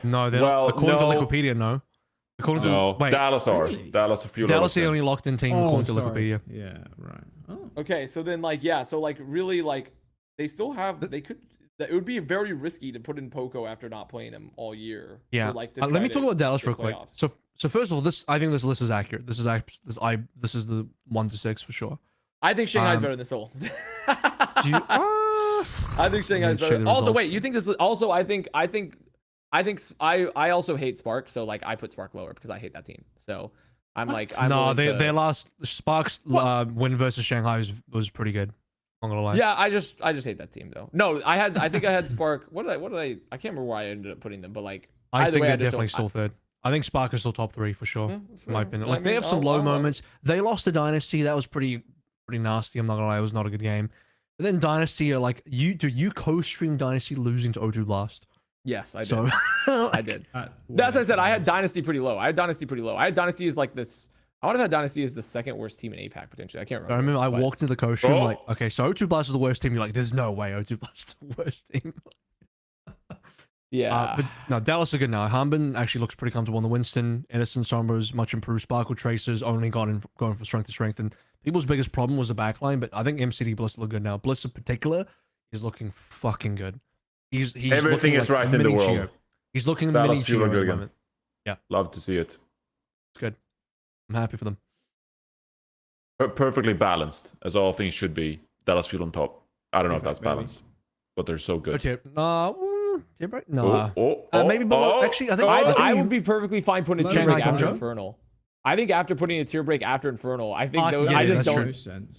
No, they're not. According to Wikipedia, no. Dallas are. Really? Dallas are few. Dallas the only locked in team according to Wikipedia. Yeah, right. Oh. Okay, so then so really they still have it would be very risky to put in Poco after not playing him all year. Yeah. Let me talk about Dallas real quick. So first of all, I think this list is accurate. This is the 1 to 6 for sure. I think Shanghai's better than Seoul. I think Shanghai's better. Also, wait, you think this? Also, I also hate Spark, so like I put Spark lower because I hate that team. So their last Spark's win versus Shanghai was pretty good. I'm gonna lie. Yeah, I just hate that team though. No, I think I had Spark. What did I can't remember where I ended up putting them, but like I think they're definitely still third. I think Spark is still top 3 for sure. In my opinion, like they have some low moments. They lost to Dynasty. That was pretty nasty. I'm not gonna lie, it was not a good game. But then Dynasty are like you co-stream Dynasty losing to O2 Blast. Yes, I did. I did. That's what I said. I had Dynasty pretty low. I had Dynasty as like this. I would have had Dynasty as the 2nd worst team in APAC potentially. I can't remember. I remember I walked into the co-stream like, okay, so O2 Blast is the worst team. You're like, there's no way O2 Blast is the worst team. Yeah. But no, Dallas are good now. Hambin actually looks pretty comfortable on the Winston. Innocent Sombras much improved. Sparkle Tracers only going from strength to strength. And people's biggest problem was the backline, but I think MCD Bliss look good now. Bliss in particular is looking fucking good. He's everything is right in the world. He's looking Dallas mini good again. moment. Yeah, love to see it. It's good. I'm happy for them. Perfectly balanced, as all things should be. Dallas Fuel on top. I don't know if that's balanced, but they're so good. No. Maybe below. Actually, I think I would be perfectly fine putting a tier break after Infernal. I think after putting a tier break after Infernal, I think those. I just don't.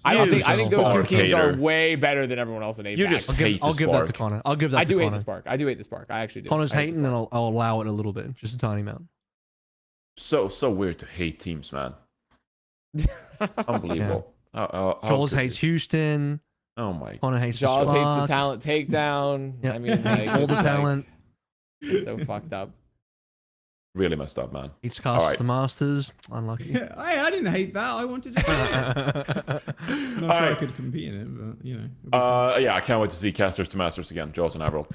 I think those 2 teams are way better than everyone else in APAC. You just hate I'll give that to Connor. I'll give that. I do hate the Spark. I do hate the Spark. I actually do. Connor's hating, and I'll allow it a little bit, just a tiny amount. So weird to hate teams, man. Unbelievable. Jaws hates Houston. Oh my. Connor hates Jaws hates the Spark. talent takedown. Yep. I mean, like, all the it's talent. It's so fucked up. Really messed up, man. Each cast the Masters. Unlucky. Yeah, I didn't hate that. I wanted to. I'm not sure I could compete in it, but you know. Yeah, I can't wait to see casters to masters again, Jaws and AVRL.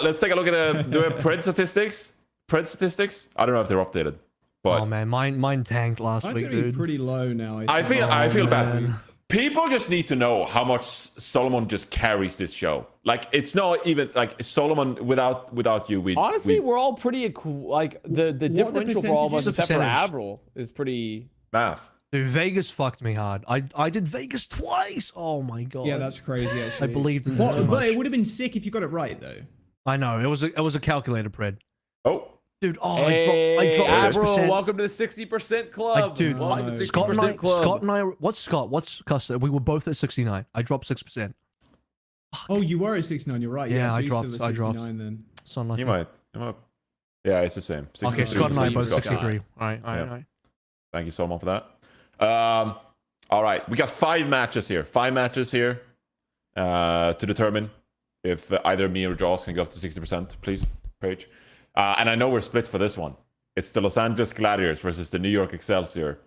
Let's take a look at the Pred statistics. Pred statistics. I don't know if they're updated, but Oh man, mine tanked last Mine's week, gonna be dude. pretty low now. I feel bad. man. People just need to know how much Solomon just carries this show. Like it's not even like Solomon without you. Honestly, we're all pretty like the differential for all of us, except for percentage? AVRL, is pretty math. Dude, Vegas fucked me hard. I did Vegas twice. Oh my god. Yeah, that's crazy. Actually, I believed in that so But much. it would have been sick if you got it right, though. I know it was a calculated Pred. Oh. Dude, Hey, I dropped AVRL, 6%. welcome to the 60% club. Dude, welcome to the 60% Scott and I, club. what's Custa? We were both at 69. I dropped 6%. Oh, you were at 69. You're right. Yeah, so I you're dropped. still at I dropped. 69 then. It's unlucky. You might. Yeah, it's the same. Okay, Scott and I both Scott. 63. All right. Thank you so much for that. All right, we got 5 matches here. 5 matches here to determine if either me or Jaws can go up to 60%, please, Paige. And I know we're split for this one. It's the Los Angeles Gladiators versus the New York Excelsior.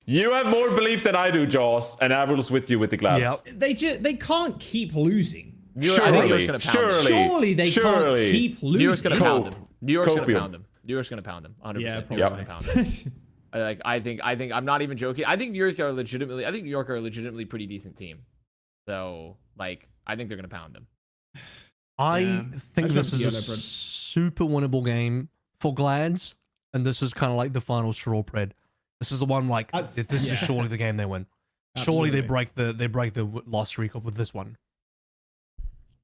You have more belief than I do, Jaws, and AVRL's with you with the Glads. They can't keep losing. Surely they can't keep losing. New York's gonna pound them. New York's Copium. gonna pound them. New York's gonna pound them. 100%. Yeah, New York's gonna pound them. I think I'm not even joking. I think New York are legitimately pretty decent team. So like I think they're gonna pound them. I think I this just is a have to go there, Pred. super winnable game for Glads, and this is kind of like the final straw, Pred. This is the one like this is surely the game they win. Surely they break the loss streak up with this one.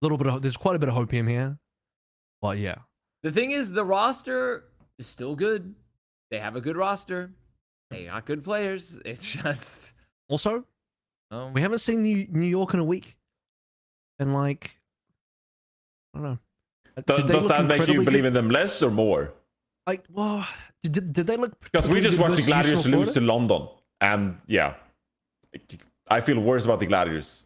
There's quite a bit of hope in here, but yeah. The thing is, the roster is still good. They have a good roster. They got good players. It's just Also, we haven't seen New York in a week, and like I don't know. Does that make you believe in them less or more? Like, well, did they look? Because we just watched the Gladiators Florida? lose to London, and yeah, I feel worse about the Gladiators.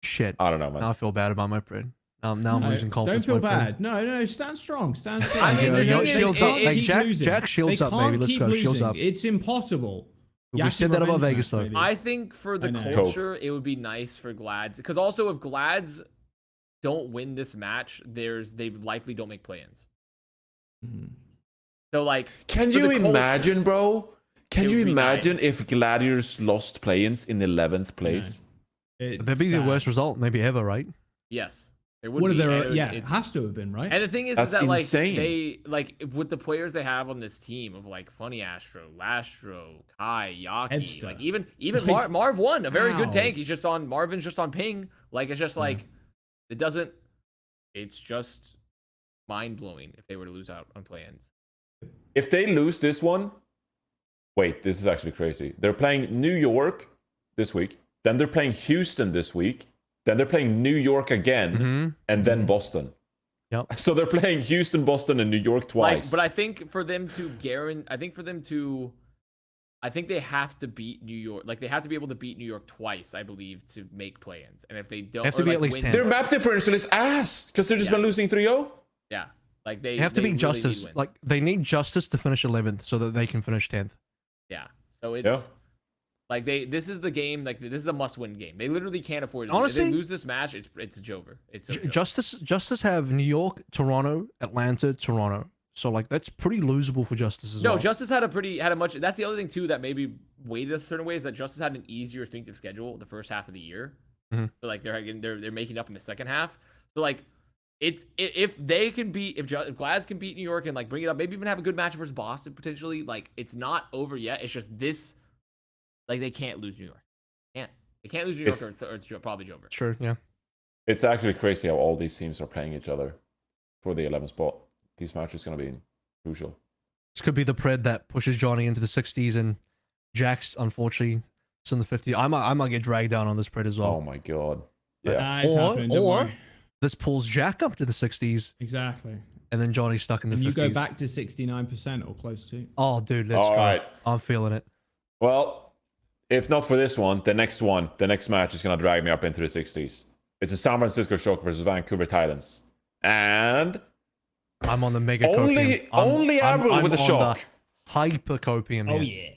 Shit, I don't know, man. Now I feel bad about my Pred. Now I'm losing confidence. Don't feel my Pred. bad. No, stand strong. Stand strong. I mean, Yo, the thing shields is, up. Like, keeps Jack, losing. Jack, shields They up, can't baby. Let's keep go. Shields losing. up. It's impossible. We said that about Vegas, though. I think for the culture, it would be nice for Glads, because also if Glads don't win this match, they likely don't make play-ins. So like, Can for you the culture, imagine, bro? Can it you would be imagine nice. if Gladiators lost play-ins in 11th place? That'd be the worst result maybe ever, right? Yes. It would What be, if and there? Yeah, it has to have been, right? And the thing is That's that like insane. they like with the players they have on this team of like Funny Astro, Lastro, Kai, Yaki, Evster. like even Like, Marv won a very good how? tank. Marvin's just on ping. Like it's just like it's just mind blowing if they were to lose out on play-ins. If they lose this one, wait, this is actually crazy. They're playing New York this week, then they're playing Houston this week, then they're playing New York again, and then Boston. Yep. So they're playing Houston, Boston, and New York twice. Like, but I think for them to I think they have to beat New York. Like they have to be able to beat New York twice, I believe, to make play-ins. And if they don't, Have to be like, at least win, 10. Their map differential is ass because they've just been losing 3-0. Yeah, like they They have to beat really Justice. need wins. Like they need Justice to finish 11th so that they can finish 10th. Yeah, so it's like this is the game. Like this is a must-win game. They literally can't afford to lose. Honestly, if they lose this match, it's over. It's over. Justice have New York, Toronto, Atlanta, Toronto. So like that's pretty losable for Justice as well. No, Justice had a much. That's the other thing too that maybe weighted us a certain way is that Justice had an easier strength of schedule the first half of the year. Mhm. So like they're making up in the second half. So like if they can beat if Glads can beat New York and like bring it up, maybe even have a good match versus Boston potentially. Like it's not over yet. It's just this. Like they can't lose New York. They can't lose New York or it's probably over. Sure, yeah. It's actually crazy how all these teams are playing each other for the 11th spot. These matches going to be crucial. This could be the Pred that pushes Johnny into the 60s and Jax, unfortunately, is in the 50s. I might get dragged down on this Pred as well. Oh my god. Yeah. It's happening, don't Or worry. this pulls Jack up to the 60s. Exactly. and then Johnny's stuck in the 50s. You go back to 69% or close to. Oh, dude, let's All go. right. I'm feeling it. Well, if not for this one, the next match is gonna drag me up into the 60s. It's a San Francisco Shock versus Vancouver Titans, and I'm on the mega only Avril with the Shock. Hyper copium. Oh yeah.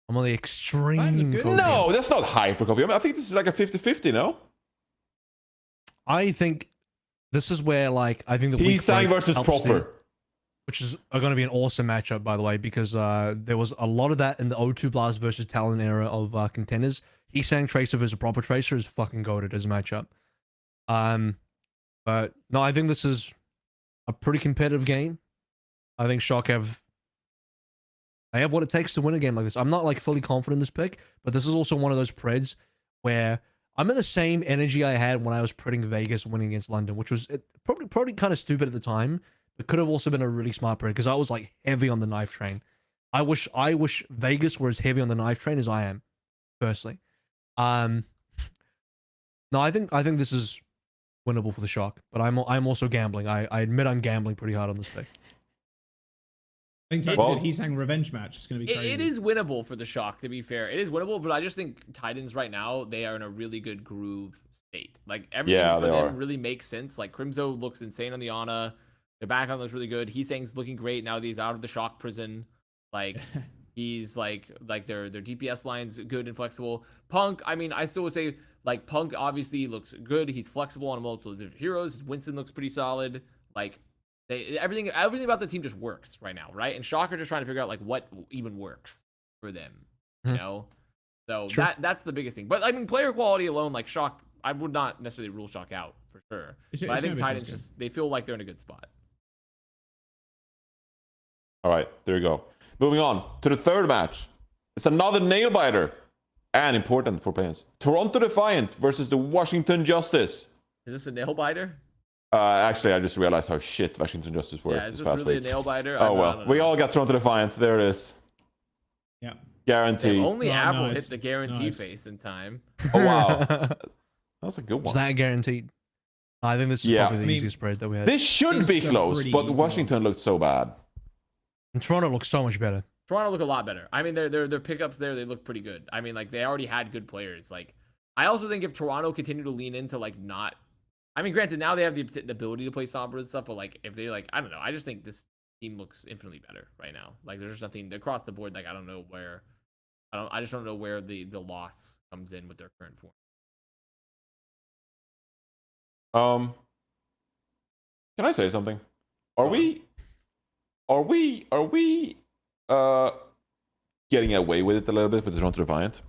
I'm on the extreme copium. No, that's not hyper copium. I think this is like a 50-50, no? I think this is where, like, I think the He's saying versus helps proper. them, which is going to be an awesome matchup, by the way, because there was a lot of that in the O2 Blast versus Talent era of contenders. He's saying Tracer versus proper Tracer is fucking goated as a matchup. But no, I think this is a pretty competitive game. I think Shock have what it takes to win a game like this. I'm not like fully confident in this pick, but this is also one of those Preds where I'm in the same energy I had when I was predicting Vegas winning against London, which was probably kind of stupid at the time, but could have also been a really smart pred because I was like heavy on the knife train. I wish Vegas were as heavy on the knife train as I am, personally. No, I think this is winnable for the Shock, but I'm also gambling. I admit I'm gambling pretty hard on this pick. I think he's saying revenge match. It's going to be crazy. It is winnable for the Shock, to be fair. It is winnable, but I just think Titans right now, they are in a really good groove state. Like, everything for them really makes sense. Like, Crimzo looks insane on the Ana. Their backline looks really good. He's saying he's looking great now that he's out of the Shock prison. Like, he's like their DPS line's good and flexible. Punk, I mean, I still would say, like, Punk obviously looks good. He's flexible on multiple different heroes. Winston looks pretty solid. Like, everything about the team just works right now, right? And Shock are just trying to figure out like what even works for them, you know. So that's the biggest thing. But I mean, player quality alone, like Shock, I would not necessarily rule Shock out for sure. But I think Titans they feel like they're in a good spot. All right, there you go. Moving on to the third match. It's another nail biter and important for players. Toronto Defiant versus the Washington Justice. Is this a nail biter? Actually, I just realized how shit Washington Justice were. Yeah, is this this past really week. a nail biter? Oh well, we all got Toronto Defiant. There it is. Yeah. Guaranteed. Only Avril hit the guarantee face in time. Oh wow, that's a good one. Is that guaranteed? I think this is probably the easiest spread that we had. This should be close, but Washington looked so bad. And Toronto looks so much better. Toronto look a lot better. I mean, their pickups there, they look pretty good. I mean, like they already had good players. Like, I also think if Toronto continue to lean into like not. I mean, granted, now they have the ability to play Sombra and stuff, but like if they like, I don't know. I just think this team looks infinitely better right now. Like there's just nothing across the board. Like I don't know where, I just don't know where the loss comes in with their current form. Can I say something? Are we getting away with it a little bit with the Toronto Defiant?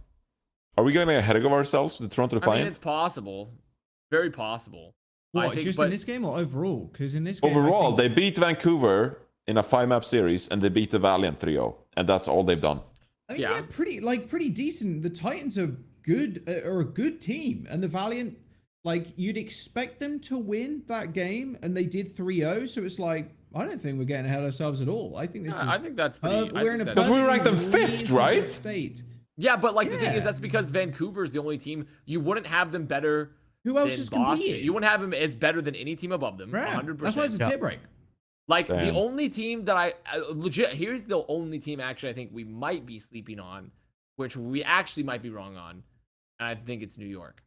Are we getting ahead of ourselves with the Toronto Defiant? I mean, it's possible, very possible. What, just in this game or overall? Because in this game, overall, they beat Vancouver in a 5-map series and they beat the Valiant 3-0, and that's all they've done. I mean, yeah, pretty decent. The Titans are good, are a good team, and the Valiant, like you'd expect them to win that game, and they did 3-0. So it's like I don't think we're getting ahead of ourselves at all. I think this is. I think that's pretty. We're in a because we ranked them 5th, right? State. Yeah, but like the thing is, that's because Vancouver's the only team you wouldn't have them better. Who else is competing? You wouldn't have them as better than any team above them. Right. 100%. That's why it's a tie break. Like the only team that I legit here's the only team actually I think we might be sleeping on, which we actually might be wrong on, and I think it's New York.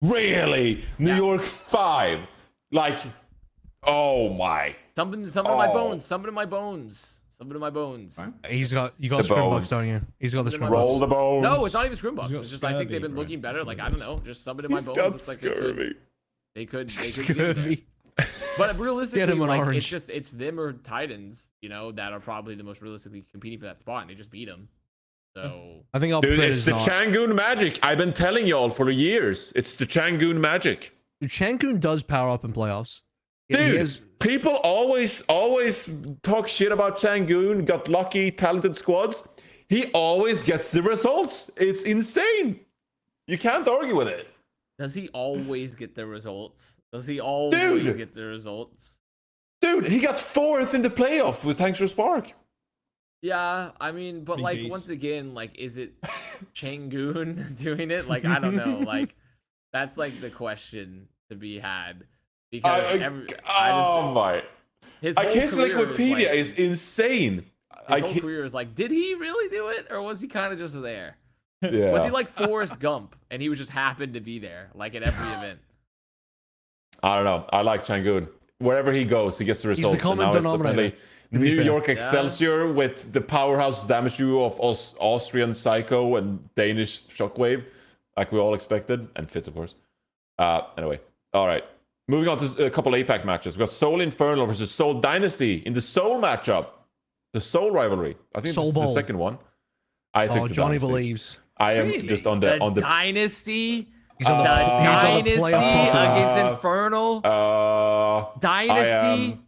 Really? New York 5? Like, oh my! Something in my bones. Something in my bones. Something in my bones. You got Scrimbucks, don't you? He's got the Scrimbucks. Roll the bones. No, it's not even Scrimbucks. It's just I think they've been looking better. Like I don't know, just something in my bones. It's like they could scurvy. But realistically, like, it's them or Titans, you know, that are probably the most realistically competing for that spot, and they just beat them. So I think it's the Changoon magic. I've been telling y'all for years. It's the Changoon magic. Changoon does power up in playoffs. Dude, people always talk shit about Changoon, got lucky, talented squads. He always gets the results. It's insane. You can't argue with it. Does he always get the results? Does he always get the results? Dude, he got 4th in the playoff with Thanks for Spark. Yeah, I mean, but like once again, like is it Changoon doing it? Like I don't know. Like that's like the question to be had. Because his Wikipedia is insane. His whole career is like, did he really do it, or was he kind of just there? Yeah. Was he like Forrest Gump, and he was just happened to be there, like at every event? I don't know. I like Changun. Wherever he goes, he gets the results. He's the common and now it's denominator. apparently New York Excelsior with the powerhouse damage duo of Austrian Psycho and Danish Shockwave, like we all expected, and Fitz, of course. Anyway, all right. Moving on to a couple APAC matches. We've got Seoul Infernal versus Seoul Dynasty in the Seoul matchup. The Seoul rivalry. I think this is the second one. I think Johnny Dynasty. believes. I am just on the Dynasty. He's on the Dynasty against Infernal. Dynasty.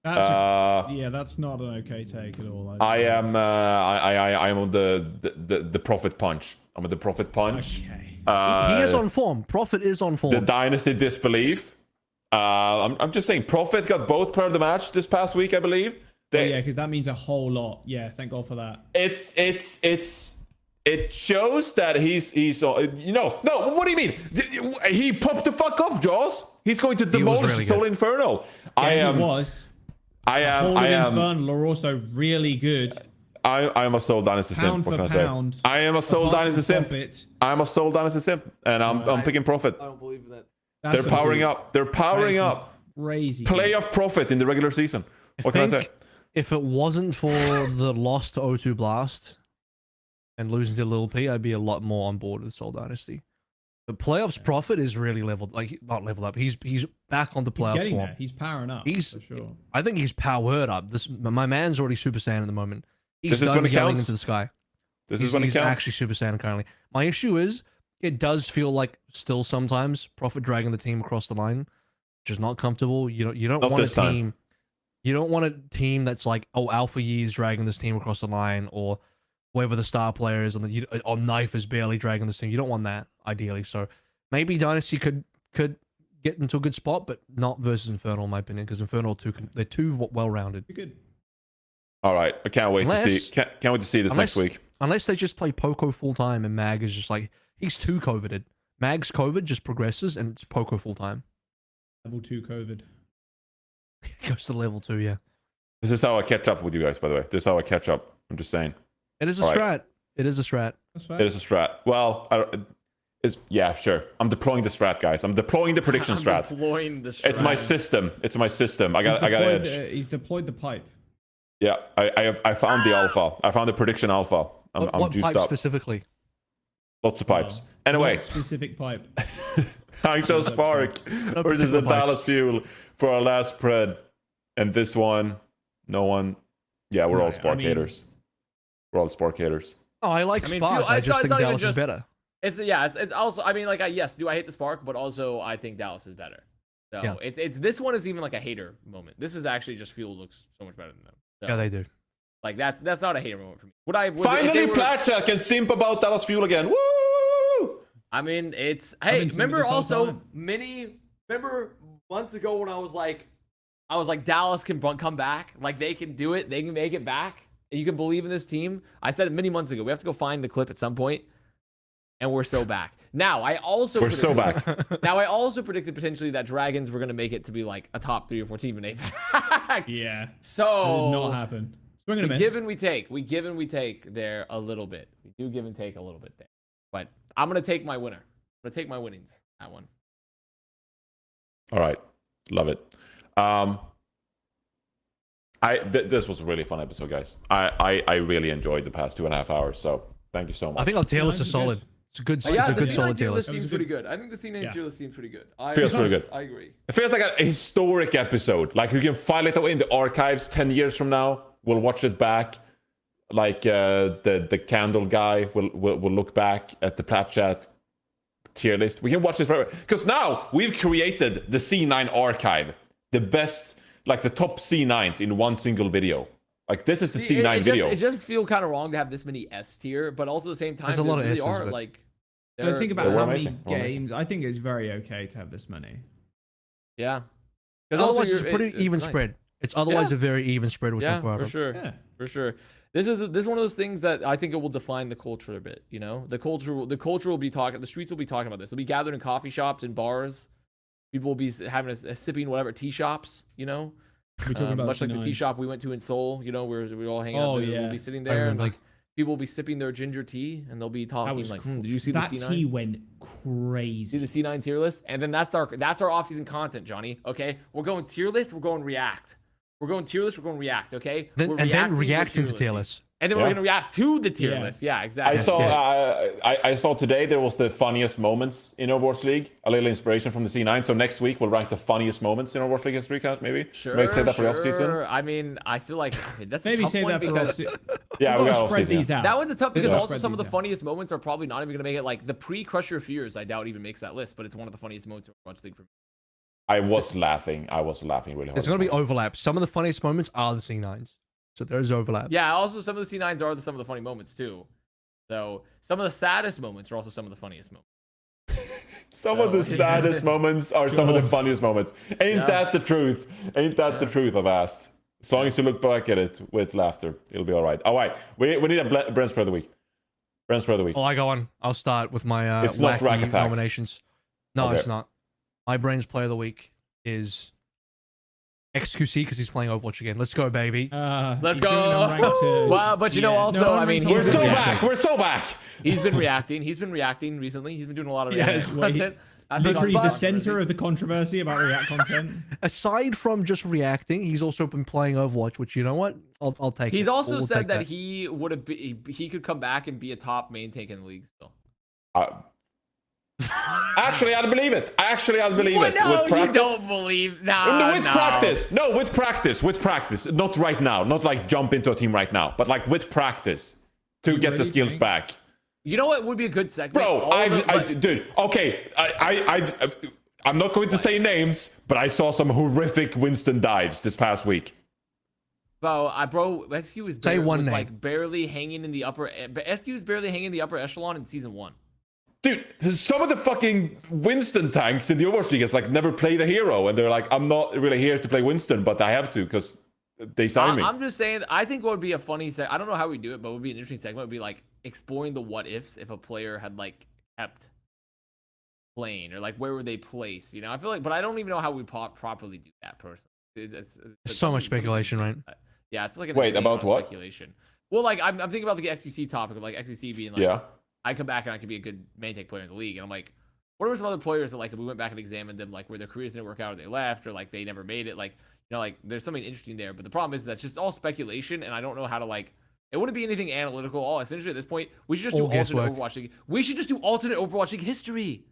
That's not an okay take at all. I am on the Prophet Punch. I'm on the Prophet Punch. Okay. He is on form. Prophet is on form. The Dynasty Disbelief. I'm just saying, Prophet got both player of the match this past week, I believe. Yeah, because that means a whole lot. Yeah, thank God for that. It shows that he's no, what do you mean? He popped the fuck off, Jaws. He's going to demolish really Soul Infernal. Yeah, he was. I am Infernal are also really good. I am a Soul Dynasty simp. What can I say? I am a Soul Dynasty simp. I'm a Soul Dynasty simp, and I'm picking Prophet. I don't believe that. They're powering up. They're powering up. Crazy. Playoff Prophet in the regular season. What can I say? If it wasn't for the loss to O2 Blast and losing to Lil P, I'd be a lot more on board with Soul Dynasty. The playoffs Prophet is really leveled, like not leveled up. He's back on the playoffs He's getting form. there. He's powering up. For sure. I think he's powered up. My man's already Super Saiyan at the moment. He's This is when it yelling counts. into the sky. This is when it he's counts. actually Super Saiyan currently. My issue is it does feel like still sometimes Prophet dragging the team across the line, which is not comfortable. You don't Not want a this time. team. You don't want a team that's like, oh, Alpha Yi is dragging this team across the line, or whoever the star player is, or Knife is barely dragging this team. You don't want that, ideally. So maybe Dynasty could get into a good spot, but not versus Infernal, in my opinion, because Infernal they're too well-rounded. Good. All right, I can't wait to see. Can't wait to see this next week. Unless they just play Poco full time and Mag is just like he's too COVIDed. Mag's COVID just progresses and it's Poco full time. Level 2 COVID. Goes to level 2, yeah. This is how I catch up with you guys, by the way. This is how I catch up. I'm just saying. It is a All strat. right. It is a strat. That's fine. It is a strat. Well, yeah, sure. I'm deploying the strat, guys. I'm deploying the prediction strat. Deploying the strat. It's my system. It's my system. I got edge. He's deployed the pipe. Yeah, I found the alpha. I found the prediction alpha. I'm What juiced pipe up. specifically? Lots of pipes. Anyway, What specific pipe? Hangzhou Spark versus the particular Dallas pipes. Fuel for our last spread. And this one, no one. Yeah, we're all Spark haters. We're all Spark haters. Oh, I like I mean, Spark. Fuel- I it's just not- it's think not even Dallas is just- better. It's also, I mean, like, yes, do I hate the Spark? But also, I think Dallas is better. So Yeah. it's this one is even like a hater moment. This is actually just Fuel looks so much better than them. So, Yeah, they do. like that's not a hater moment for me. Would I? Would, if Finally, they were- Plat Chat can simp about Dallas Fuel again. Woo! I mean, it's I've hey. been seeing Remember this whole also time. remember months ago when I was like Dallas can come back. Like they can do it. They can make it back. You can believe in this team. I said it many months ago. We have to go find the clip at some point, and we're so back. Now I also We're so back. Now I also predicted potentially that Dragons were gonna make it to be like a top 3 or 4 team in APAC. Yeah. So That did not happen. Swing and a we miss. give and we take. We give and we take there a little bit. We do give and take a little bit there. But I'm gonna take my winner. I'm gonna take my winnings. That one. All right, love it. This was a really fun episode, guys. I really enjoyed the past 2.5 hours. So thank you so much. I think our tier list is solid. It's a good, it's a good solid tier list. seems pretty good. I think the C9 tier list seems pretty good. Feels pretty good. I agree. It feels like a historic episode. Like you can file it away in the archives 10 years from now. We'll watch it back. Like the candle guy will look back at the Plat Chat tier list. We can watch it forever. Because now we've created the C9 archive. The best, like the top C9s in one single video. Like this is the C9 video. It just feels kind of wrong to have this many S tier, but also at the same time, There's a lot of they really S's, are but- like. But think about They're how many amazing. They're amazing. games. I think it's very okay to have this many. Yeah. Otherwise, it's a pretty even spread. It's otherwise a very even spread, which I'm proud for of. sure. Yeah. For sure. This is one of those things that I think it will define the culture a bit. You know, the culture will be talking. The streets will be talking about this. They'll be gathered in coffee shops and bars, People will be having a sipping whatever tea shops, you know. We're talking about much like the tea C9s. shop we went to in Seoul, you know, where we all hang out. Oh, We'll yeah. be sitting I there and remember. like people will be sipping their ginger tea and they'll be talking like, did you see the that C9? tea went See crazy. the C9 tier list? And then that's our off-season content, Johnny. Okay, we're going tier list. We're going react. We're going tier list. We're going react. Okay. Then reacting to tier list. And then we're gonna react to the tier list. Yeah, exactly. I saw today there was the funniest moments in Overwatch League. A little inspiration from the C9. So next week we'll rank the funniest moments in Overwatch League history, maybe. Sure. Maybe say that for the off season. I mean, I feel like that's Maybe a tough say one that for because Yeah, we gotta spread these out. that was a tough because Yeah. also Spread some of the these out. funniest moments are probably not even gonna make it. Like the pre-Crush Your Fears, I doubt even makes that list, but it's one of the funniest moments in Overwatch League for me. I was laughing really hard. There's going to be overlap. Some of the funniest moments are the C9s. So there's overlap. Yeah, also some of the C9s are some of the funny moments too. So some of the saddest moments are also some of the funniest moments. Some of the saddest moments are some of the funniest moments. Ain't that the truth? Ain't that the truth, Avast? As long as you look back at it with laughter, it'll be all right. All right, we need a Bren spread of the week. Bren spread of the week. Oh, I go on. I'll start with my It's not Rack wacky Attack. nominations. No, Okay. it's not. My Brain's player of the week is XQC because he's playing Overwatch again. Let's go, baby. Let's go. Well, but you know, also, I mean, We're so back. We're so back. He's been reacting. He's been reacting recently. He's been doing a lot of Yes, reaction content. I think literally on- the center of the controversy about React content. Aside from just reacting, he's also been playing Overwatch, which, you know what? I'll take it. He's also We'll said take that he would have he could come back and be a top main tank in the league still. Actually, I'd believe it. I'd believe it. No, With practice. you don't believe. No, with practice. No, with practice. With practice. Not right now. Not like jump into a team right now, but like with practice to get the skills back. You know what would be a good segment? Bro, dude. Okay, I'm not going to say names, but I saw some horrific Winston dives this past week. Bro, XQ was, Say one name. like barely hanging in the upper. SQ was barely hanging in the upper echelon in season 1. Dude, some of the fucking Winston tanks in the Overwatch League has like never played a hero, and they're like, I'm not really here to play Winston, but I have to because they signed me. I'm just saying, I think what would be a funny I don't know how we do it, but what would be an interesting segment would be like exploring the what ifs if a player had like kept playing, or like where would they place, you know? I feel like, but I don't even know how we properly do that personally. It's so much speculation, right? Yeah, it's like an Wait, insane about amount of what? speculation. Well, like I'm thinking about the XQC topic of like XQC being like, Yeah. I come back and I could be a good main tank player in the league, and I'm like, what are some other players that like if we went back and examined them, like where their careers didn't work out or they left or like they never made it, like, you know, like there's something interesting there. But the problem is that's just all speculation, and I don't know how to like. It wouldn't be anything analytical. All essentially at this point, we should just do alternate Overwatch League. We should just do alternate Overwatch League history.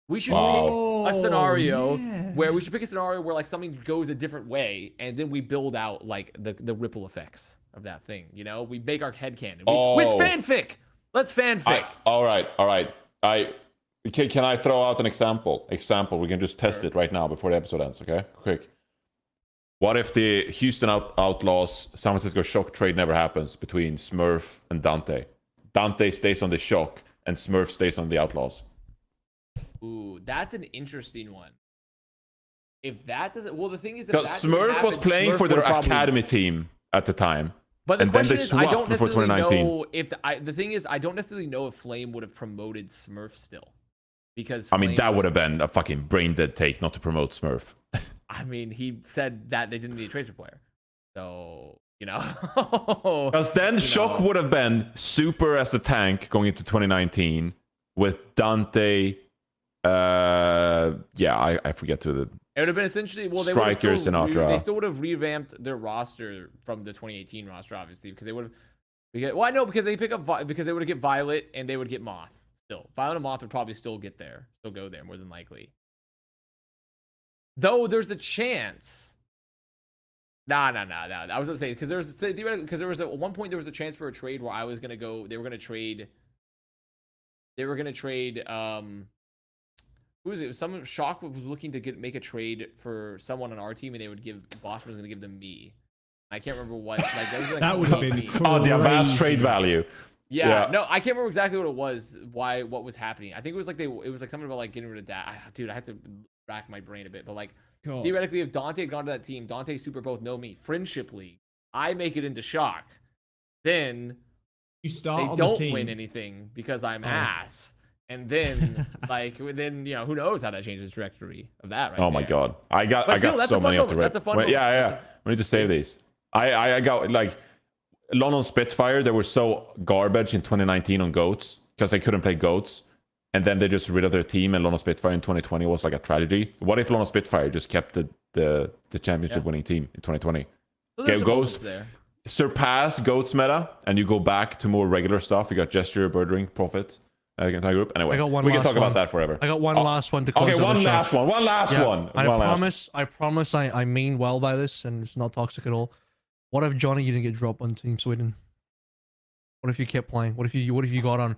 We should pick a scenario where we should pick a scenario where like something goes a different way, and then we build out like the ripple effects of that thing. You know, we make our headcanon. With fanfic. Let's fanfic. All right. Can I throw out an example? We can just test it right now before the episode ends. Okay, quick. What if the Houston Outlaws San Francisco Shock trade never happens between Smurf and Dante? Dante stays on the Shock and Smurf stays on the Outlaws. Ooh, that's an interesting one. If that doesn't, well, the thing is, Because Smurf was playing for their academy team at the time. But the and then question they is, I swapped don't before necessarily 2019. know if the thing is, I don't necessarily know if Flame would have promoted Smurf still, because I mean, Flame that was- would have been a fucking brain dead take not to promote Smurf. I mean, he said that they didn't need a tracer player, so you know. Because then Shock would have been super as a tank going into 2019 with Dante. I forget who the. It would have been essentially, well, they Strikers and Ultra. they still would have revamped their roster from the 2018 roster, obviously, because they would have. Well, I know because they pick up because they would get Violet and they would get Moth. Still, Violet and Moth would probably still go there more than likely. Though there's a chance. Nah. I was gonna say because there was at one point there was a chance for a trade where I was gonna go. They were gonna trade. Who was it? Some Shock was looking to make a trade for someone on our team, and they would give Boston was going to give them me. I can't remember what. Like that, was like That would have been me. Oh, the Avast trade value. Yeah, no, I can't remember exactly what it was. What was happening? I think it was like it was like something about like getting rid of that. Dude, I had to rack my brain a bit, but like theoretically, if Dante had gone to that team, Dante, Super both know me, Friendship League, I make it into Shock, then you start they on don't the team. win anything because I'm ass. And then, then who knows how that changes the trajectory of that, right? Oh my god, I got that's so a fun many off the moment. rip. That's a fun Well, moment. yeah. We need to save these. I got like London Spitfire. They were so garbage in 2019 on goats because they couldn't play goats, and then they just rid of their team. And London Spitfire in 2020 was like a tragedy. What if London Spitfire just kept the championship winning team in 2020? So there's some Ghost moments there. surpass goats meta, and you go back to more regular stuff. You got Gesture, Birdring, Profit. Entire group. Anyway, I got one we can last talk about one. that forever. I got one last one to close. Okay, out the one show. last one. One last one. And One I promise I mean well by this, and it's not toxic at all. What if Johnny you didn't get dropped on Team Sweden? What if you kept playing? What if you got on?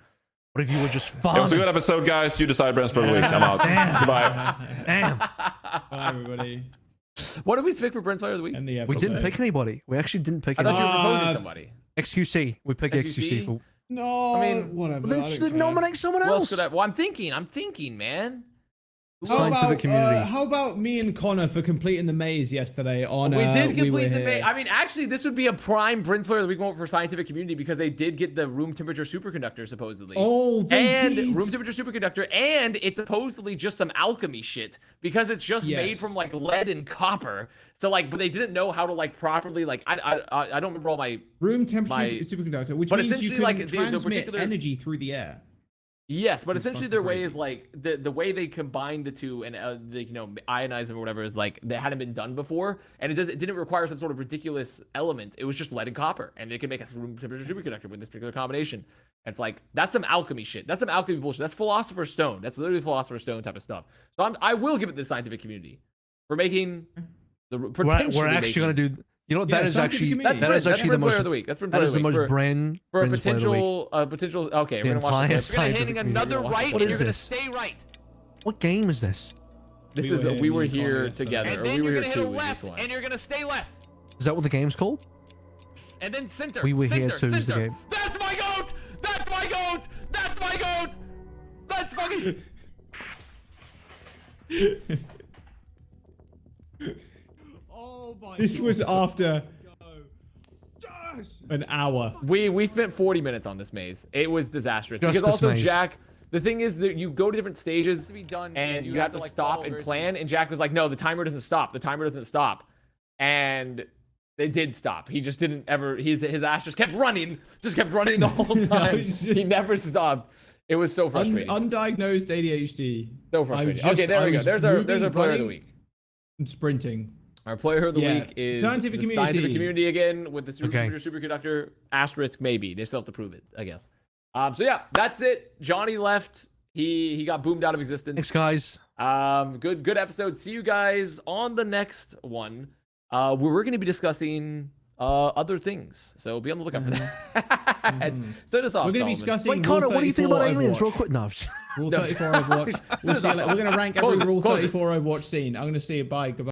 What if you were just fun? It was a good episode, guys. You decide, Bren's per week. I'm out. Goodbye. Damn. Bye, everybody. What did we pick for Brent's Player of the Week? We didn't pick anybody. We actually didn't pick I thought anybody. you were proposing somebody. XQC. We picked XQC for. No, I mean, whatever. Then just nominate someone else. Well, I'm thinking, man. How about me and Connor for completing the maze yesterday on We did We Were complete the Here? maze. I mean, actually, this would be a prime Brent's Player of the Week moment for scientific community because they did get the room temperature superconductor supposedly. Oh, they did. Room temperature superconductor, and it's supposedly just some alchemy shit because it's just made from like lead and copper. So like, but they didn't know how to like properly like. I don't remember all my room temperature superconductor, which means you can transmit energy through the air. Yes, but essentially their way is like the way they combine the two and ionize them or whatever is like that hadn't been done before, and it didn't require some sort of ridiculous element. It was just lead and copper, and they can make a room temperature superconductor with this particular combination. And it's like that's some alchemy shit. That's some alchemy bullshit. That's Philosopher's Stone. That's literally Philosopher's Stone type of stuff. So I will give it to the scientific community for making the We're actually gonna do. You know, that is actually the most player of the week. That's that is the most Bren for a Bren's player of the week. potential. Okay, we're gonna watch this. We're gonna hitting another right, and you're gonna stay right. What game is this? This is We Were Here Together, And or then We Were you're Here gonna hit a 2 is left, this one. and you're gonna stay left. Is that what the game's called? And then center. We Were Here center, 2 is the center. game. That's my goat! That's my goat! That's my goat! That's fucking... This was after an hour. We spent 40 minutes on this maze. It was disastrous. Just because this also maze. Jack, the thing is that you go to different stages and you have to like stop follow and very plan. And Jack was like, no, the timer doesn't stop. The timer doesn't stop. And they did stop. He just didn't ever, his ass just kept running the whole time. He never stopped. It was so frustrating. Undiagnosed ADHD. So frustrating. Okay, there we go. There's our player of the week. And sprinting. Our player of the week is Scientific the community. Scientific community again with the Okay. superconductor asterisk maybe. They still have to prove it, I guess. So yeah, that's it. Johnny left. He got boomed out of existence. Thanks, guys. Good episode. See you guys on the next one. Where we're going to be discussing other things. So be on the lookout for that. Start us off. We're going to be Solomon. discussing. Wait, Connor, what do you think about aliens? Overwatch. Real quick, no. Rule 34 Overwatch. We'll see you later. We're going to rank every Rule 34 Overwatch scene. I'm going to see it. Bye. Goodbye.